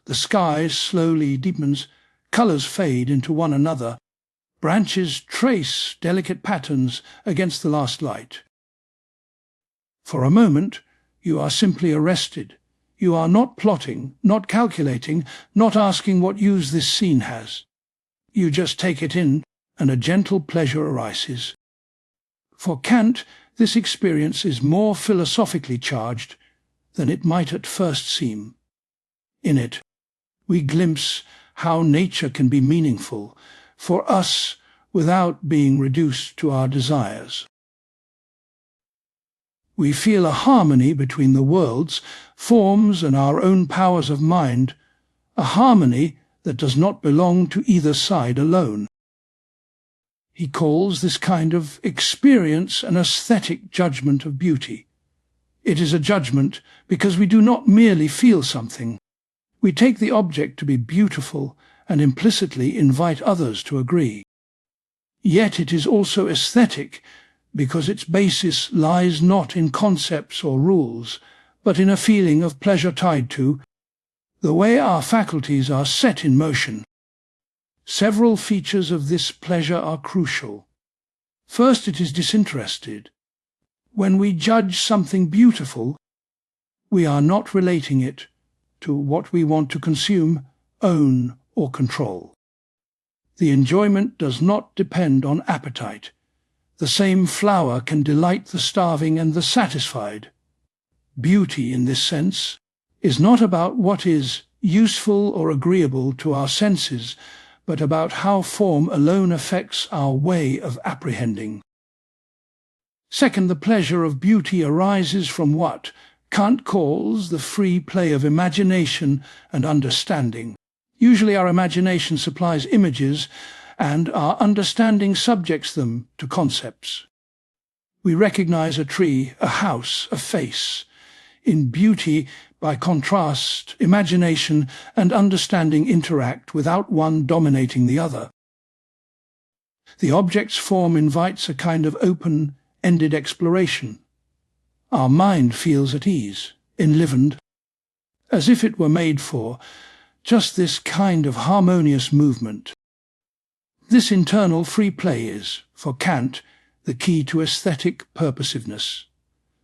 [SPEAKER 1] The sky slowly deepens, colours fade into one another, branches trace delicate patterns against the last light. For a moment, you are simply arrested. You are not plotting, not calculating, not asking what use this scene has. You just take it in, and a gentle pleasure arises. For Kant, this experience is more philosophically charged than it might at first seem. In it, we glimpse how nature can be meaningful for us without being reduced to our desires. We feel a harmony between the world's forms and our own powers of mind, a harmony that does not belong to either side alone. He calls this kind of experience an aesthetic judgment of beauty. It is a judgment because we do not merely feel something. We take the object to be beautiful and implicitly invite others to agree. Yet it is also aesthetic because its basis lies not in concepts or rules, but in a feeling of pleasure tied to the way our faculties are set in motion. Several features of this pleasure are crucial. First, it is disinterested. When we judge something beautiful, we are not relating it to what we want to consume, own, or control. The enjoyment does not depend on appetite. The same flower can delight the starving and the satisfied. Beauty, in this sense, is not about what is useful or agreeable to our senses, but about how form alone affects our way of apprehending. Second, the pleasure of beauty arises from what Kant calls the free play of imagination and understanding. Usually our imagination supplies images, and our understanding subjects them to concepts. We recognize a tree, a house, a face. In beauty, by contrast, imagination and understanding interact without one dominating the other. The object's form invites a kind of open-ended exploration. Our mind feels at ease, enlivened, as if it were made for just this kind of harmonious movement. This internal free play is, for Kant, the key to aesthetic purposiveness.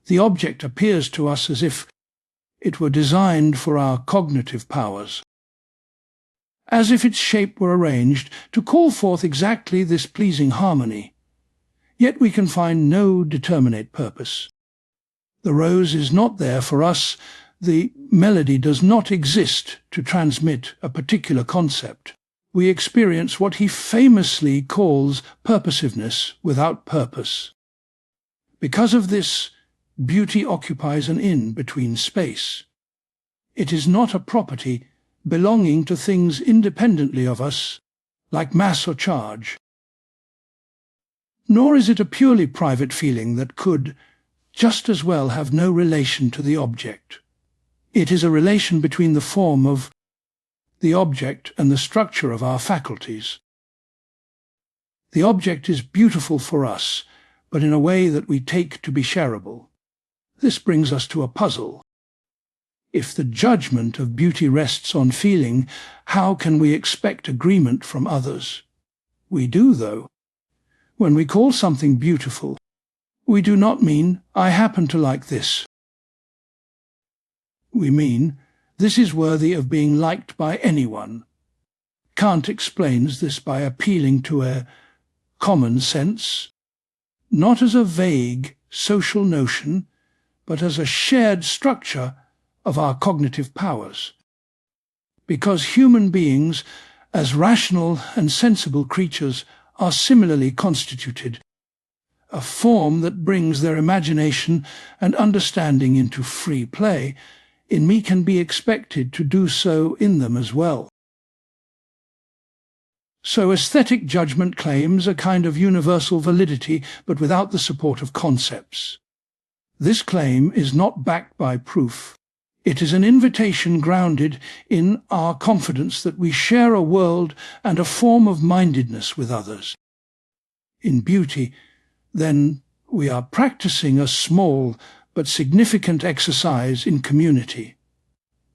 [SPEAKER 1] The object appears to us as if it were designed for our cognitive powers, as if its shape were arranged to call forth exactly this pleasing harmony. Yet we can find no determinate purpose. The rose is not there for us, the melody does not exist to transmit a particular concept. We experience what he famously calls purposiveness without purpose. Because of this, beauty occupies an in-between space. It is not a property belonging to things independently of us, like mass or charge. Nor is it a purely private feeling that could just as well have no relation to the object. It is a relation between the form of the object and the structure of our faculties. The object is beautiful for us, but in a way that we take to be shareable. This brings us to a puzzle. If the judgment of beauty rests on feeling, how can we expect agreement from others? We do, though. When we call something beautiful, we do not mean, I happen to like this. We mean, this is worthy of being liked by anyone. Kant explains this by appealing to a common sense, not as a vague social notion, but as a shared structure of our cognitive powers. Because human beings, as rational and sensible creatures, are similarly constituted, a form that brings their imagination and understanding into free play, in me can be expected to do so in them as well. So aesthetic judgment claims a kind of universal validity, but without the support of concepts. This claim is not backed by proof. It is an invitation grounded in our confidence that we share a world and a form of mindedness with others. In beauty, then, we are practicing a small but significant exercise in community.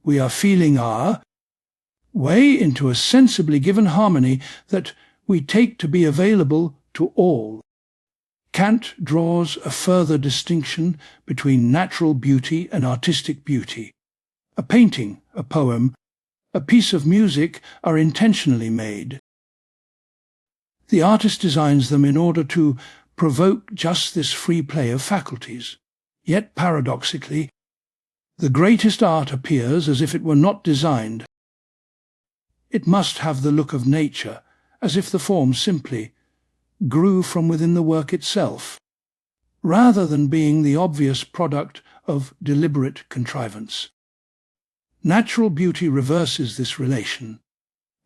[SPEAKER 1] We are feeling our way into a sensibly given harmony that we take to be available to all. Kant draws a further distinction between natural beauty and artistic beauty. A painting, a poem, a piece of music are intentionally made. The artist designs them in order to provoke just this free play of faculties. Yet, paradoxically, the greatest art appears as if it were not designed. It must have the look of nature, as if the form simply grew from within the work itself, rather than being the obvious product of deliberate contrivance. Natural beauty reverses this relation.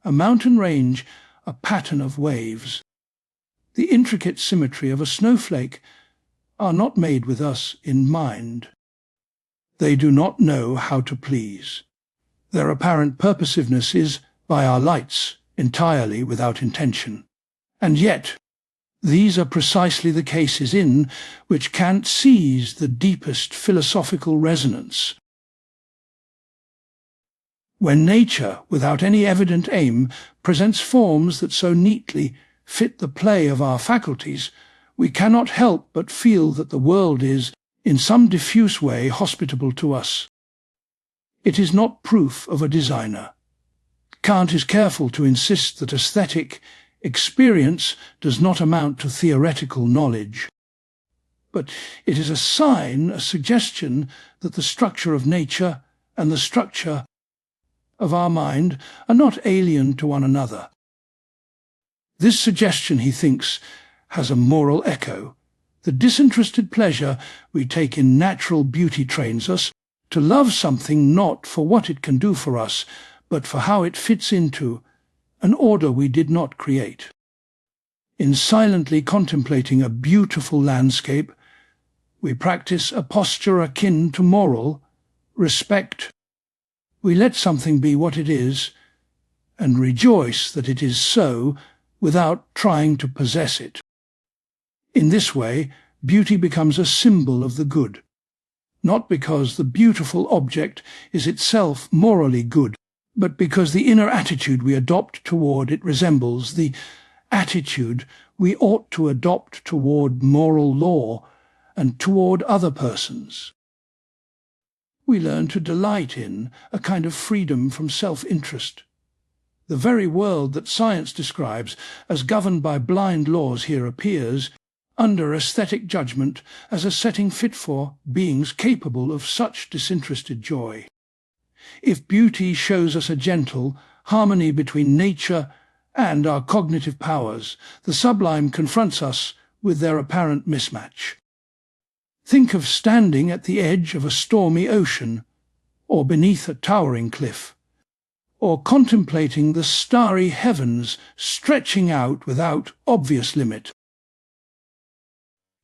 [SPEAKER 1] A mountain range, a pattern of waves, the intricate symmetry of a snowflake are not made with us in mind. They do not know how to please. Their apparent purposiveness is, by our lights, entirely without intention. And yet, these are precisely the cases in which Kant sees the deepest philosophical resonance. When nature, without any evident aim, presents forms that so neatly fit the play of our faculties, we cannot help but feel that the world is, in some diffuse way, hospitable to us. It is not proof of a designer. Kant is careful to insist that aesthetic experience does not amount to theoretical knowledge. But it is a sign, a suggestion, that the structure of nature and the structure of our mind are not alien to one another. This suggestion, he thinks, has a moral echo. The disinterested pleasure we take in natural beauty trains us to love something not for what it can do for us, but for how it fits into an order we did not create. In silently contemplating a beautiful landscape, we practice a posture akin to moral respect. We let something be what it is, and rejoice that it is so without trying to possess it. In this way, beauty becomes a symbol of the good, not because the beautiful object is itself morally good, but because the inner attitude we adopt toward it resembles the attitude we ought to adopt toward moral law and toward other persons. We learn to delight in a kind of freedom from self-interest. The very world that science describes as governed by blind laws here appears, under aesthetic judgment, as a setting fit for beings capable of such disinterested joy. If beauty shows us a gentle harmony between nature and our cognitive powers, the sublime confronts us with their apparent mismatch. Think of standing at the edge of a stormy ocean, or beneath a towering cliff, or contemplating the starry heavens stretching out without obvious limit.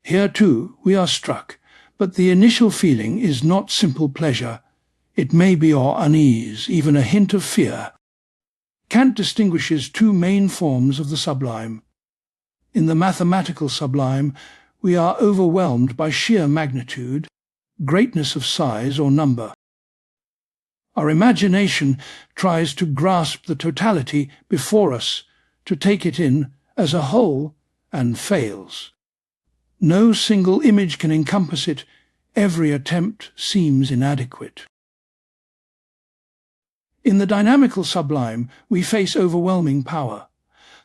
[SPEAKER 1] Here, too, we are struck, but the initial feeling is not simple pleasure. It may be or unease, even a hint of fear. Kant distinguishes two main forms of the sublime. In the mathematical sublime, we are overwhelmed by sheer magnitude, greatness of size or number. Our imagination tries to grasp the totality before us, to take it in as a whole, and fails. No single image can encompass it. Every attempt seems inadequate. In the dynamical sublime, we face overwhelming power.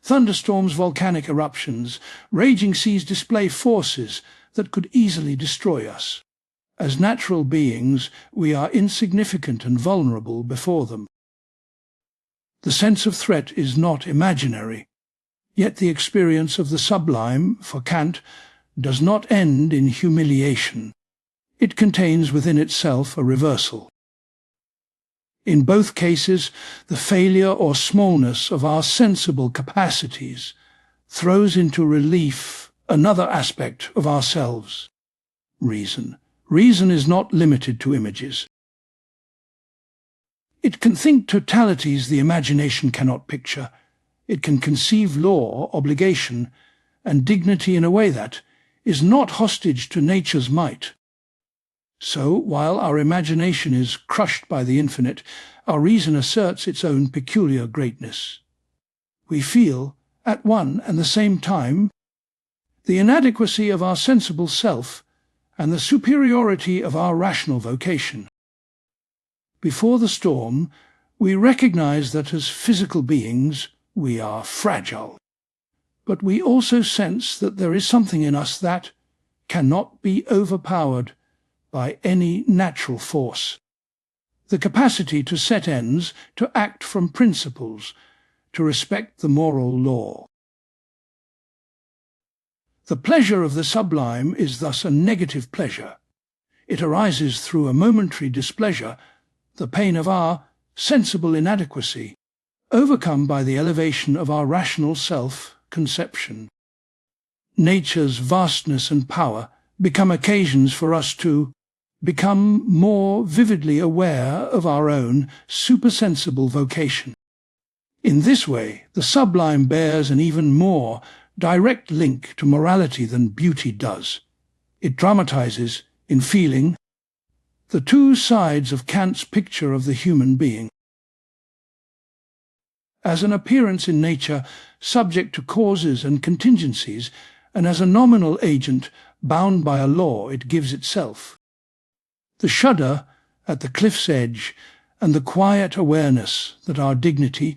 [SPEAKER 1] Thunderstorms, volcanic eruptions, raging seas display forces that could easily destroy us. As natural beings, we are insignificant and vulnerable before them. The sense of threat is not imaginary, yet the experience of the sublime, for Kant, does not end in humiliation. It contains within itself a reversal. In both cases, the failure or smallness of our sensible capacities throws into relief another aspect of ourselves, reason. Reason is not limited to images. It can think totalities the imagination cannot picture. It can conceive law, obligation, and dignity in a way that is not hostage to nature's might. So, while our imagination is crushed by the infinite, our reason asserts its own peculiar greatness. We feel, at one and the same time, the inadequacy of our sensible self and the superiority of our rational vocation. Before the storm, we recognize that as physical beings we are fragile, but we also sense that there is something in us that cannot be overpowered by any natural force. The capacity to set ends, to act from principles, to respect the moral law. The pleasure of the sublime is thus a negative pleasure. It arises through a momentary displeasure, the pain of our sensible inadequacy, overcome by the elevation of our rational self-conception. Nature's vastness and power become occasions for us to become more vividly aware of our own supersensible vocation. In this way, the sublime bears an even more direct link to morality than beauty does. It dramatizes, in feeling, the two sides of Kant's picture of the human being. As an appearance in nature subject to causes and contingencies, and as a nominal agent bound by a law it gives itself. The shudder at the cliff's edge and the quiet awareness that our dignity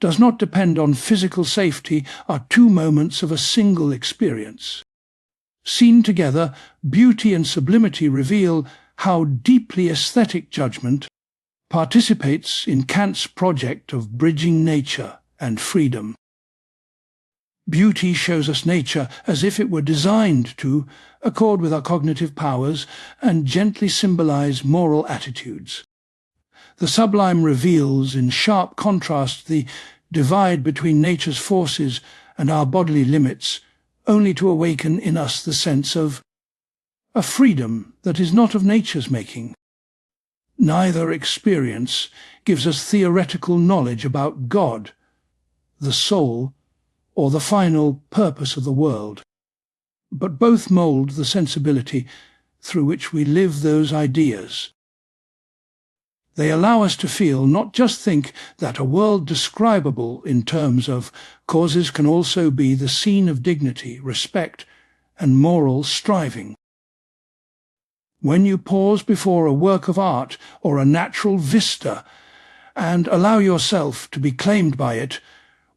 [SPEAKER 1] does not depend on physical safety are two moments of a single experience. Seen together, beauty and sublimity reveal how deeply aesthetic judgment participates in Kant's project of bridging nature and freedom. Beauty shows us nature as if it were designed to accord with our cognitive powers and gently symbolize moral attitudes. The sublime reveals in sharp contrast the divide between nature's forces and our bodily limits, only to awaken in us the sense of a freedom that is not of nature's making. Neither experience gives us theoretical knowledge about God, the soul, or the final purpose of the world, but both mould the sensibility through which we live those ideas. They allow us to feel, not just think, that a world describable in terms of causes can also be the scene of dignity, respect, and moral striving. When you pause before a work of art or a natural vista and allow yourself to be claimed by it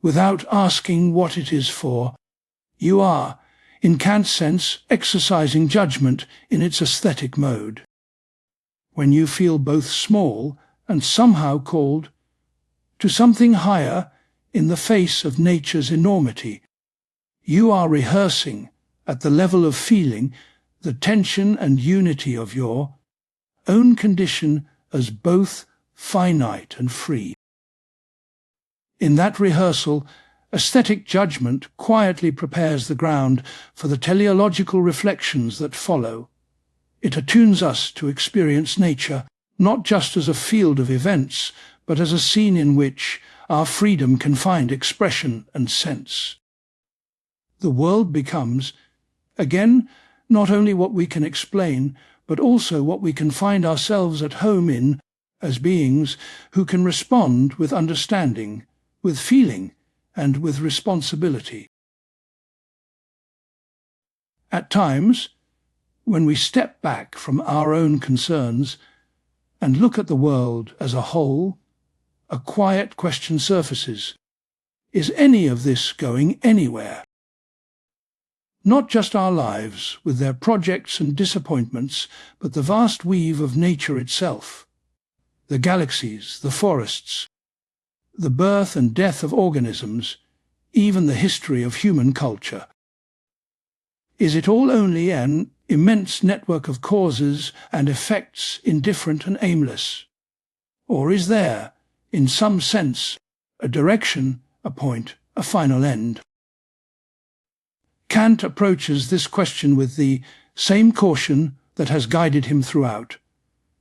[SPEAKER 1] without asking what it is for, you are, in Kant's sense, exercising judgment in its aesthetic mode. When you feel both small and somehow called to something higher in the face of nature's enormity, you are rehearsing, at the level of feeling, the tension and unity of your own condition as both finite and free. In that rehearsal, aesthetic judgment quietly prepares the ground for the teleological reflections that follow. It attunes us to experience nature, not just as a field of events, but as a scene in which our freedom can find expression and sense. The world becomes, again, not only what we can explain, but also what we can find ourselves at home in as beings who can respond with understanding, with feeling, and with responsibility. At times, when we step back from our own concerns and look at the world as a whole, a quiet question surfaces: is any of this going anywhere? Not just our lives, with their projects and disappointments, but the vast weave of nature itself, the galaxies, the forests, the birth and death of organisms, even the history of human culture. Is it all only an immense network of causes and effects, indifferent and aimless? Or is there, in some sense, a direction, a point, a final end? Kant approaches this question with the same caution that has guided him throughout.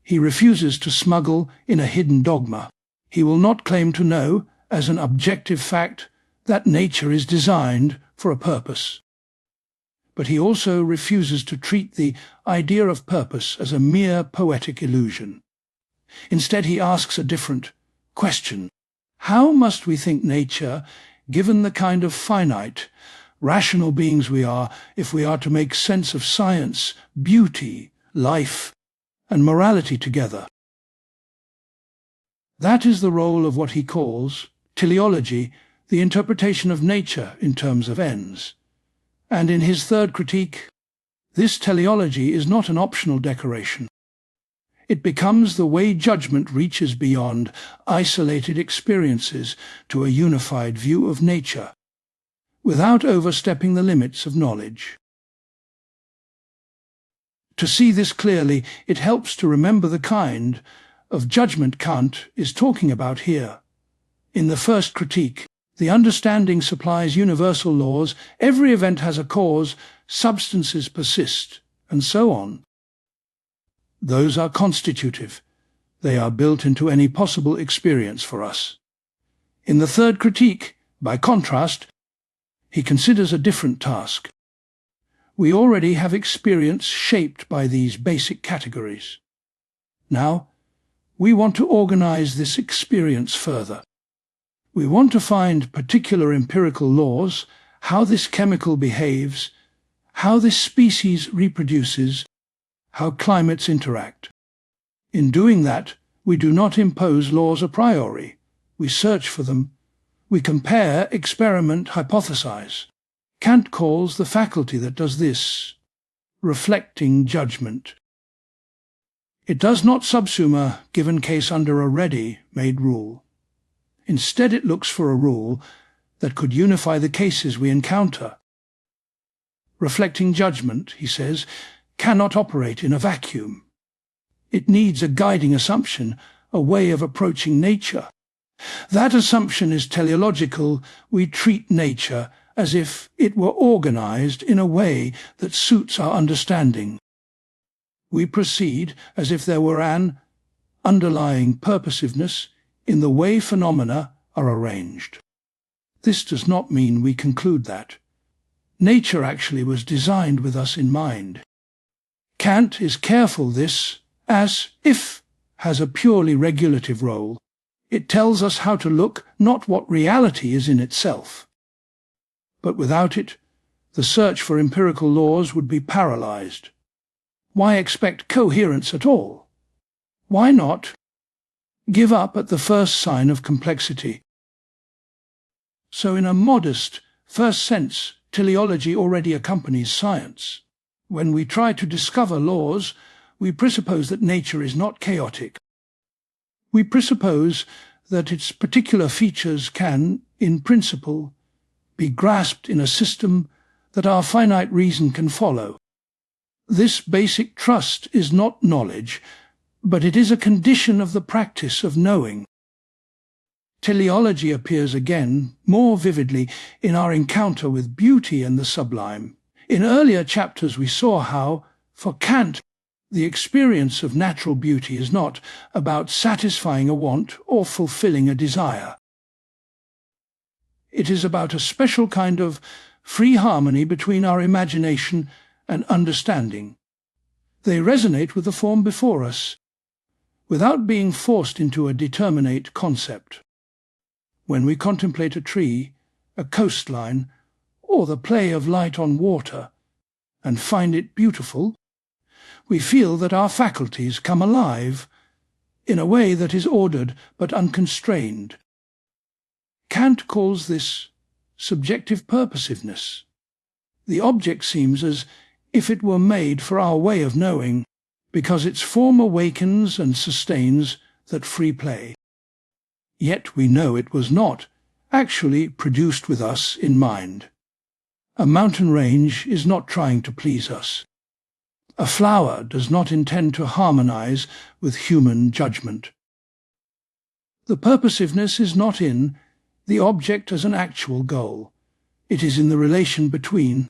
[SPEAKER 1] He refuses to smuggle in a hidden dogma. He will not claim to know, as an objective fact, that nature is designed for a purpose. But he also refuses to treat the idea of purpose as a mere poetic illusion. Instead, he asks a different question. How must we think nature, given the kind of finite, rational beings we are, if we are to make sense of science, beauty, life, and morality together? That is the role of what he calls teleology, the interpretation of nature in terms of ends. And in his third critique, this teleology is not an optional decoration. It becomes the way judgment reaches beyond isolated experiences to a unified view of nature, without overstepping the limits of knowledge. To see this clearly, it helps to remember the kind of judgment Kant is talking about here. In the first critique, the understanding supplies universal laws, every event has a cause, substances persist, and so on. Those are constitutive. They are built into any possible experience for us. In the third critique, by contrast, he considers a different task. We already have experience shaped by these basic categories. Now, we want to organize this experience further. We want to find particular empirical laws, how this chemical behaves, how this species reproduces, how climates interact. In doing that, we do not impose laws a priori. We search for them. We compare, experiment, hypothesize. Kant calls the faculty that does this reflecting judgment. It does not subsume a given case under a ready-made rule. Instead, it looks for a rule that could unify the cases we encounter. Reflecting judgment, he says, cannot operate in a vacuum. It needs a guiding assumption, a way of approaching nature. That assumption is teleological. We treat nature as if it were organized in a way that suits our understanding. We proceed as if there were an underlying purposiveness in the way phenomena are arranged. This does not mean we conclude that. Nature actually was designed with us in mind. Kant is careful this, as if has a purely regulative role. It tells us how to look, not what reality is in itself. But without it, the search for empirical laws would be paralyzed. Why expect coherence at all? Why not give up at the first sign of complexity? So in a modest first sense, teleology already accompanies science. When we try to discover laws, we presuppose that nature is not chaotic. We presuppose that its particular features can, in principle, be grasped in a system that our finite reason can follow. This basic trust is not knowledge, but it is a condition of the practice of knowing. Teleology appears again, more vividly, in our encounter with beauty and the sublime. In earlier chapters we saw how, for Kant, the experience of natural beauty is not about satisfying a want or fulfilling a desire. It is about a special kind of free harmony between our imagination and understanding. They resonate with the form before us, without being forced into a determinate concept. When we contemplate a tree, a coastline, or the play of light on water, and find it beautiful, we feel that our faculties come alive in a way that is ordered but unconstrained. Kant calls this subjective purposiveness. The object seems as if it were made for our way of knowing, because its form awakens and sustains that free play. Yet we know it was not actually produced with us in mind. A mountain range is not trying to please us. A flower does not intend to harmonize with human judgment. The purposiveness is not in the object as an actual goal. It is in the relation between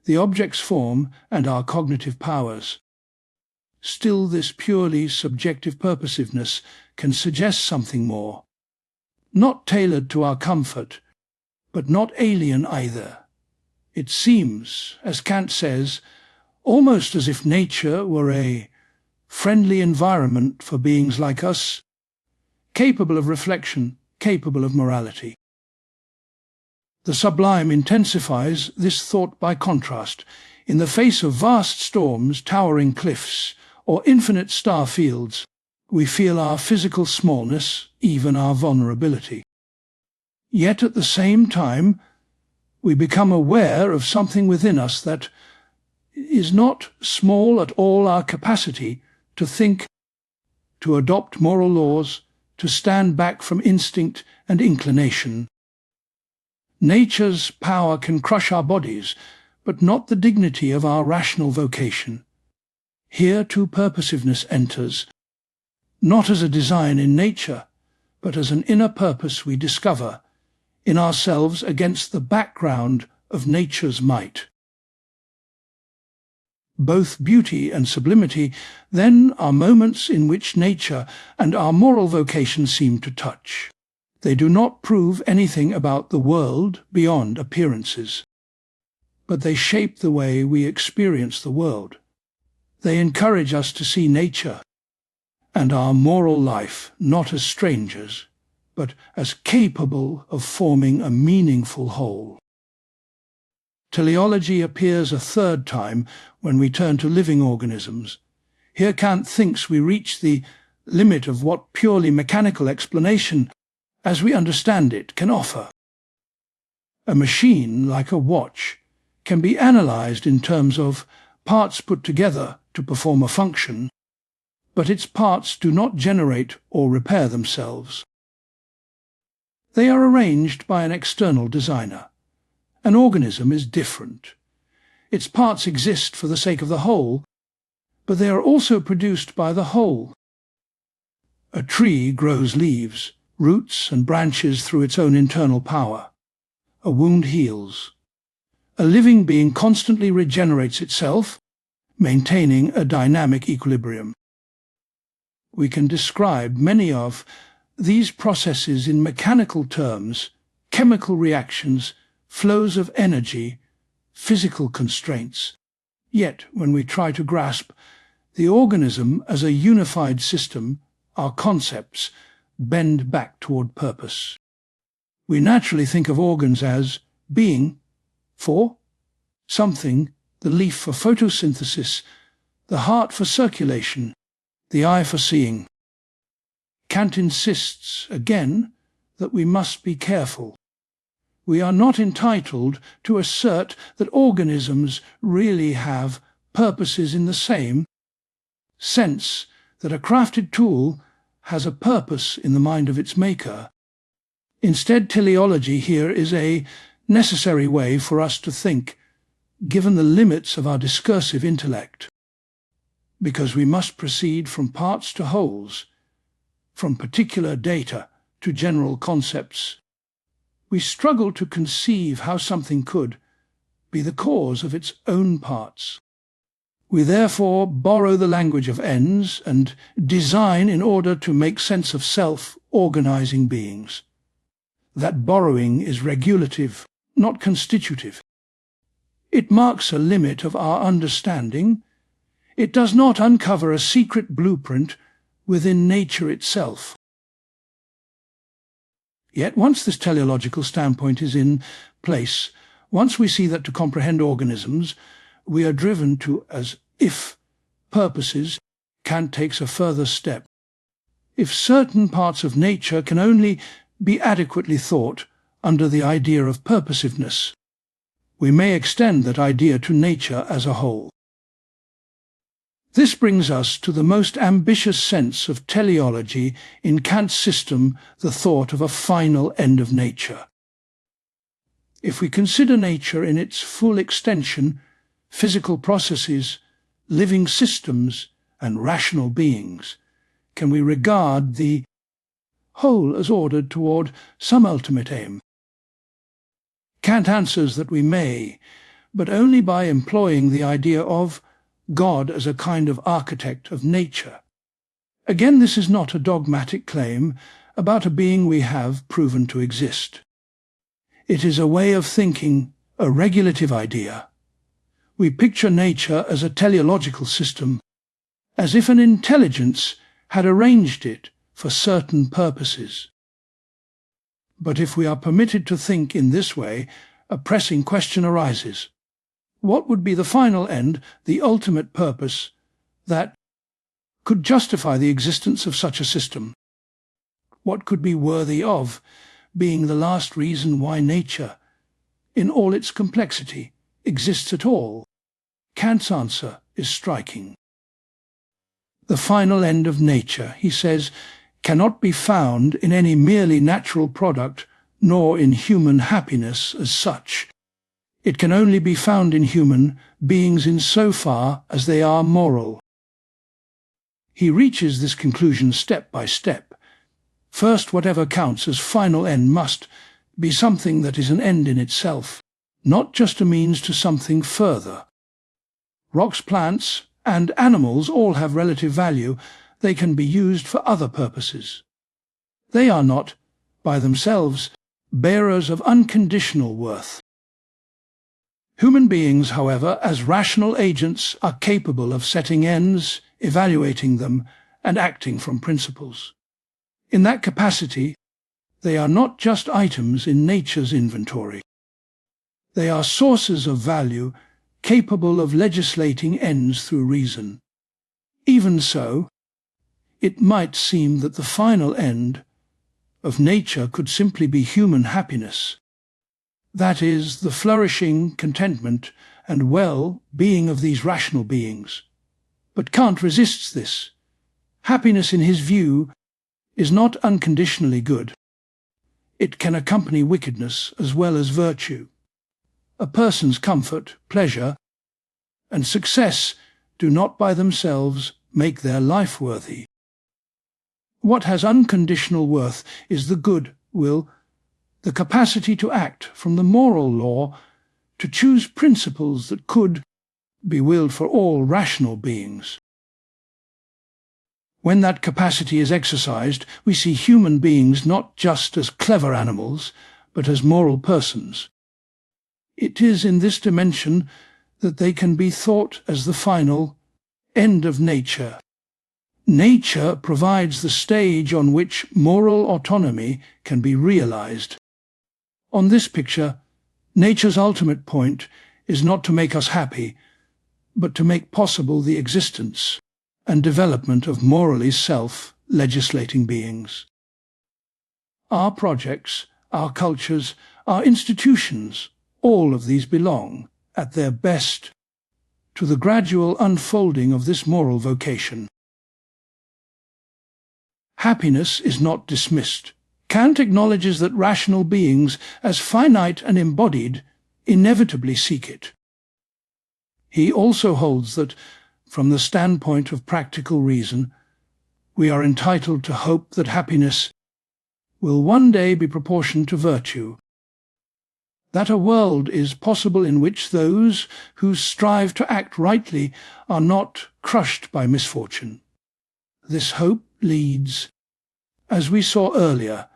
[SPEAKER 1] the object's form and our cognitive powers. Still, this purely subjective purposiveness can suggest something more, not tailored to our comfort, but not alien either. It seems, as Kant says, almost as if nature were a friendly environment for beings like us, capable of reflection, capable of morality. The sublime intensifies this thought by contrast. In the face of vast storms, towering cliffs, or infinite star fields, we feel our physical smallness, even our vulnerability. Yet at the same time, we become aware of something within us that is not small at all: our capacity to think, to adopt moral laws, to stand back from instinct and inclination. Nature's power can crush our bodies, but not the dignity of our rational vocation. Here too purposiveness enters, not as a design in nature, but as an inner purpose we discover in ourselves against the background of nature's might. Both beauty and sublimity, then, are moments in which nature and our moral vocation seem to touch. They do not prove anything about the world beyond appearances, but they shape the way we experience the world. They encourage us to see nature and our moral life not as strangers, but as capable of forming a meaningful whole. Teleology appears a third time when we turn to living organisms. Here Kant thinks we reach the limit of what purely mechanical explanation, as we understand it, can offer. A machine, like a watch, can be analyzed in terms of parts put together to perform a function, but its parts do not generate or repair themselves. They are arranged by an external designer. An organism is different. Its parts exist for the sake of the whole, but they are also produced by the whole. A tree grows leaves, roots and branches through its own internal power. A wound heals. A living being constantly regenerates itself, maintaining a dynamic equilibrium. We can describe many of these processes in mechanical terms: chemical reactions, flows of energy, physical constraints. Yet, when we try to grasp the organism as a unified system, our concepts bend back toward purpose. We naturally think of organs as being for something, the leaf for photosynthesis, the heart for circulation, the eye for seeing. Kant insists, again, that we must be careful. We are not entitled to assert that organisms really have purposes in the same sense that a crafted tool has a purpose in the mind of its maker. Instead, teleology here is a necessary way for us to think, given the limits of our discursive intellect. Because we must proceed from parts to wholes, from particular data to general concepts. We struggle to conceive how something could be the cause of its own parts. We therefore borrow the language of ends and design in order to make sense of self-organizing beings. That borrowing is regulative, not constitutive. It marks a limit of our understanding. It does not uncover a secret blueprint within nature itself. Yet once this teleological standpoint is in place, once we see that to comprehend organisms we are driven to as if purposes, Kant takes a further step. If certain parts of nature can only be adequately thought under the idea of purposiveness, we may extend that idea to nature as a whole. This brings us to the most ambitious sense of teleology in Kant's system, the thought of a final end of nature. If we consider nature in its full extension, physical processes, living systems, and rational beings, can we regard the whole as ordered toward some ultimate aim? Kant answers that we may, but only by employing the idea of God as a kind of architect of nature. Again, this is not a dogmatic claim about a being we have proven to exist. It is a way of thinking, a regulative idea. We picture nature as a teleological system, as if an intelligence had arranged it for certain purposes. But if we are permitted to think in this way, a pressing question arises. What would be the final end, the ultimate purpose, that could justify the existence of such a system? What could be worthy of being the last reason why nature, in all its complexity, exists at all? Kant's answer is striking. The final end of nature, he says, cannot be found in any merely natural product, nor in human happiness as such. It can only be found in human beings in so far as they are moral. He reaches this conclusion step by step. First, whatever counts as final end must be something that is an end in itself, not just a means to something further. Rocks, plants, and animals all have relative value. They can be used for other purposes. They are not, by themselves, bearers of unconditional worth. Human beings, however, as rational agents, are capable of setting ends, evaluating them, and acting from principles. In that capacity, they are not just items in nature's inventory. They are sources of value capable of legislating ends through reason. Even so, it might seem that the final end of nature could simply be human happiness. That is, the flourishing, contentment, and well-being of these rational beings. But Kant resists this. Happiness, in his view, is not unconditionally good. It can accompany wickedness as well as virtue. A person's comfort, pleasure, and success do not by themselves make their life worthy. What has unconditional worth is the good will, the capacity to act from the moral law, to choose principles that could be willed for all rational beings. When that capacity is exercised, we see human beings not just as clever animals, but as moral persons. It is in this dimension that they can be thought as the final end of nature. Nature provides the stage on which moral autonomy can be realized. On this picture, nature's ultimate point is not to make us happy, but to make possible the existence and development of morally self-legislating beings. Our projects, our cultures, our institutions, all of these belong, at their best, to the gradual unfolding of this moral vocation. Happiness is not dismissed. Kant acknowledges that rational beings, as finite and embodied, inevitably seek it. He also holds that, from the standpoint of practical reason, we are entitled to hope that happiness will one day be proportioned to virtue, that a world is possible in which those who strive to act rightly are not crushed by misfortune. This hope leads, as we saw earlier,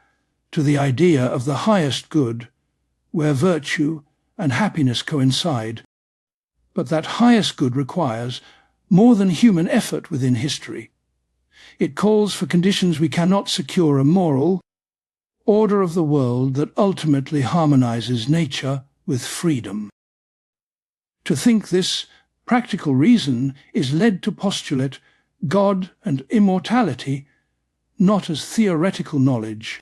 [SPEAKER 1] to the idea of the highest good, where virtue and happiness coincide. But that highest good requires more than human effort within history. It calls for conditions we cannot secure a moral order of the world that ultimately harmonizes nature with freedom. To think this, practical reason is led to postulate God and immortality not as theoretical knowledge,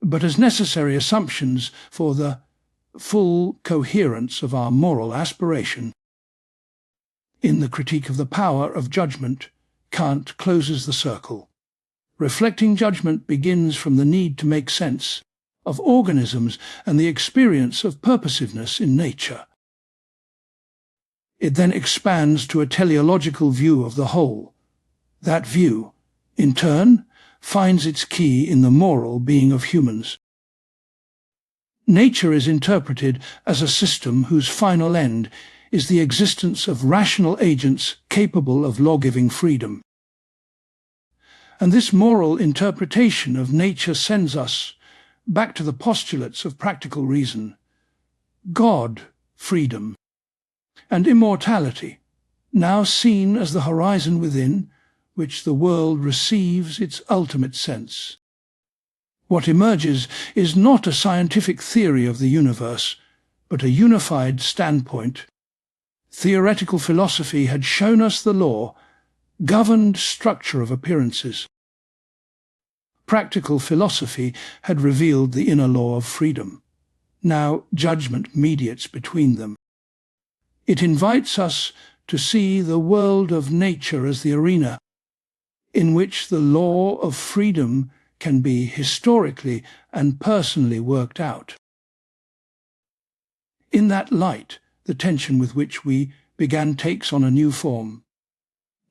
[SPEAKER 1] but as necessary assumptions for the full coherence of our moral aspiration. In the Critique of the Power of Judgment, Kant closes the circle. Reflecting judgment begins from the need to make sense of organisms and the experience of purposiveness in nature. It then expands to a teleological view of the whole. That view, in turn, finds its key in the moral being of humans. Nature is interpreted as a system whose final end is the existence of rational agents capable of law-giving freedom. And this moral interpretation of nature sends us back to the postulates of practical reason. God, freedom, and immortality, now seen as the horizon within which the world receives its ultimate sense. What emerges is not a scientific theory of the universe, but a unified standpoint. Theoretical philosophy had shown us the law, governed structure of appearances. Practical philosophy had revealed the inner law of freedom. Now judgment mediates between them. It invites us to see the world of nature as the arena in which the law of freedom can be historically and personally worked out. In that light, the tension with which we began takes on a new form.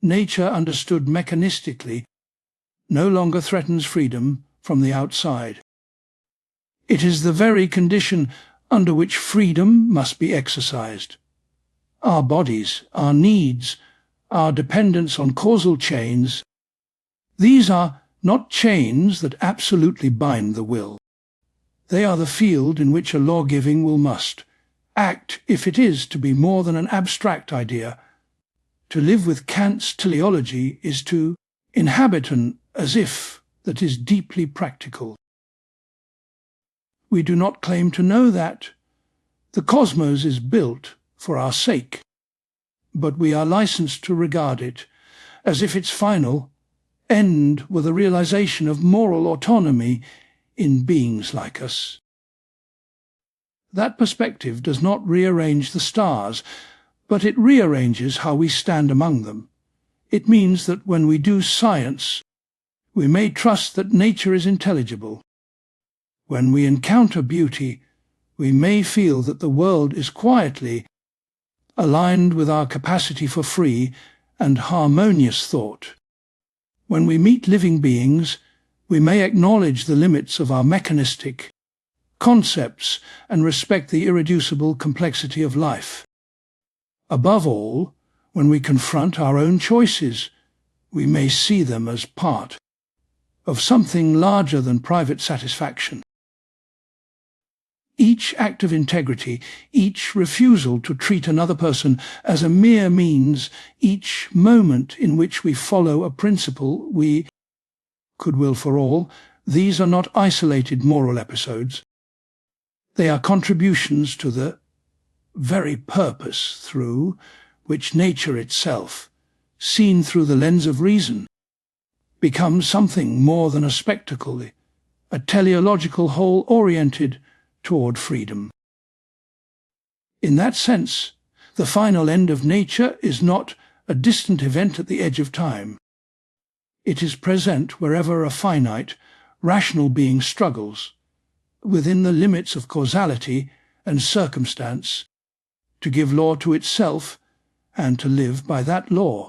[SPEAKER 1] Nature, understood mechanistically, no longer threatens freedom from the outside. It is the very condition under which freedom must be exercised. Our bodies, our needs, our dependence on causal chains, these are not chains that absolutely bind the will. They are the field in which a law-giving will must act if it is to be more than an abstract idea. To live with Kant's teleology is to inhabit an as if that is deeply practical. We do not claim to know that. The cosmos is built for our sake, but we are licensed to regard it as if its final end were the realization of moral autonomy in beings like us. That perspective does not rearrange the stars, but it rearranges how we stand among them. It means that when we do science, we may trust that nature is intelligible. When we encounter beauty, we may feel that the world is quietly aligned with our capacity for free and harmonious thought. When we meet living beings, we may acknowledge the limits of our mechanistic concepts and respect the irreducible complexity of life. Above all, when we confront our own choices, we may see them as part of something larger than private satisfaction. Each act of integrity, each refusal to treat another person as a mere means, each moment in which we follow a principle we could will for all, these are not isolated moral episodes. They are contributions to the very purpose through which nature itself, seen through the lens of reason, becomes something more than a spectacle, a teleological whole oriented toward freedom. In that sense, the final end of nature is not a distant event at the edge of time. It is present wherever a finite, rational being struggles, within the limits of causality and circumstance, to give law to itself and to live by that law.